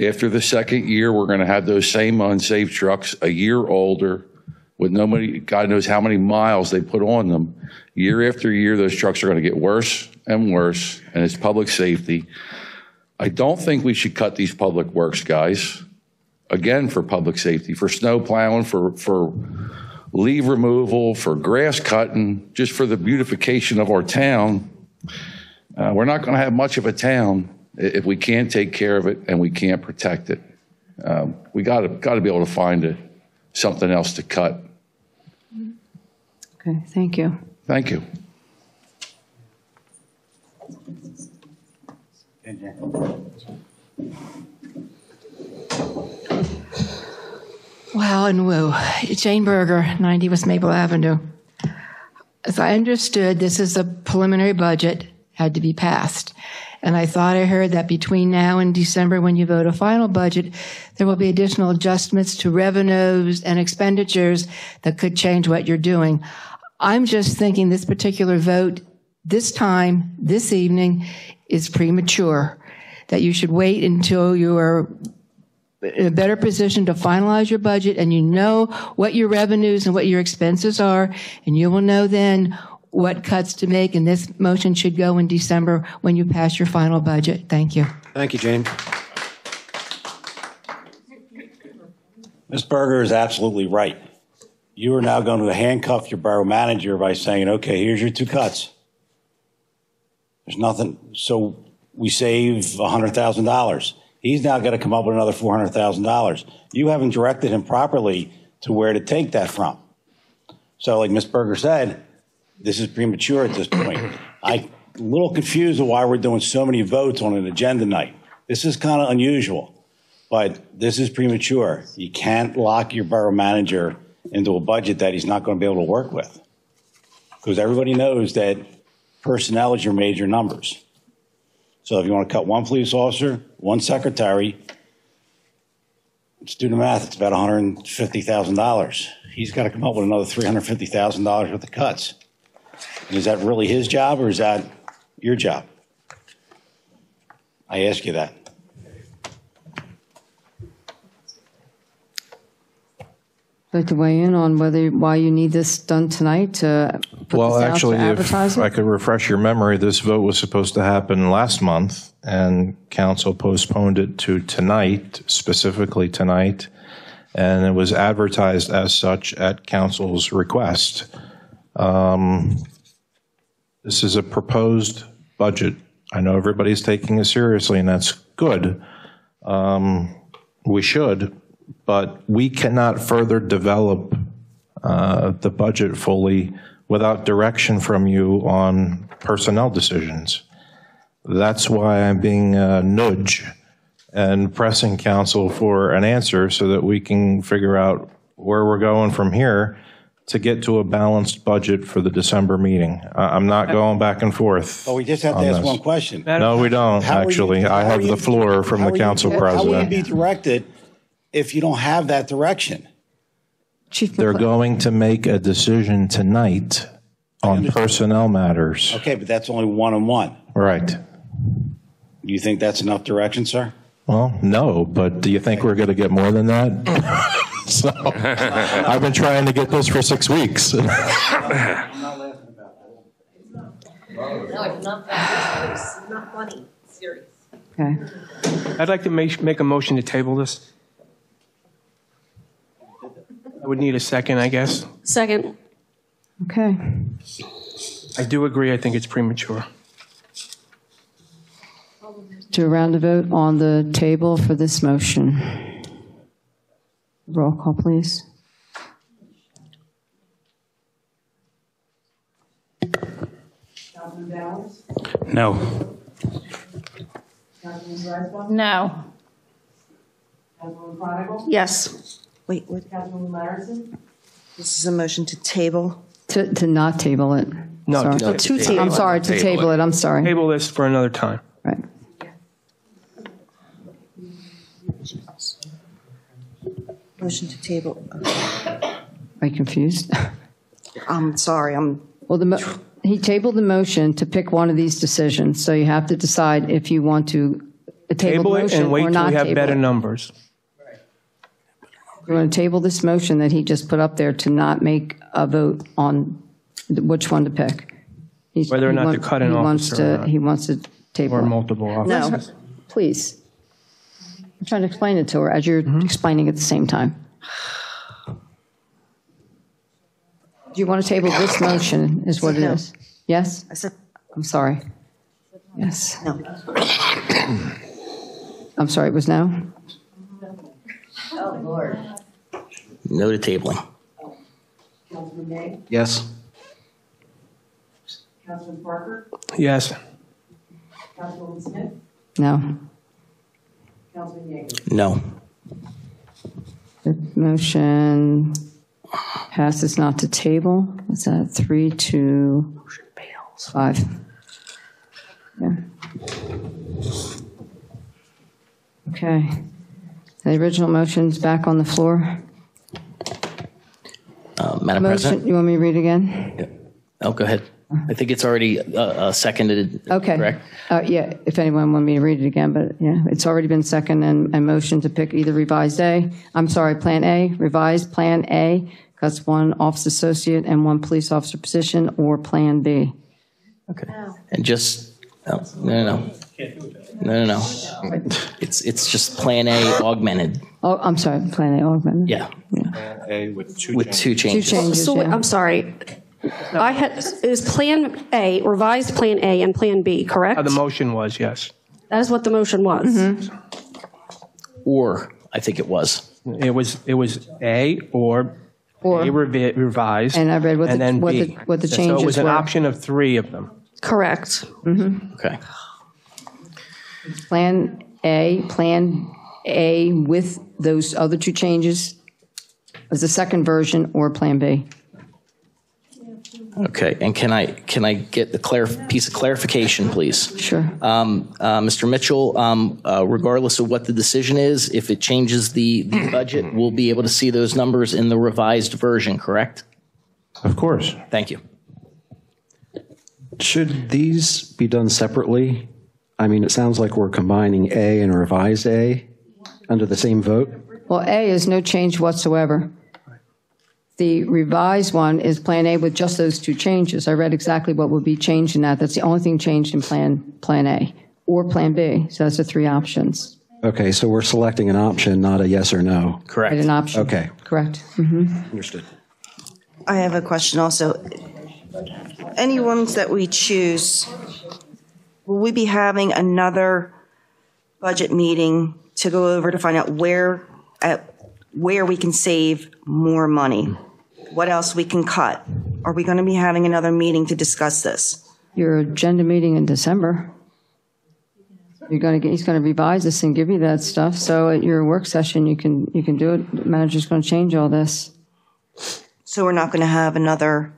After the second year, we're going to have those same unsafe trucks a year older with nobody, God knows how many miles they put on them. Year after year, those trucks are going to get worse and worse, and it's public safety. I don't think we should cut these public works guys, again, for public safety, for snow plowing, for leaf removal, for grass cutting, just for the beautification of our town. We're not going to have much of a town if we can't take care of it and we can't protect it. We got to be able to find something else to cut.
Okay, thank you.
Thank you.
Wow and woo. Jane Berger, 90 West Maple Avenue. As I understood, this is a preliminary budget, had to be passed. And I thought I heard that between now and December, when you vote a final budget, there will be additional adjustments to revenues and expenditures that could change what you're doing. I'm just thinking this particular vote, this time, this evening, is premature, that you should wait until you are in a better position to finalize your budget and you know what your revenues and what your expenses are, and you will know then what cuts to make, and this motion should go in December when you pass your final budget. Thank you.
Thank you, Jane.
Ms. Berger is absolutely right. You are now going to handcuff your borough manager by saying, okay, here's your two cuts. There's nothing. So we save $100,000. He's now got to come up with another $400,000. You haven't directed him properly to where to take that from. So like Ms. Berger said, this is premature at this point. I'm a little confused of why we're doing so many votes on an agenda night. This is kind of unusual, but this is premature. You can't lock your borough manager into a budget that he's not going to be able to work with, because everybody knows that personnel is your major numbers. So if you want to cut one police officer, one secretary, let's do the math. It's about $150,000. He's got to come up with another $350,000 worth of cuts. And is that really his job, or is that your job? I ask you that.
I'd like to weigh in on why you need this done tonight to put
Well,
this out
actually,
to
if
advertise it?
I could refresh your memory, this vote was supposed to happen last month, and council postponed it to tonight, specifically tonight, and it was advertised as such at council's request. This is a proposed budget. I know everybody's taking it seriously, and that's good. We should, but we cannot further develop the budget fully without direction from you on personnel decisions. That's why I'm being nudged and pressing council for an answer so that we can figure out where we're going from here to get to a balanced budget for the December meeting. I'm not going back and forth.
But we just have to ask one question.
No, we don't, actually. I have the floor from the council president.
How will you be directed if you don't have that direction?
They're going to make a decision tonight on personnel matters.
Okay, but that's only one-on-one.
Right.
You think that's enough direction, sir?
Well, no, but do you think we're going to get more than that? So I've been trying to get this for 6 weeks.
No, it's not that. It's not funny. It's serious.
Okay.
I'd like to make a motion to table this. I would need a second, I guess.
Second.
Okay.
I do agree. I think it's premature.
To round the vote on the table for this motion. Roll call, please.
Councilman Downs?
No.
Councilman Dreisbach?
No.
Councilman Prodigal?
Yes.
Wait, what?
Councilman Larison?
This is a motion to table.
To not table it.
No,
Sorry.
to table.
I'm sorry, to table it. I'm sorry.
Table this for another time.
Right.
Motion to table.
Are you confused?
I'm sorry.
Well, he tabled the motion to pick one of these decisions, so you have to decide if you want to table the
it
motion
and wait
or
till
not
we have
table
better
it.
numbers.
You want to table this motion that he just put up there to not make a vote on which one to pick.
Whether or not to cut an officer or not.
He wants to table
Or
it.
multiple officers.
No, please. I'm trying to explain it to her as you're explaining at the same time. Do you want to table this motion is what it is? Yes?
I said,
I'm sorry. Yes.
no.
I'm sorry, it was no?
Oh, Lord.
No to tabling.
Councilman May?
Yes.
Councilman Parker?
Yes.
Councilwoman Smith?
No.
Councilman Yeager?
No.
The motion passes not to table. Is that 3-5? Yeah. Okay. The original motion's back on the floor.
Madam
Motion,
President?
you want me to read it again?
Oh, go ahead. I think it's already seconded,
Okay.
correct?
Yeah, if anyone want me to read it again, but yeah, it's already been seconded and motion to pick either Plan A, revised Plan A, that's one office associate and one police officer position, or Plan B.
Okay. And just, no. It's just Plan A augmented.
Oh, I'm sorry, Plan A augmented.
Yeah.
Plan A with two
Two changes.
Two changes,
So
yeah.
I'm sorry. Is Plan A, revised Plan A and Plan B, correct?
The motion was, yes.
That is what the motion was.
Mm-hmm.
Or, I think it was.
It was A or A revised.
And I read what
and
the-
then
what
B.
the- what the
So it
changes
was an
were.
option of three of them.
Correct.
Okay.
Plan A with those other two changes as the second version, or Plan B.
Okay, and can I get the piece of clarification, please?
Sure.
Mr. Mitchell, regardless of what the decision is, if it changes the budget, we'll be able to see those numbers in the revised version, correct?
Of course.
Thank you.
Should these be done separately? I mean, it sounds like we're combining A and revised A under the same vote.
Well, A is no change whatsoever. The revised one is Plan A with just those two changes. I read exactly what would be changed in that. That's the only thing changed in Plan A or Plan B. So that's the three options.
Okay, so we're selecting an option, not a yes or no.
Correct.
An option.
Okay.
Correct. Mm-hmm.
Understood.
I have a question also. Any ones that we choose, will we be having another budget meeting to go over to find out where we can save more money? What else we can cut? Are we going to be having another meeting to discuss this?
Your agenda meeting in December. he's going to revise this and give you that stuff. So at your work session, you can do it. The manager's going to change all this.
So we're not going to have another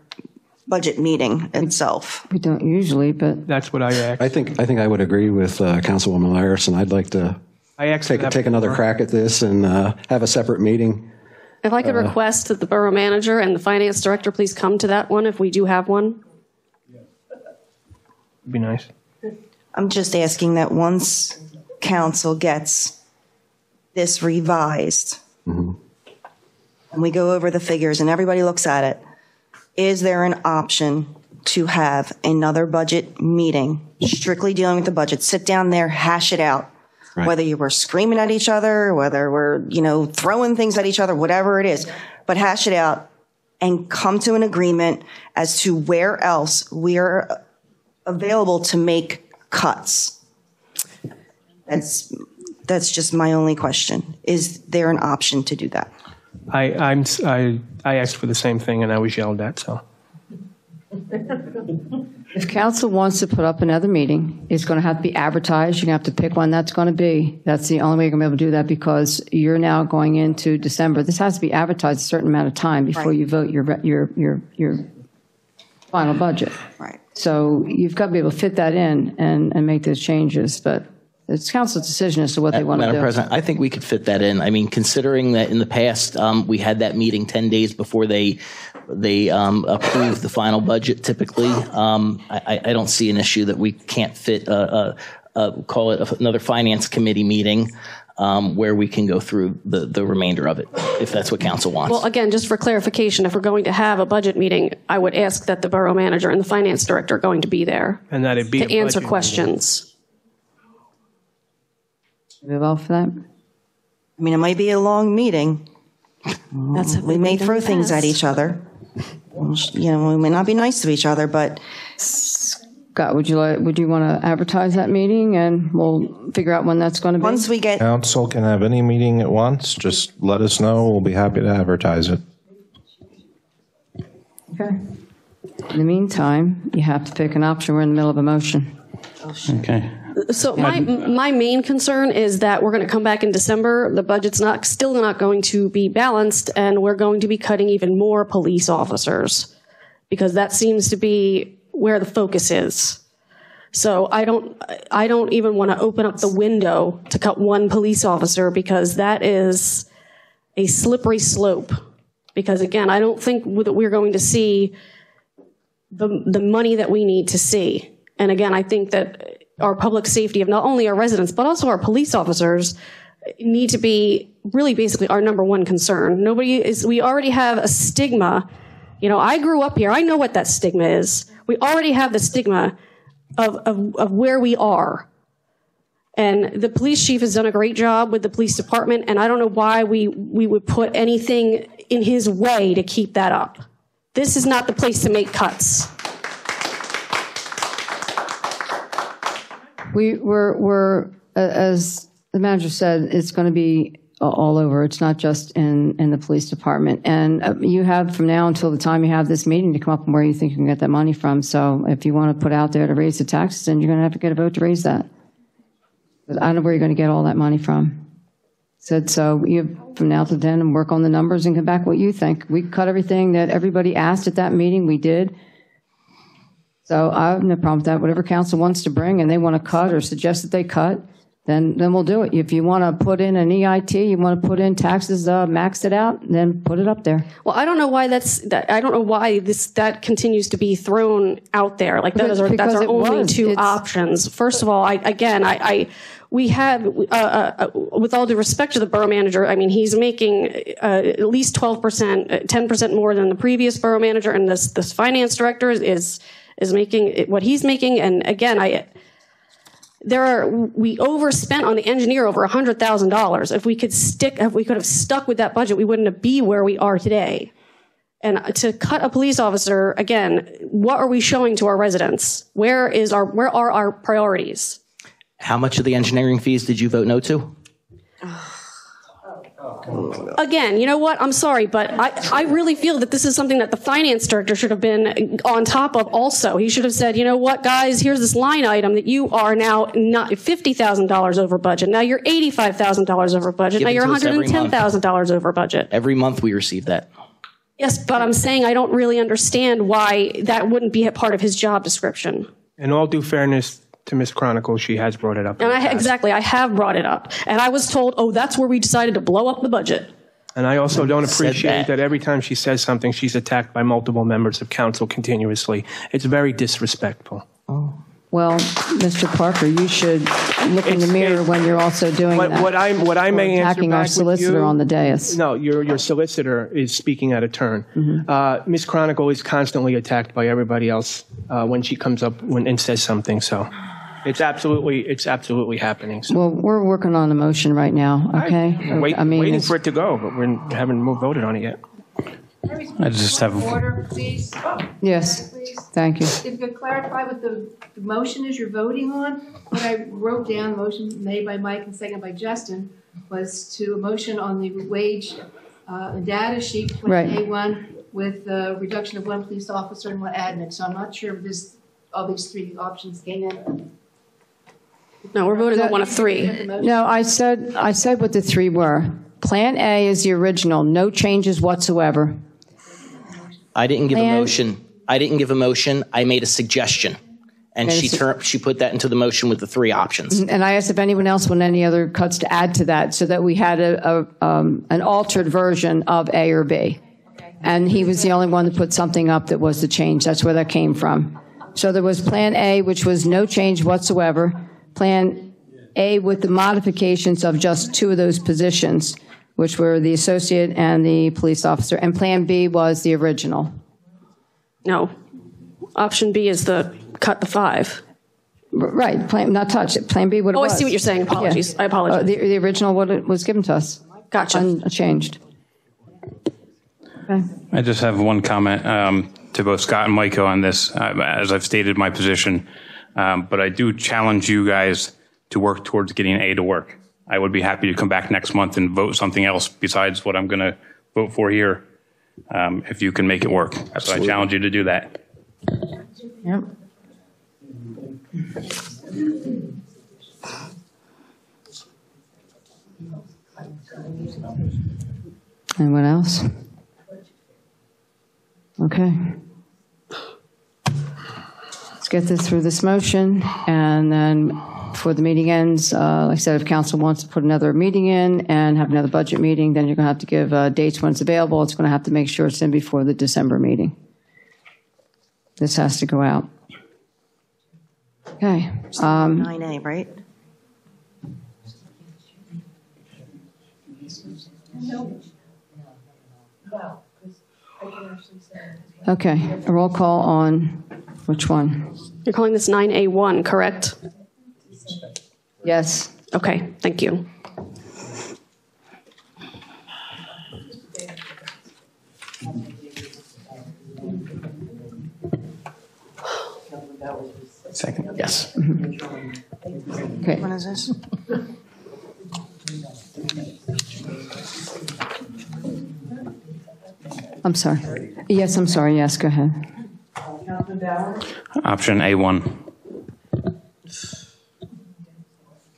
budget meeting itself.
We don't usually, but
That's what I asked.
I think I would agree with Councilwoman Larison. I'd like to take another crack at this and have a separate meeting.
If I could request that the borough manager and the finance director please come to that one if we do have one.
Be nice.
I'm just asking that once council gets this revised, and we go over the figures and everybody looks at it, is there an option to have another budget meeting strictly dealing with the budget? Sit down there, hash it out. Right. Whether you were screaming at each other, whether we're, throwing things at each other, whatever it is, but hash it out and come to an agreement as to where else we are available to make cuts. That's just my only question. Is there an option to do that?
I asked for the same thing and I was yelled at, so.
if council wants to put up another meeting, it's going to have to be advertised. You're going to have to pick when that's going to be. That's the only way you're going to be able to do that because you're now going into December. This has to be advertised a certain amount of time before you vote your final budget.
Right.
So you've got to be able to fit that in and make those changes. But it's council's decision as to what they want to do.
Madam President, I think we could fit that in. I mean, considering that in the past, we had that meeting 10 days before they approved the final budget typically. I don't see an issue that we can't fit, call it another finance committee meeting where we can go through the remainder of it, if that's what council wants.
Well, again, just for clarification, if we're going to have a budget meeting, I would ask that the borough manager and the finance director are going to be there
And that it be
to answer questions.
Move off for that?
I mean, it might be a long meeting. We may throw things at each other. We may not be nice to each other, but
Scott, would you want to advertise that meeting and we'll figure out when that's going to be?
Once we get
Council can have any meeting at once. Just let us know. We'll be happy to advertise it.
Okay. In the meantime, you have to pick an option. We're in the middle of a motion.
Okay.
So my main concern is that we're going to come back in December. The budget's still not going to be balanced, and we're going to be cutting even more police officers because that seems to be where the focus is. So I don't even want to open up the window to cut one police officer because that is a slippery slope. Because again, I don't think that we're going to see the money that we need to see. And again, I think that our public safety of not only our residents, but also our police officers need to be really basically our number one concern. We already have a stigma. I grew up here. I know what that stigma is. We already have the stigma of where we are. And the police chief has done a great job with the police department. And I don't know why we would put anything in his way to keep that up. This is not the place to make cuts.
We're as the manager said, it's going to be all over. It's not just in the police department. And you have from now until the time you have this meeting to come up with where you think you can get that money from. So if you want to put out there to raise the taxes, then you're going to have to get a vote to raise that. But I don't know where you're going to get all that money from. So you from now to then and work on the numbers and come back what you think. We cut everything that everybody asked at that meeting. We did. So I have no problem with that. Whatever council wants to bring and they want to cut or suggest that they cut, then we'll do it. If you want to put in an EIT, you want to put in taxes, max it out, then put it up there.
Well, I don't know why I don't know why that continues to be thrown out there. Like that's our only two options. First of all, we have, with all due respect to the borough manager, I mean, he's making at least 12%, 10% more than the previous borough manager, and this finance director is making what he's making. And again, we overspent on the engineer over $100,000. If we could have stuck with that budget, we wouldn't be where we are today. And to cut a police officer, again, what are we showing to our residents? Where are our priorities?
How much of the engineering fees did you vote no to?
Again, you know what? I'm sorry, but I really feel that this is something that the finance director should have been on top of also. He should have said, you know what, guys, here's this line item that you are now not $50,000 over budget. Now you're $85,000 over budget. Now you're $110,000 over budget.
Every month we receive that.
Yes, but I'm saying I don't really understand why that wouldn't be a part of his job description.
In all due fairness to Ms. Chronicle, she has brought it up.
And exactly, I have brought it up. And I was told, oh, that's where we decided to blow up the budget.
And I also don't appreciate that every time she says something, she's attacked by multiple members of council continuously. It's very disrespectful.
Well, Mr. Parker, you should look in the mirror when you're also doing that.
What I may answer
attacking
back
our
with
solicitor
you-
on the dais.
No, your solicitor is speaking out of turn. Ms. Chronicle is constantly attacked by everybody else when she comes up and says something. So it's absolutely happening. So.
Well, we're working on a motion right now, okay?
I'm waiting for it to go, but we haven't voted on it yet.
I just have.
Order, please.
Yes, thank you.
If you could clarify what the motion is you're voting on, what I wrote down, motion made by Mike and seconded by Justin, was to a motion on the wage data sheet,
Right.
A1, with a reduction of 1 police officer and 1 admin. So I'm not sure if all these 3 options came in.
No, we're voting on one of 3.
No, I said what the 3 were. Plan A is the original, no changes whatsoever.
I didn't give a motion. I made a suggestion. And she put that into the motion with the 3 options.
And I asked if anyone else wanted any other cuts to add to that so that we had an altered version of A or B. And he was the only one that put something up that was the change. That's where that came from. So there was Plan A, which was no change whatsoever. Plan A with the modifications of just 2 of those positions, which were the associate and the police officer. And Plan B was the original.
No. Option B is cut the 5.
Right, not touch it. Plan B, what it was.
I see what you're saying. Apologies.
Yeah.
I apologize.
The original, what it was given to us.
Gotcha.
Unchanged. Okay.
I just have one comment to both Scott and Micah on this, as I've stated my position. But I do challenge you guys to work towards getting A to work. I would be happy to come back next month and vote something else besides what I'm going to vote for here, if you can make it work. So I challenge you to do that.
Yep. Anyone else? Okay. Let's get this through this motion, and then before the meeting ends, like I said, if council wants to put another meeting in and have another budget meeting, then you're going to have to give dates when it's available. It's going to have to make sure it's in before the December meeting. This has to go out. Okay.
9A, right?
Okay, a roll call on which one?
You're calling this 9A1, correct?
Yes.
Okay, thank you.
Second. Yes.
Okay.
When is this?
I'm sorry. Yes, I'm sorry. Yes, go ahead.
Councilman Bauer?
Option A1.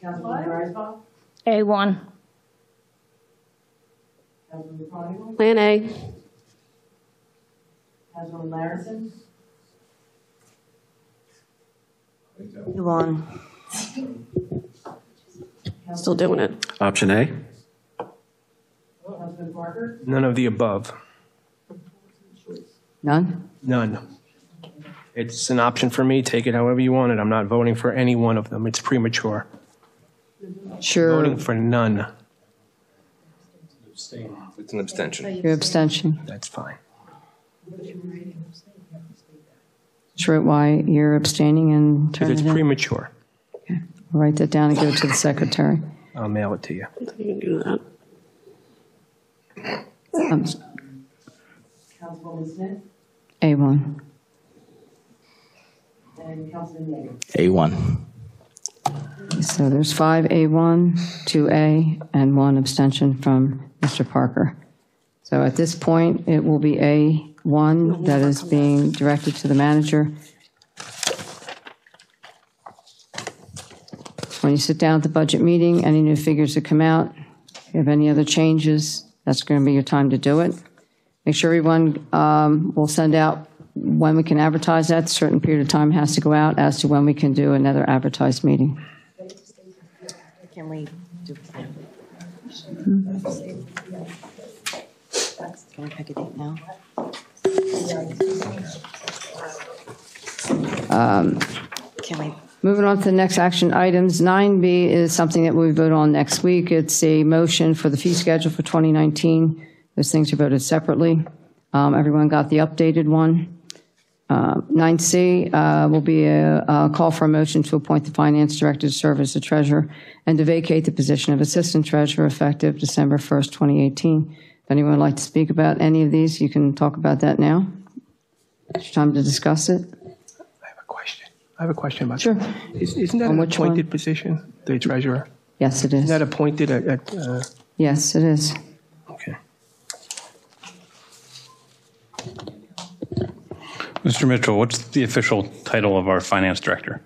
Councilman Morrisville?
A1.
Councilman Chronicle?
Plan A.
Councilman Larison?
You on?
Still doing it.
Option A?
Councilman Parker?
None of the above.
None?
None. It's an option for me. Take it however you want it. I'm not voting for any one of them. It's premature.
Sure.
Voting for none.
It's an abstention.
Your abstention.
That's fine.
Sure, why you're abstaining and turn
Because
it
it's
in?
premature.
Okay. I'll write that down and give it to the secretary.
I'll mail it to you.
You can do that.
Councilwoman Smith?
A1.
And Councilman Yeager?
A1.
So there's 5 A1, 2 A, and 1 abstention from Mr. Parker. So at this point, it will be A1 that is being directed to the manager. When you sit down at the budget meeting, any new figures that come out, if you have any other changes, that's going to be your time to do it. Make sure everyone will send out when we can advertise that. A certain period of time has to go out as to when we can do another advertised meeting.
Can we do? Can we pick a date now? Can we?
Moving on to the next action items, 9B is something that we vote on next week. It's a motion for the fee schedule for 2019. Those things are voted separately. Everyone got the updated one. 9C will be a call for a motion to appoint the finance director to serve as the treasurer and to vacate the position of assistant treasurer effective December 1st, 2018. If anyone would like to speak about any of these, you can talk about that now. It's time to discuss it.
I have a question about
Sure.
that. Isn't that an appointed position, the treasurer?
Yes, it is.
Isn't that appointed at
Yes, it is.
Okay.
Mr. Mitchell, what's the official title of our finance director?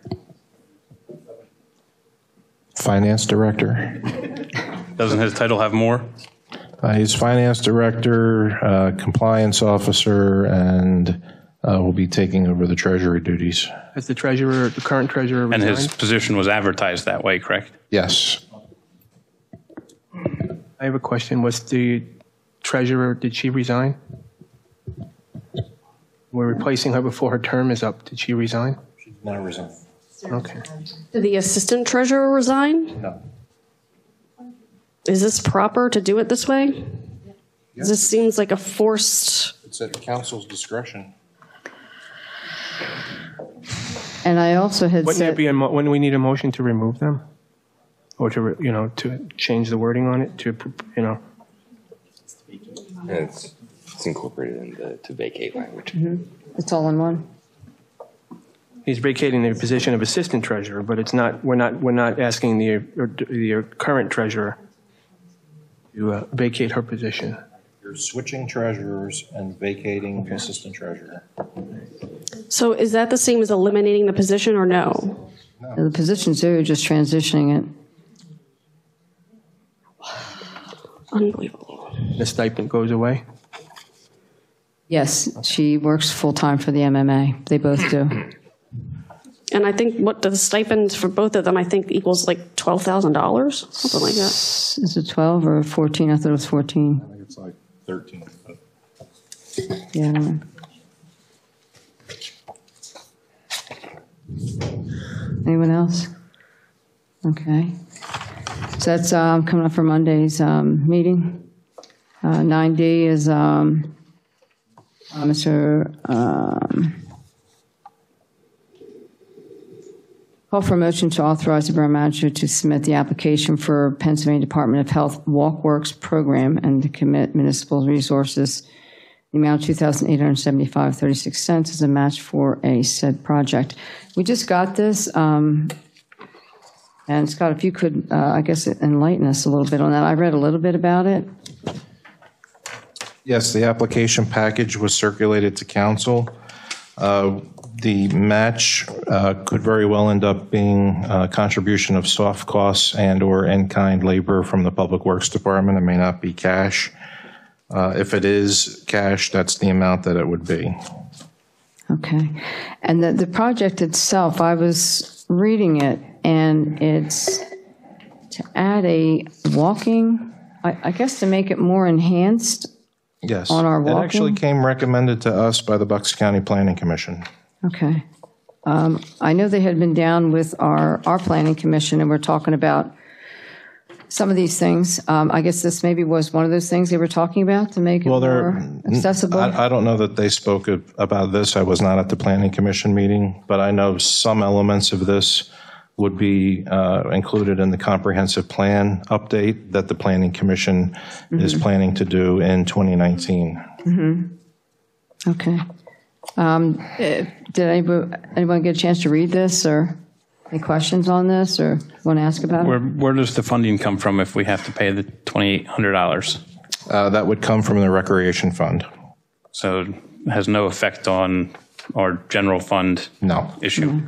Finance director.
Doesn't his title have more?
He's finance director, compliance officer, and will be taking over the treasury duties.
Has the treasurer, the current treasurer resigned?
And his position was advertised that way, correct?
Yes.
I have a question. Was the treasurer, did she resign? We're replacing her before her term is up. Did she resign?
She did not resign.
Okay.
Did the assistant treasurer resign?
No.
Is this proper to do it this way?
Yes.
This seems like a forced.
It's at council's discretion.
And I also had
Wouldn't
said,
there be when we need a motion to remove them, or to to change the wording on it
It's incorporated in the to vacate language.
it's all in one.
He's vacating the position of assistant treasurer, but it's not. We're not asking the current treasurer to vacate her position.
You're switching treasurers and vacating the assistant treasurer.
So is that the same as eliminating the position or no?
The position's there, you're just transitioning it.
Unbelievable.
The stipend goes away.
Yes, she works full-time for the MMA. They both do.
And I think what the stipend for both of them, I think equals like $12,000, something like that.
Is it 12 or 14? I thought it was 14.
I think it's like 13.
Yeah, I don't know. Anyone else? Okay. So that's coming up for Monday's meeting. 9D is Mr. Call for a motion to authorize the borough manager to submit the application for Pennsylvania Department of Health WalkWorks program and to commit municipal resources the amount of $2,875.36 as a match for a said project. We just got this, and Scott, if you could, I guess, enlighten us a little bit on that. I read a little bit about it.
Yes, the application package was circulated to council. The match could very well end up being a contribution of soft costs and/or in-kind labor from the Public Works Department. It may not be cash. If it is cash, that's the amount that it would be.
Okay. And the project itself, I was reading it, and it's to add a walking, I guess to make it more enhanced.
Yes.
On our
It
walking?
actually came recommended to us by the Bucks County Planning Commission.
Okay. I know they had been down with our planning commission, and we're talking about some of these things. I guess this maybe was one of those things they were talking about to make it more accessible.
I don't know that they spoke about this. I was not at the Planning Commission meeting, but I know some elements of this would be included in the comprehensive plan update that the Planning Commission is planning to do in 2019.
Okay. Did anyone get a chance to read this, or any questions on this, or want to ask about it?
Where does the funding come from if we have to pay the $2,800?
That would come from the Recreation Fund.
So it has no effect on our general fund issue?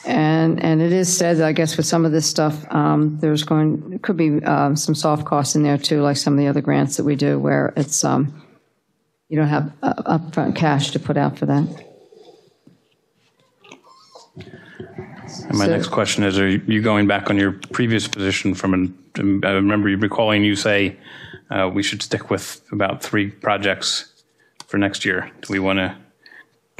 And it is said, I guess, with some of this stuff, it could be some soft costs in there too, like some of the other grants that we do where it's, you don't have upfront cash to put out for that.
And my next question is, are you going back on your previous position I remember you recalling you say we should stick with about 3 projects for next year. Do we want to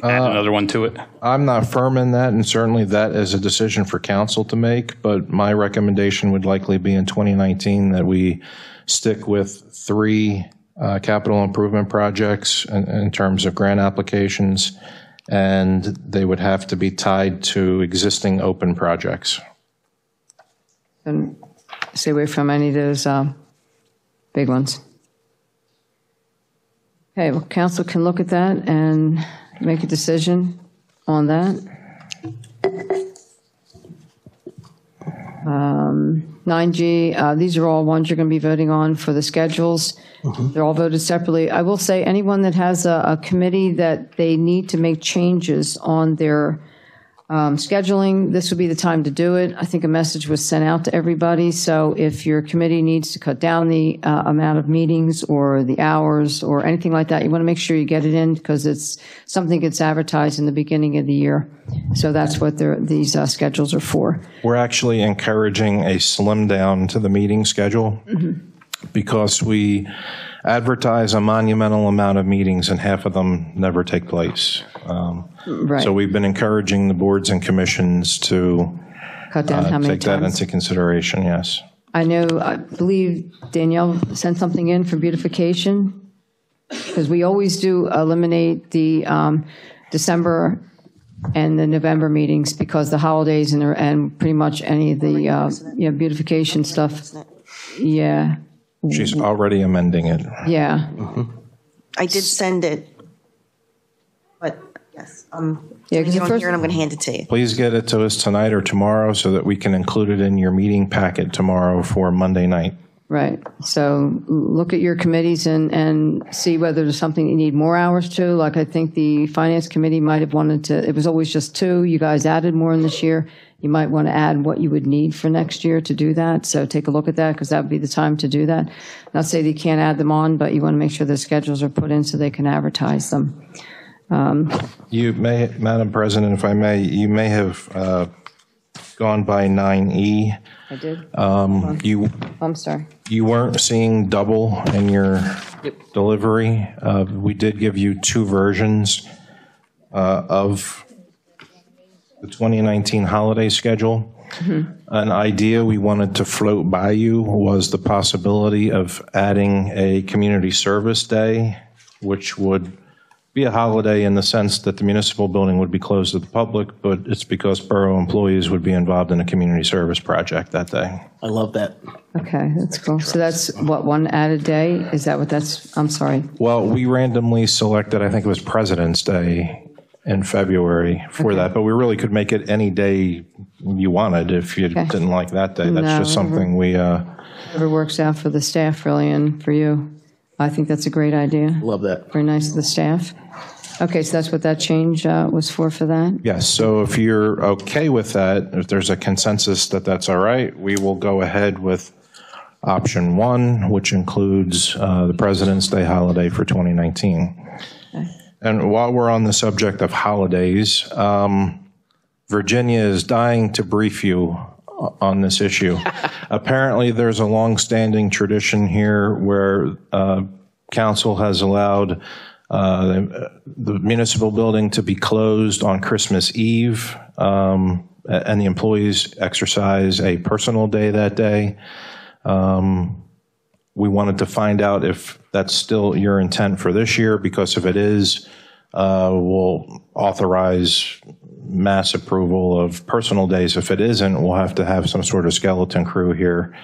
add another one to it?
I'm not firm in that, and certainly that is a decision for council to make, but my recommendation would likely be in 2019 that we stick with 3 capital improvement projects in terms of grant applications, and they would have to be tied to existing open projects.
And stay away from any of those big ones. Okay, well, council can look at that and make a decision on that. 9G, these are all ones you're going to be voting on for the schedules. They're all voted separately. I will say anyone that has a committee that they need to make changes on their scheduling, this would be the time to do it. I think a message was sent out to everybody. So if your committee needs to cut down the amount of meetings or the hours or anything like that, you want to make sure you get it in because it's something gets advertised in the beginning of the year. So that's what these schedules are for.
We're actually encouraging a slim down to the meeting schedule because we advertise a monumental amount of meetings and half of them never take place.
Right.
So we've been encouraging the boards and commissions to
cut down how many
take that
times.
into consideration, yes.
I believe Danielle sent something in for beautification because we always do eliminate the December and the November meetings because the holidays and pretty much any of the beautification stuff. Yeah.
She's already amending it.
Yeah.
I did send it, but yes,
yeah, because
here and I'm going to hand it to you.
Please get it to us tonight or tomorrow so that we can include it in your meeting packet tomorrow for Monday night.
Right. So look at your committees and see whether there's something you need more hours to. Like I think the Finance Committee might have wanted to, it was always just 2. You guys added more in this year. You might want to add what you would need for next year to do that. So take a look at that because that would be the time to do that. Not say that you can't add them on, but you want to make sure the schedules are put in so they can advertise them.
You may, Madam President, if I may, you may have gone by 9E.
I did.
I'm
sorry.
You weren't seeing double in your delivery. We did give you 2 versions of the 2019 holiday schedule. An idea we wanted to float by you was the possibility of adding a community service day, which would be a holiday in the sense that the municipal building would be closed to the public, but it's because borough employees would be involved in a community service project that day.
I love that.
Okay, that's cool. So that's what, 1 added day? Is that what that's, I'm sorry.
Well, we randomly selected, I think it was President's Day in February for that, but we really could make it any day you wanted if you didn't like that day. That's just something we...
Whatever works out for the staff, really, and for you. I think that's a great idea.
Love that.
Very nice of the staff. Okay, so that's what that change was for that?
Yes, so if you're okay with that, if there's a consensus that that's all right, we will go ahead with option 1, which includes the President's Day holiday for 2019. Okay. And while we're on the subject of holidays, Virginia is dying to brief you on this issue. Apparently, there's a long-standing tradition here where council has allowed the municipal building to be closed on Christmas Eve, and the employees exercise a personal day that day. We wanted to find out if that's still your intent for this year, because if it is, we'll authorize mass approval of personal days. If it isn't, we'll have to have some sort of skeleton crew here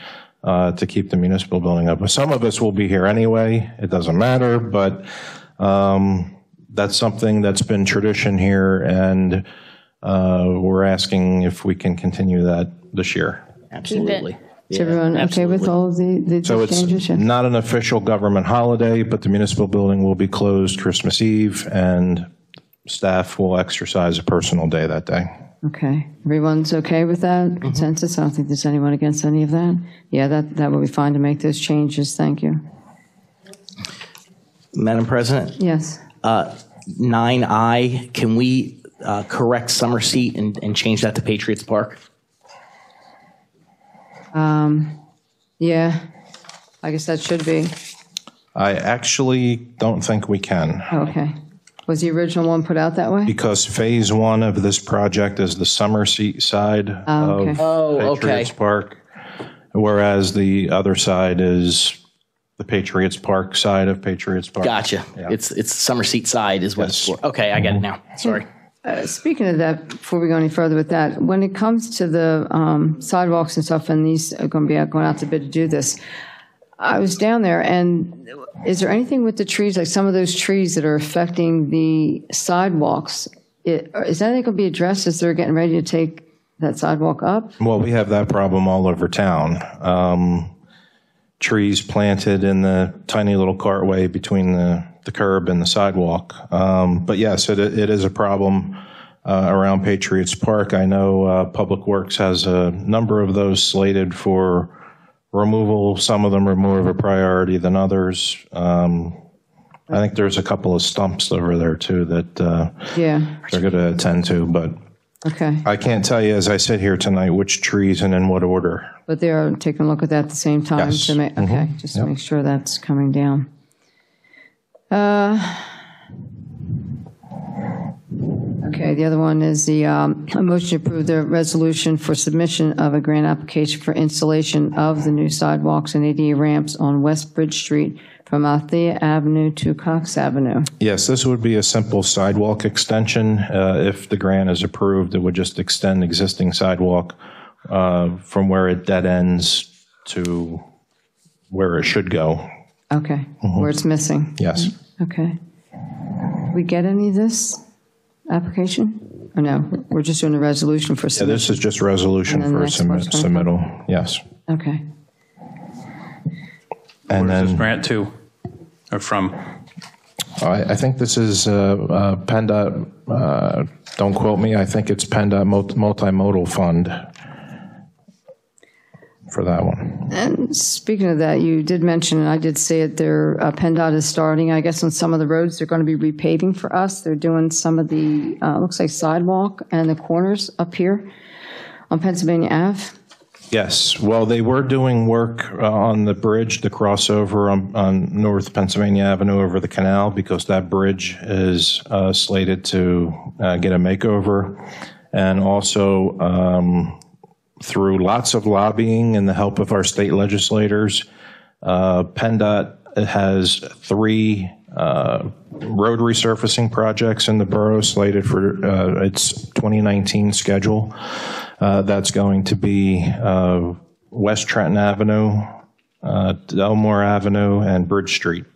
to keep the municipal building up. Some of us will be here anyway. It doesn't matter, but that's something that's been tradition here, and we're asking if we can continue that this year.
Absolutely.
Is everyone okay with all of the
So it's
changes? Yeah.
not an official government holiday, but the municipal building will be closed Christmas Eve, and staff will exercise a personal day that day.
Okay. Everyone's okay with that consensus? I don't think there's anyone against any of that. Yeah, that will be fine to make those changes. Thank you.
Madam President?
Yes.
9I, can we correct Summer Seat and change that to Patriots Park?
Yeah, I guess that should be.
I actually don't think we can.
Okay. Was the original one put out that way?
Because phase one of this project is the summer seat side
okay.
of Patriots Park, whereas the other side is the Patriots Park side of Patriots Park.
Gotcha.
Yeah.
It's the Summer Seat side is what it's for. Okay, I get it now. Sorry.
Speaking of that, before we go any further with that, when it comes to the sidewalks and stuff, and these are going to be going out to bid to do this, I was down there, and is there anything with the trees, like some of those trees that are affecting the sidewalks? Is that going to be addressed as they're getting ready to take that sidewalk up?
Well, we have that problem all over town. Trees planted in the tiny little cartway between the curb and the sidewalk. But yes, it is a problem around Patriots Park. I know Public Works has a number of those slated for removal. Some of them are more of a priority than others. I think there's a couple of stumps over there too that they're going to attend to, but
okay.
I can't tell you as I sit here tonight which trees and in what order.
But they are taking a look at that at the same time.
Yes.
To make, okay, just to make sure that's coming down. Okay, the other one is the a motion to approve the resolution for submission of a grant application for installation of the new sidewalks and ADA ramps on West Bridge Street from Althea Avenue to Cox Avenue.
Yes, this would be a simple sidewalk extension. If the grant is approved, it would just extend existing sidewalk from where it dead ends to where it should go.
Okay, where it's missing.
Yes.
Okay. Did we get any of this application? Or no, we're just doing a resolution for
Yeah,
submission?
this is just resolution
And then
for
the next part's gonna come?
submittal. Yes.
Okay.
And
Where's this
then
grant to or from?
I think this is PennDOT, don't quote me, I think it's PennDOT Multimodal Fund for that one.
And speaking of that, you did mention, and I did say it there, PennDOT is starting, I guess, on some of the roads, they're going to be repaving for us. They're doing some of the, looks like sidewalk and the corners up here on Pennsylvania Ave.
Yes, well, they were doing work on the bridge, the crossover on North Pennsylvania Avenue over the canal, because that bridge is slated to get a makeover. And also through lots of lobbying and the help of our state legislators, PennDOT has 3 road resurfacing projects in the borough slated for its 2019 schedule. That's going to be West Trenton Avenue, Delmore Avenue, and Bridge Street.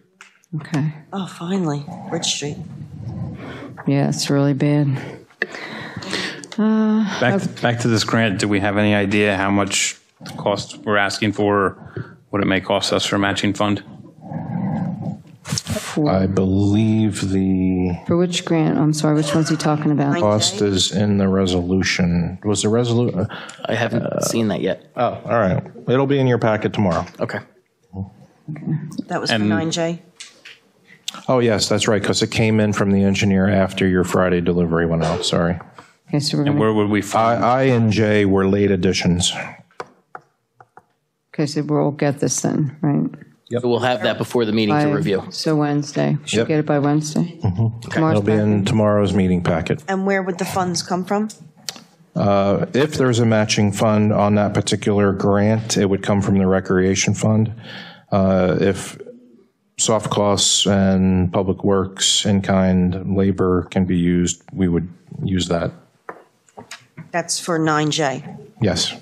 Okay.
Oh, finally, Bridge Street.
Yeah, it's really bad.
Back to this grant, do we have any idea how much cost we're asking for, what it may cost us for matching fund?
I believe the
For which grant? I'm sorry, which one's he talking about?
cost is in the resolution. Was the resolution?
I haven't seen that yet.
Oh, all right. It'll be in your packet tomorrow.
Okay.
That was for 9J.
Oh, yes, that's right, because it came in from the engineer after your Friday delivery went out. Sorry.
Okay, so we're
And
going
where would we find?
I and J were late additions.
okay, so we'll get this then, right?
So we'll have that before the meeting to review.
So Wednesday. We should
Yep.
get it by Wednesday.
It'll be in tomorrow's meeting packet.
And where would the funds come from?
If there's a matching fund on that particular grant, it would come from the recreation fund. If soft costs and public works in-kind labor can be used, we would use that.
That's for 9J.
Yes.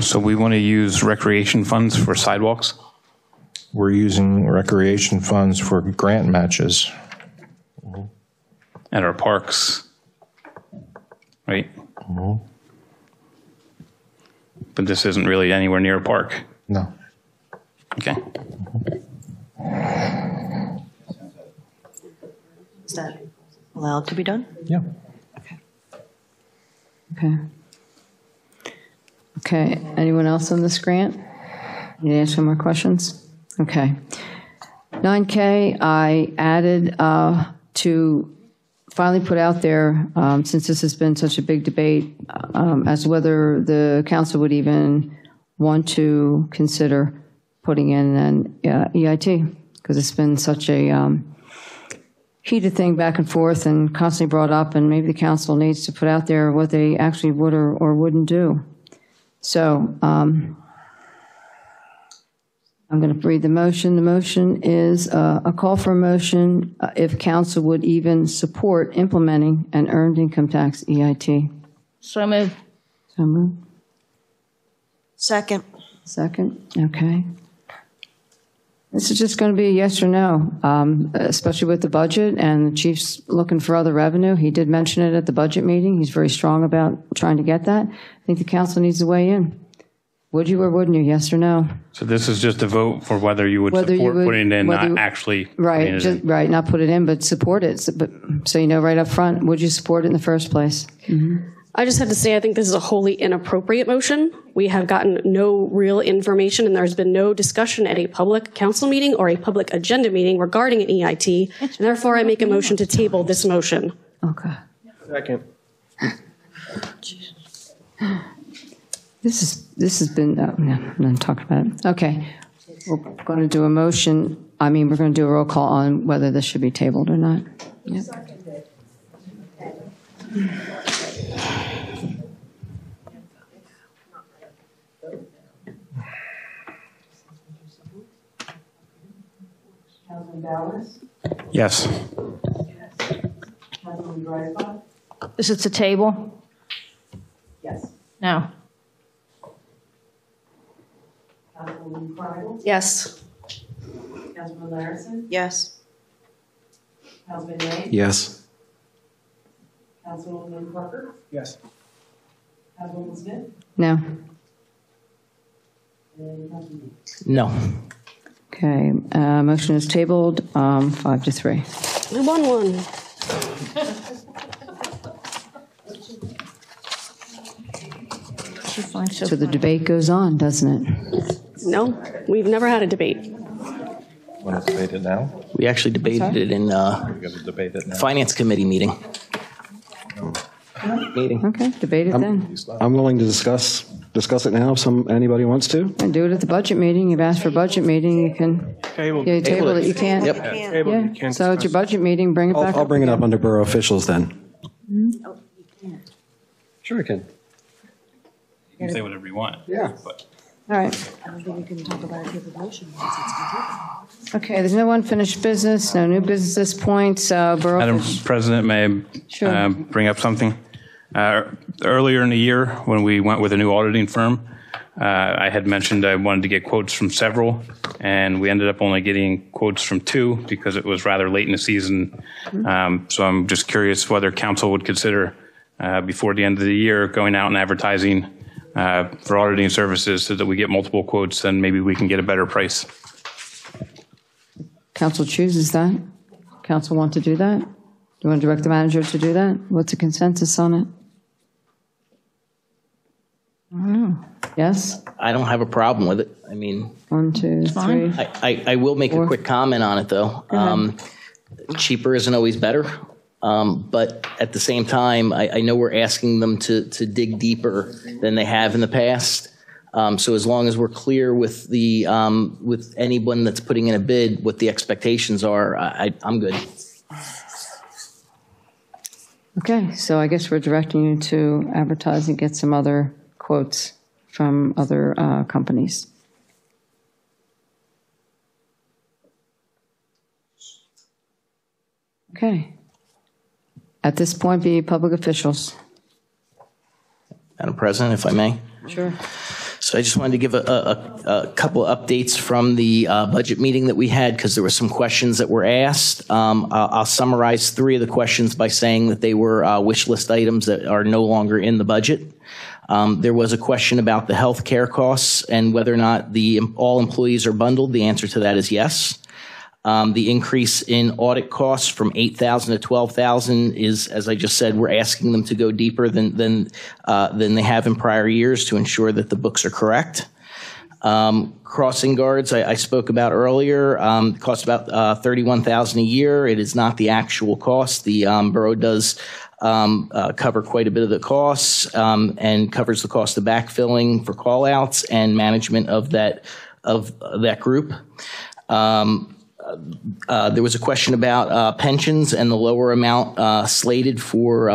So we want to use recreation funds for sidewalks?
We're using recreation funds for grant matches.
At our parks, right? but this isn't really anywhere near a park.
No.
Okay.
Is that allowed to be done?
Yeah.
Okay, anyone else on this grant? Need to ask some more questions? Okay. 9K, I added to finally put out there, since this has been such a big debate, as to whether the council would even want to consider putting in an EIT, because it's been such a heated thing back and forth and constantly brought up, and maybe the council needs to put out there what they actually would or wouldn't do. So I'm going to read the motion. The motion is a call for a motion if council would even support implementing an earned income tax EIT.
So moved.
So moved.
Second.
Second, okay. This is just going to be a yes or no, especially with the budget, and the chief's looking for other revenue. He did mention it at the budget meeting. He's very strong about trying to get that. I think the council needs to weigh in. Would you or wouldn't you, yes or no?
So this is just a vote for whether you would support putting it in, not actually putting it in.
Right, not put it in, but support it. So you know right up front, would you support it in the first place? Mm-hmm.
I just have to say, I think this is a wholly inappropriate motion. We have gotten no real information, and there's been no discussion at a public council meeting or a public agenda meeting regarding an EIT, and therefore I make a motion to table this motion.
Okay.
Second.
This has been, no, I'm not talking about it. Okay, we're going to do a motion. I mean, we're going to do a roll call on whether this should be tabled or not. Yep.
Councilman Ballas?
Yes.
Councilman Drysdale?
Is it to table?
Yes.
No.
Councilwoman Crible?
Yes.
Councilman Larison?
Yes.
Councilman May?
Yes.
Councilwoman Parker?
Yes.
Councilwoman Smith?
No.
And Councilman Lee?
No.
Okay, motion is tabled, 5-3.
We won one.
So the debate goes on, doesn't it?
No, we've never had a debate.
Want to debate it now?
We actually debated it in
We're going to debate it now.
Finance Committee meeting.
Okay, debate it then.
I'm willing to discuss it now if anybody wants to.
And do it at the budget meeting. You've asked for a budget meeting, you can table it. You can't.
Yep.
Yeah. So it's your budget meeting, bring it back up.
I'll bring it up under borough officials then. Sure I can.
You can say whatever you want.
Yeah.
But
All right.
I don't think we can talk about a table motion once it's completed.
Okay, there's no unfinished business, no new business at this point. Borough
Madam President, may I
Sure.
bring up something? Earlier in the year, when we went with a new auditing firm, I had mentioned I wanted to get quotes from several, and we ended up only getting quotes from 2 because it was rather late in the season. So I'm just curious whether council would consider, before the end of the year, going out and advertising for auditing services so that we get multiple quotes, and maybe we can get a better price.
Council chooses that. Council want to do that? Do you want to direct the manager to do that? What's the consensus on it? I don't know. Yes?
I don't have a problem with it. I mean,
1, 2, 3.
I will make a quick comment on it, though. Cheaper isn't always better. But at the same time, I know we're asking them to dig deeper than they have in the past. So as long as we're clear with with anyone that's putting in a bid what the expectations are, I'm good.
Okay, so I guess we're directing you to advertise and get some other quotes from other companies. Okay. At this point, be public officials.
Madam President, if I may.
Sure.
So I just wanted to give a couple updates from the budget meeting that we had, because there were some questions that were asked. I'll summarize 3 of the questions by saying that they were wish list items that are no longer in the budget. There was a question about the health care costs and whether or not all employees are bundled. The answer to that is yes. The increase in audit costs from $8,000 to $12,000 is, as I just said, we're asking them to go deeper than they have in prior years to ensure that the books are correct. Crossing guards I spoke about earlier, cost about $31,000 a year. It is not the actual cost. The borough does cover quite a bit of the costs and covers the cost of backfilling for call-outs and management of that group. There was a question about pensions and the lower amount slated for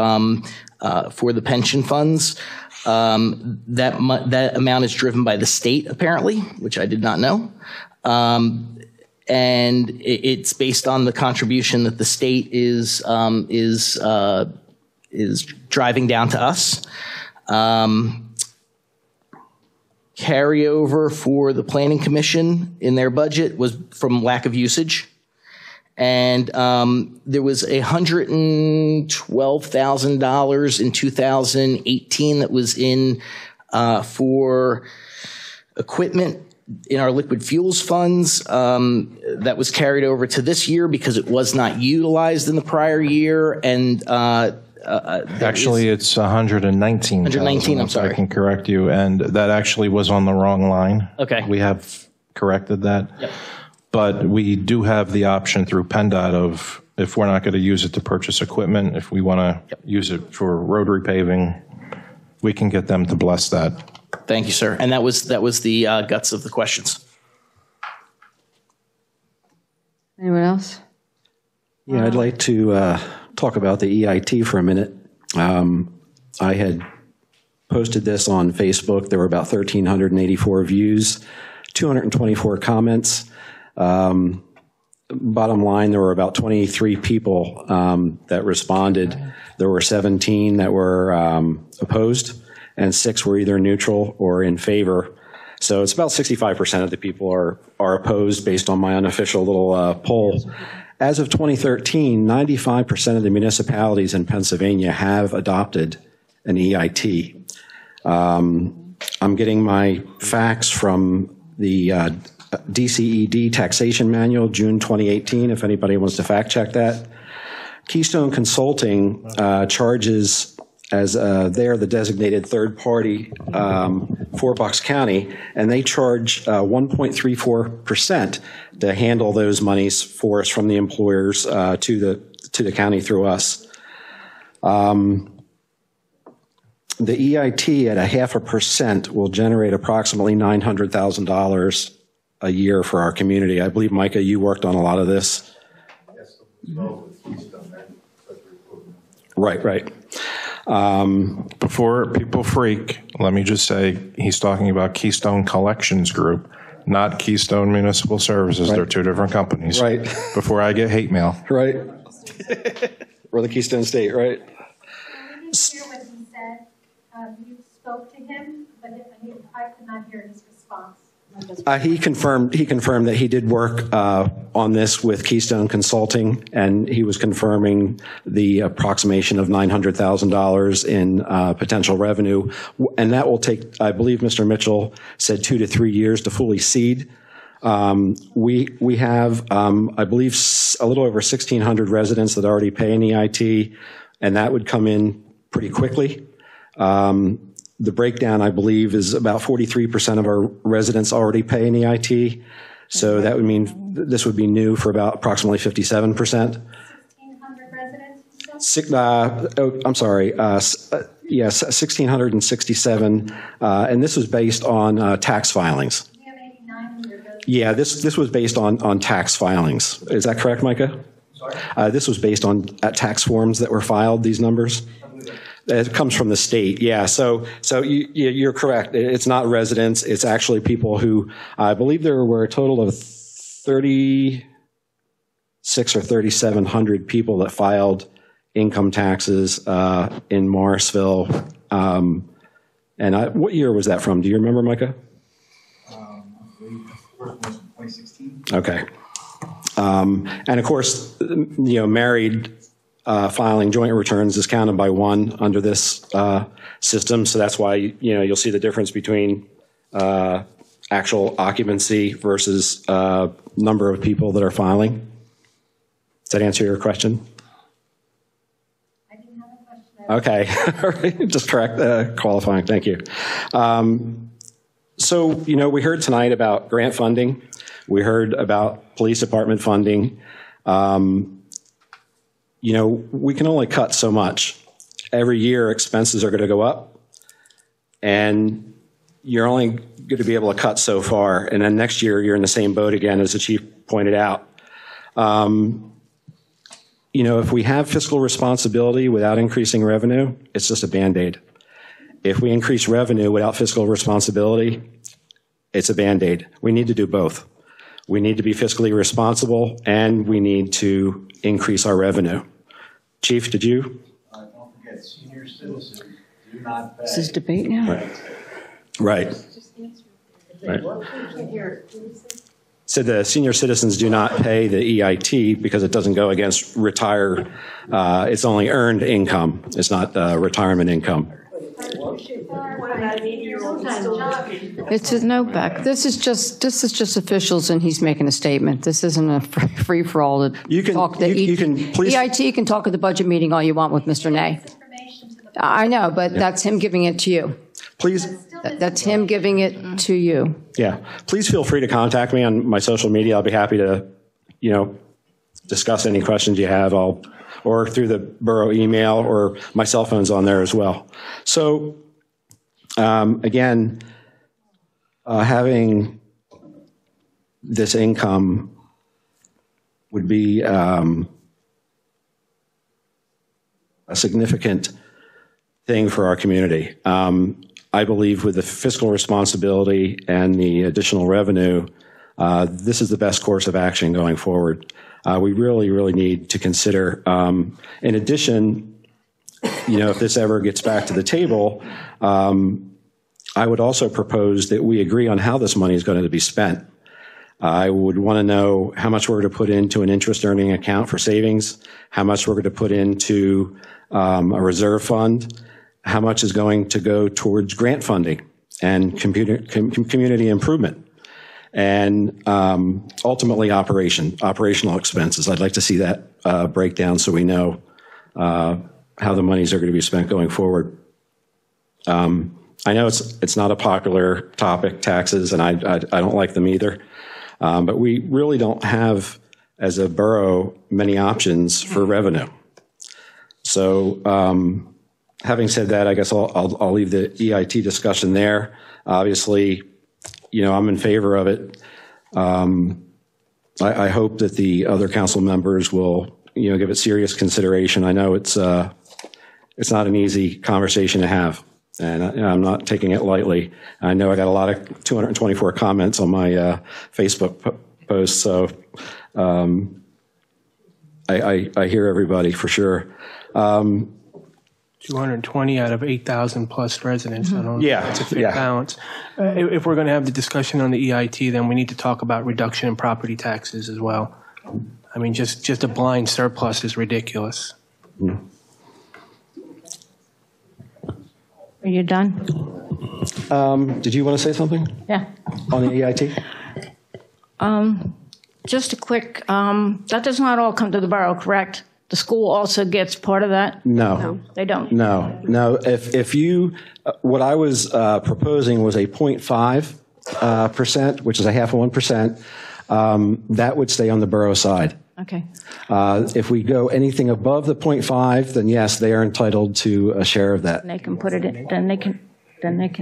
the pension funds. That amount is driven by the state, apparently, which I did not know. And it's based on the contribution that the state is driving down to us. Carryover for the Planning Commission in their budget was from lack of usage. And there was $112,000 in 2018 that was in for equipment in our liquid fuels funds that was carried over to this year because it was not utilized in the prior year. And
actually, it's 119.
119, I'm sorry.
I can correct you. And that actually was on the wrong line.
Okay.
We have corrected that.
Yep.
But we do have the option through PennDOT of, if we're not going to use it to purchase equipment, if we want to use it for road repaving, we can get them to bless that.
Thank you, sir. And that was the guts of the questions.
Anyone else?
Yeah, I'd like to talk about the EIT for a minute. I had posted this on Facebook. There were about 1,384 views, 224 comments. Bottom line, there were about 23 people that responded. There were 17 that were opposed, and 6 were either neutral or in favor. So it's about 65% of the people are opposed based on my unofficial little poll. As of 2013, 95% of the municipalities in Pennsylvania have adopted an EIT. I'm getting my facts from the DCED Taxation Manual, June 2018, if anybody wants to fact check that. Keystone Consulting charges, as they're the designated third party for Bucks County, and they charge 1.34% to handle those monies for us from the employers to the county through us. The EIT at 0.5% will generate approximately $900,000 a year for our community. I believe, Micah, you worked on a lot of this. Right.
Before people freak, let me just say he's talking about Keystone Collections Group, not Keystone Municipal Services. Right. They're two different companies.
Right.
Before I get hate mail.
Right. Or the Keystone State, right?
I didn't hear what he said. You spoke to him, but I could not hear his response.
He confirmed that he did work on this with Keystone Consulting, and he was confirming the approximation of $900,000 in potential revenue, and that will take, I believe Mr. Mitchell said, 2 to 3 years to fully seed. We have, I believe, a little over 1,600 residents that already pay an EIT, and that would come in pretty quickly. The breakdown, I believe, is about 43% of our residents already pay an EIT. So that would mean this would be new for about approximately 57%.
1,600 residents?
I'm sorry. Yes, 1,667. And this was based on tax filings.
We have 8,900.
Yeah, this was based on tax filings. Is that correct, Micah?
Sorry?
This was based on tax forms that were filed, these numbers? It comes from the state, yeah. So you're correct. It's not residents. It's actually people who, I believe there were a total of 3,600 or 3,700 people that filed income taxes in Morrisville. What year was that from? Do you remember, Micah?
I believe the first one was 2016.
Okay. And of course, married filing joint returns is counted by one under this system. So that's why, you'll see the difference between actual occupancy versus number of people that are filing. Does that answer your question?
I didn't have a question.
Okay, just correct, qualifying, thank you. So, we heard tonight about grant funding. We heard about police department funding. We can only cut so much. Every year, expenses are going to go up, and you're only going to be able to cut so far. And then next year, you're in the same boat again, as the chief pointed out. If we have fiscal responsibility without increasing revenue, it's just a Band-Aid. If we increase revenue without fiscal responsibility, it's a Band-Aid. We need to do both. We need to be fiscally responsible, and we need to increase our revenue. Chief, did you?
Don't forget, senior citizens do not pay.
This is debate now?
Right. Said the senior citizens do not pay the EIT because it doesn't go against retired. It's only earned income. It's not retirement income.
It's a no back. This is just officials, and he's making a statement. This isn't a free for all.
You can please.
EIT can talk at the budget meeting all you want with Mr. Ney. I know, but that's him giving it to you.
Please.
That's him giving it to you.
Yeah. Please feel free to contact me on my social media. I'll be happy to, discuss any questions you have. Or through the borough email, or my cell phone's on there as well. So, again, having this income would be a significant thing for our community. I believe with the fiscal responsibility and the additional revenue, this is the best course of action going forward. We really, really need to consider, in addition, if this ever gets back to the table, I would also propose that we agree on how this money is going to be spent. I would want to know how much we're going to put into an interest earning account for savings, how much we're going to put into a reserve fund, how much is going to go towards grant funding and community improvement, and ultimately operational expenses. I'd like to see that breakdown so we know how the monies are going to be spent going forward. I know it's not a popular topic, taxes, and I don't like them either. But we really don't have, as a borough, many options for revenue. So having said that, I guess I'll leave the EIT discussion there. Obviously, I'm in favor of it. I hope that the other council members will, give it serious consideration. I know it's not an easy conversation to have, and I'm not taking it lightly. I know I got a lot of 224 comments on my Facebook post, so I hear everybody for sure.
220 out of 8,000 plus residents. I don't know
Yeah,
if that's a fair balance. If we're going to have the discussion on the EIT, then we need to talk about reduction in property taxes as well. I mean, just a blind surplus is ridiculous.
Are you done?
Did you want to say something?
Yeah.
On the EIT?
Just a quick, that does not all come to the borough, correct? The school also gets part of that?
No.
They don't?
No. If you, what I was proposing was a 0.5%, which is a half of 1%, that would stay on the borough side.
Okay.
If we go anything above the 0.5, then yes, they are entitled to a share of that.
And they can put it in, then they can.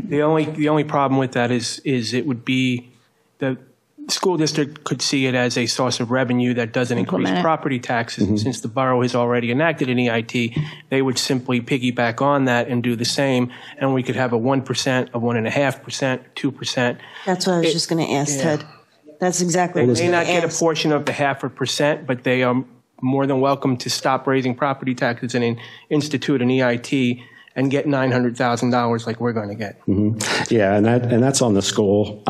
The only problem with that is it would be the school district could see it as a source of revenue that doesn't increase property taxes. And since the borough has already enacted an EIT, they would simply piggyback on that and do the same. And we could have a 1%, a 1.5%, 2%.
That's what I was just going to ask, Ted. That's exactly what I was
They may
going
not
to
get a
ask.
portion of the 0.5%, but they are more than welcome to stop raising property taxes and institute an EIT and get $900,000 like we're going to get.
Yeah, and that's on the school.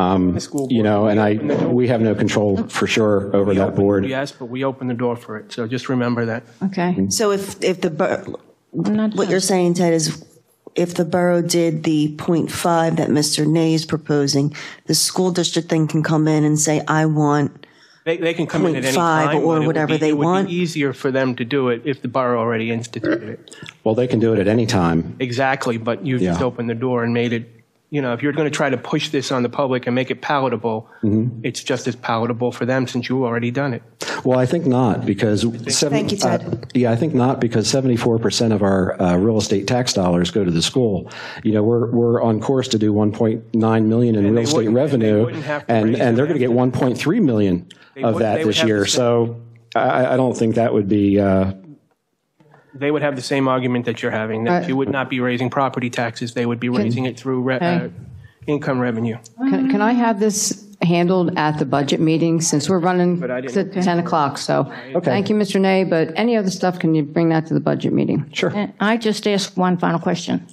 You know, and we have no control for sure over that board.
Yes, but we open the door for it, so just remember that.
Okay.
So what you're saying, Ted, is if the borough did the 0.5 that Mr. Ney is proposing, the school district then can come in and say, I want
They can come in at any
0.5
time,
or
but
whatever they
it would
want.
be easier for them to do it if the borough already instituted it.
Well, they can do it at any time.
Exactly, but you just opened the door and made it, you know, if you're going to try to push this on the public and make it palatable, it's just as palatable for them since you've already done it.
Well, I think not, because
Thank you, Ted.
I think not, because 74% of our real estate tax dollars go to the school. You know, we're on course to do 1.9 million in real estate revenue, and they're going to get 1.3 million of that this year. So I don't think that would be.
They would have the same argument that you're having, that you would not be raising property taxes. They would be raising it through income revenue.
Can I have this handled at the budget meeting, since we're running to 10 o'clock? So thank you, Mr. Ney, but any other stuff, can you bring that to the budget meeting?
Sure.
And I just ask one final question.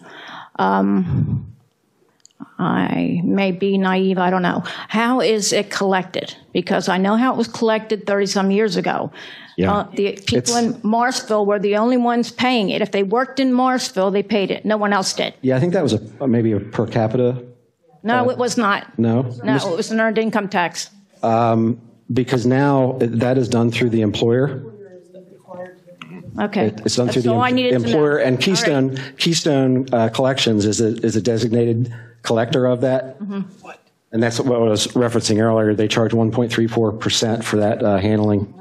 I may be naive, I don't know. How is it collected? Because I know how it was collected 30-some years ago.
Yeah.
The people in Morrisville were the only ones paying it. If they worked in Morrisville, they paid it. No one else did.
Yeah, I think that was maybe a per capita.
No, it was not.
No?
No, it was an earned income tax.
Because now that is done through the employer.
Okay.
It's done through the employer, and Keystone Collections is a designated collector of that. And that's what I was referencing earlier. They charge 1.34% for that handling.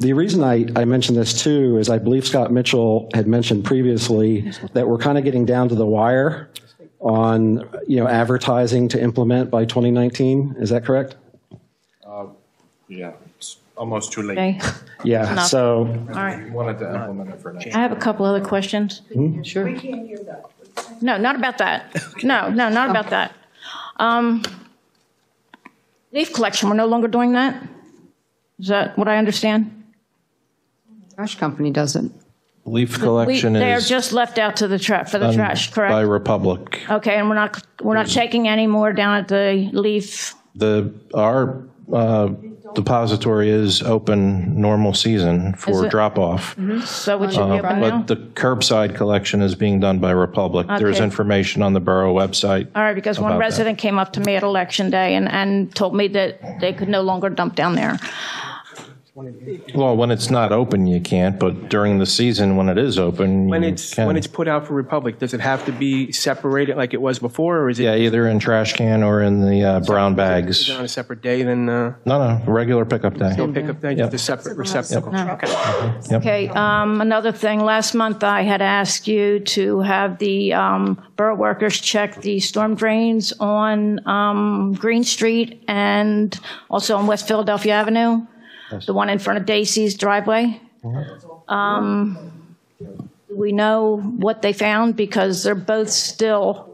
The reason I mentioned this too is I believe Scott Mitchell had mentioned previously that we're kind of getting down to the wire on advertising to implement by 2019. Is that correct?
Yeah, it's almost too late.
Okay.
Yeah.
Enough.
So.
All right.
We wanted to implement it for next.
I have a couple other questions.
Sure.
We can't hear that.
No, not about that. No, not about that. Leaf collection, we're no longer doing that? Is that what I understand?
Trash company does it.
Leaf collection
They're
is
just left out to the for the trash, correct?
by Republic.
Okay, and we're not taking any more down at the leaf.
Our depository is open normal season
Is
for
it?
drop off.
So it should be open now?
But the curbside collection is being done by Republic. There's
Okay.
information on the borough website.
All right, because one
about that.
resident came up to me at election day and told me that they could no longer dump down there.
Well, when it's not open, you can't, but during the season, when it is open,
When
you
it's
can.
when it's put out for Republic, does it have to be separated like it was before, or is it,
Yeah, either in trash can or in the brown
is
bags.
it on a separate day than
No, regular pickup day.
no pickup day, just a separate receptacle? Okay.
Yep.
Okay, another thing, last month I had asked you to have the borough workers check the storm drains on Green Street and also on West Philadelphia Avenue, the one in front of Dacey's driveway. We know what they found because they're both still.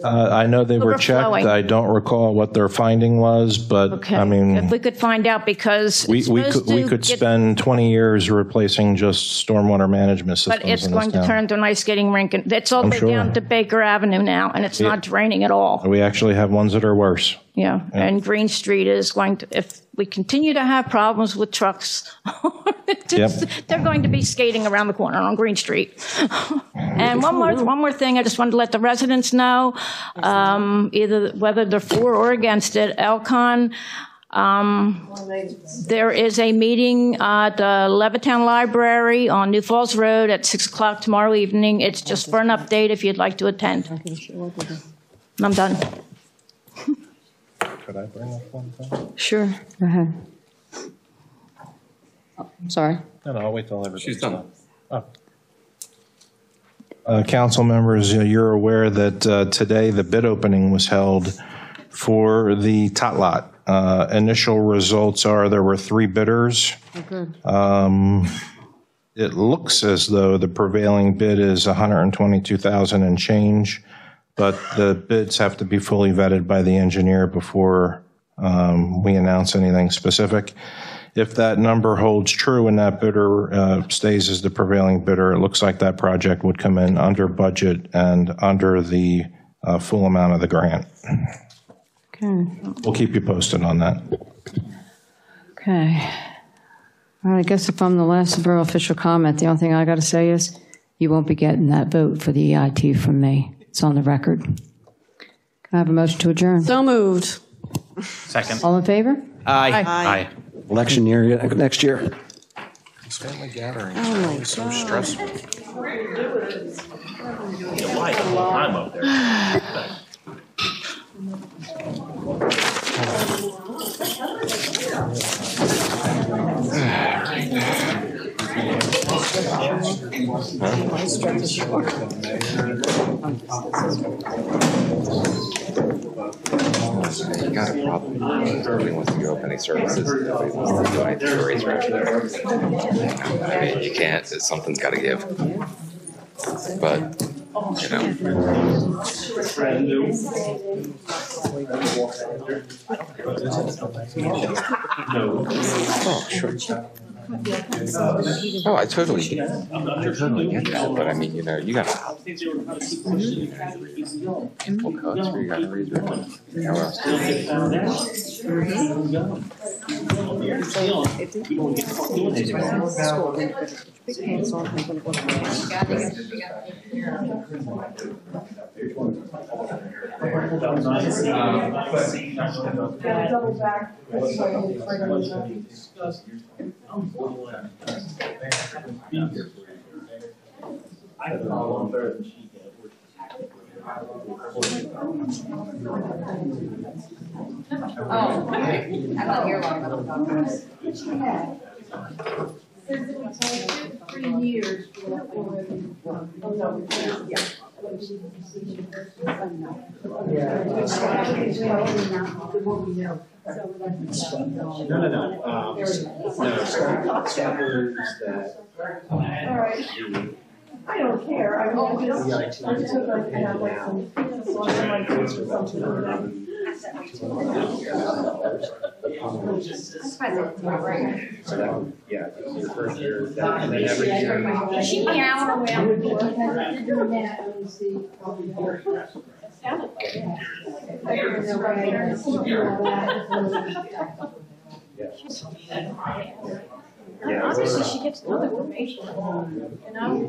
I know they were checked.
Overflowing.
I don't recall what their finding was, but
Okay.
I mean,
If we could find out, because
we
it's
could
supposed to get-
spend 20 years replacing just stormwater management systems
But it's
in
going
this
to
town.
turn into an ice skating rink, and it's all the way
sure.
down to Baker Avenue now, and it's not draining at all.
We actually have ones that are worse.
Yeah, and Green Street is going to, if we continue to have problems with trucks, they're going to be skating around the corner on Green Street. And one more thing, I just wanted to let the residents know, either whether they're for or against it, Elcon, there is a meeting at the Levittown Library on New Falls Road at 6 o'clock tomorrow evening. It's just for an update if you'd like to attend. I'm done.
Could I bring up one thing?
Sure. Go ahead. Oh, I'm sorry.
No, I'll wait till everybody's She's done. Council members, you're aware that today the bid opening was held for the tot lot. Initial results are there were 3 bidders.
Good.
It looks as though the prevailing bid is $122,000 and change, but the bids have to be fully vetted by the engineer before we announce anything specific. If that number holds true and that bidder stays as the prevailing bidder, it looks like that project would come in under budget and under the full amount of the grant.
Okay.
We'll keep you posted on that.
Okay. All right, I guess if I'm the last borough official comment, the only thing I got to say is you won't be getting that vote for the EIT from me. It's on the record. Can I have a motion to adjourn?
So moved.
Second.
All in favor?
Aye. Aye.
Election year next year.
Family gatherings
Oh
are
my
always so stressful.
I'm up there.
You got a problem with the opening services. I mean, you can't. Something's got to give. But, you know. Oh, sure. Oh, I totally get that. But I mean, you know, you got to full cuts where you got to raise your hand. How else do
I don't care. I mean, I just hope I can have like some kids or something like that.
Yeah, your first year, and then every year.
Yeah, obviously she gets no information. And I'm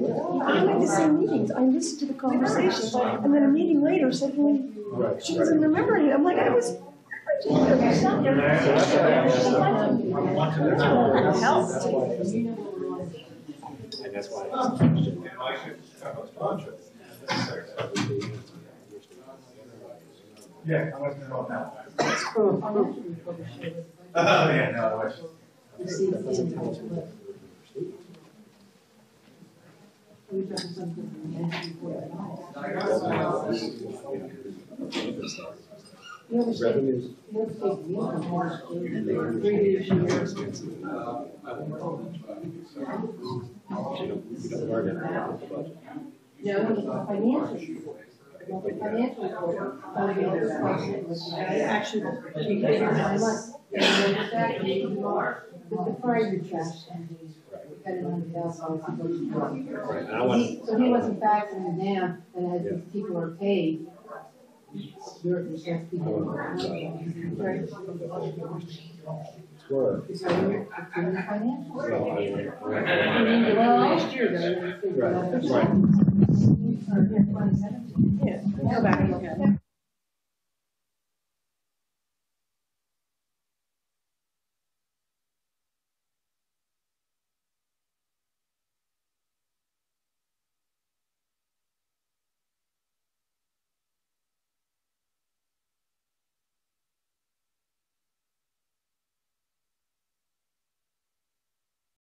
at the same meetings. I listen to the conversations, and then a meeting later, suddenly she doesn't remember it. I'm like, I was.
And that's why. Yeah, I wasn't about that. Oh, yeah, no, I was.
So he wasn't factoring it down, that as these people are paid, your people are last year though.
Yeah, go back and look at it.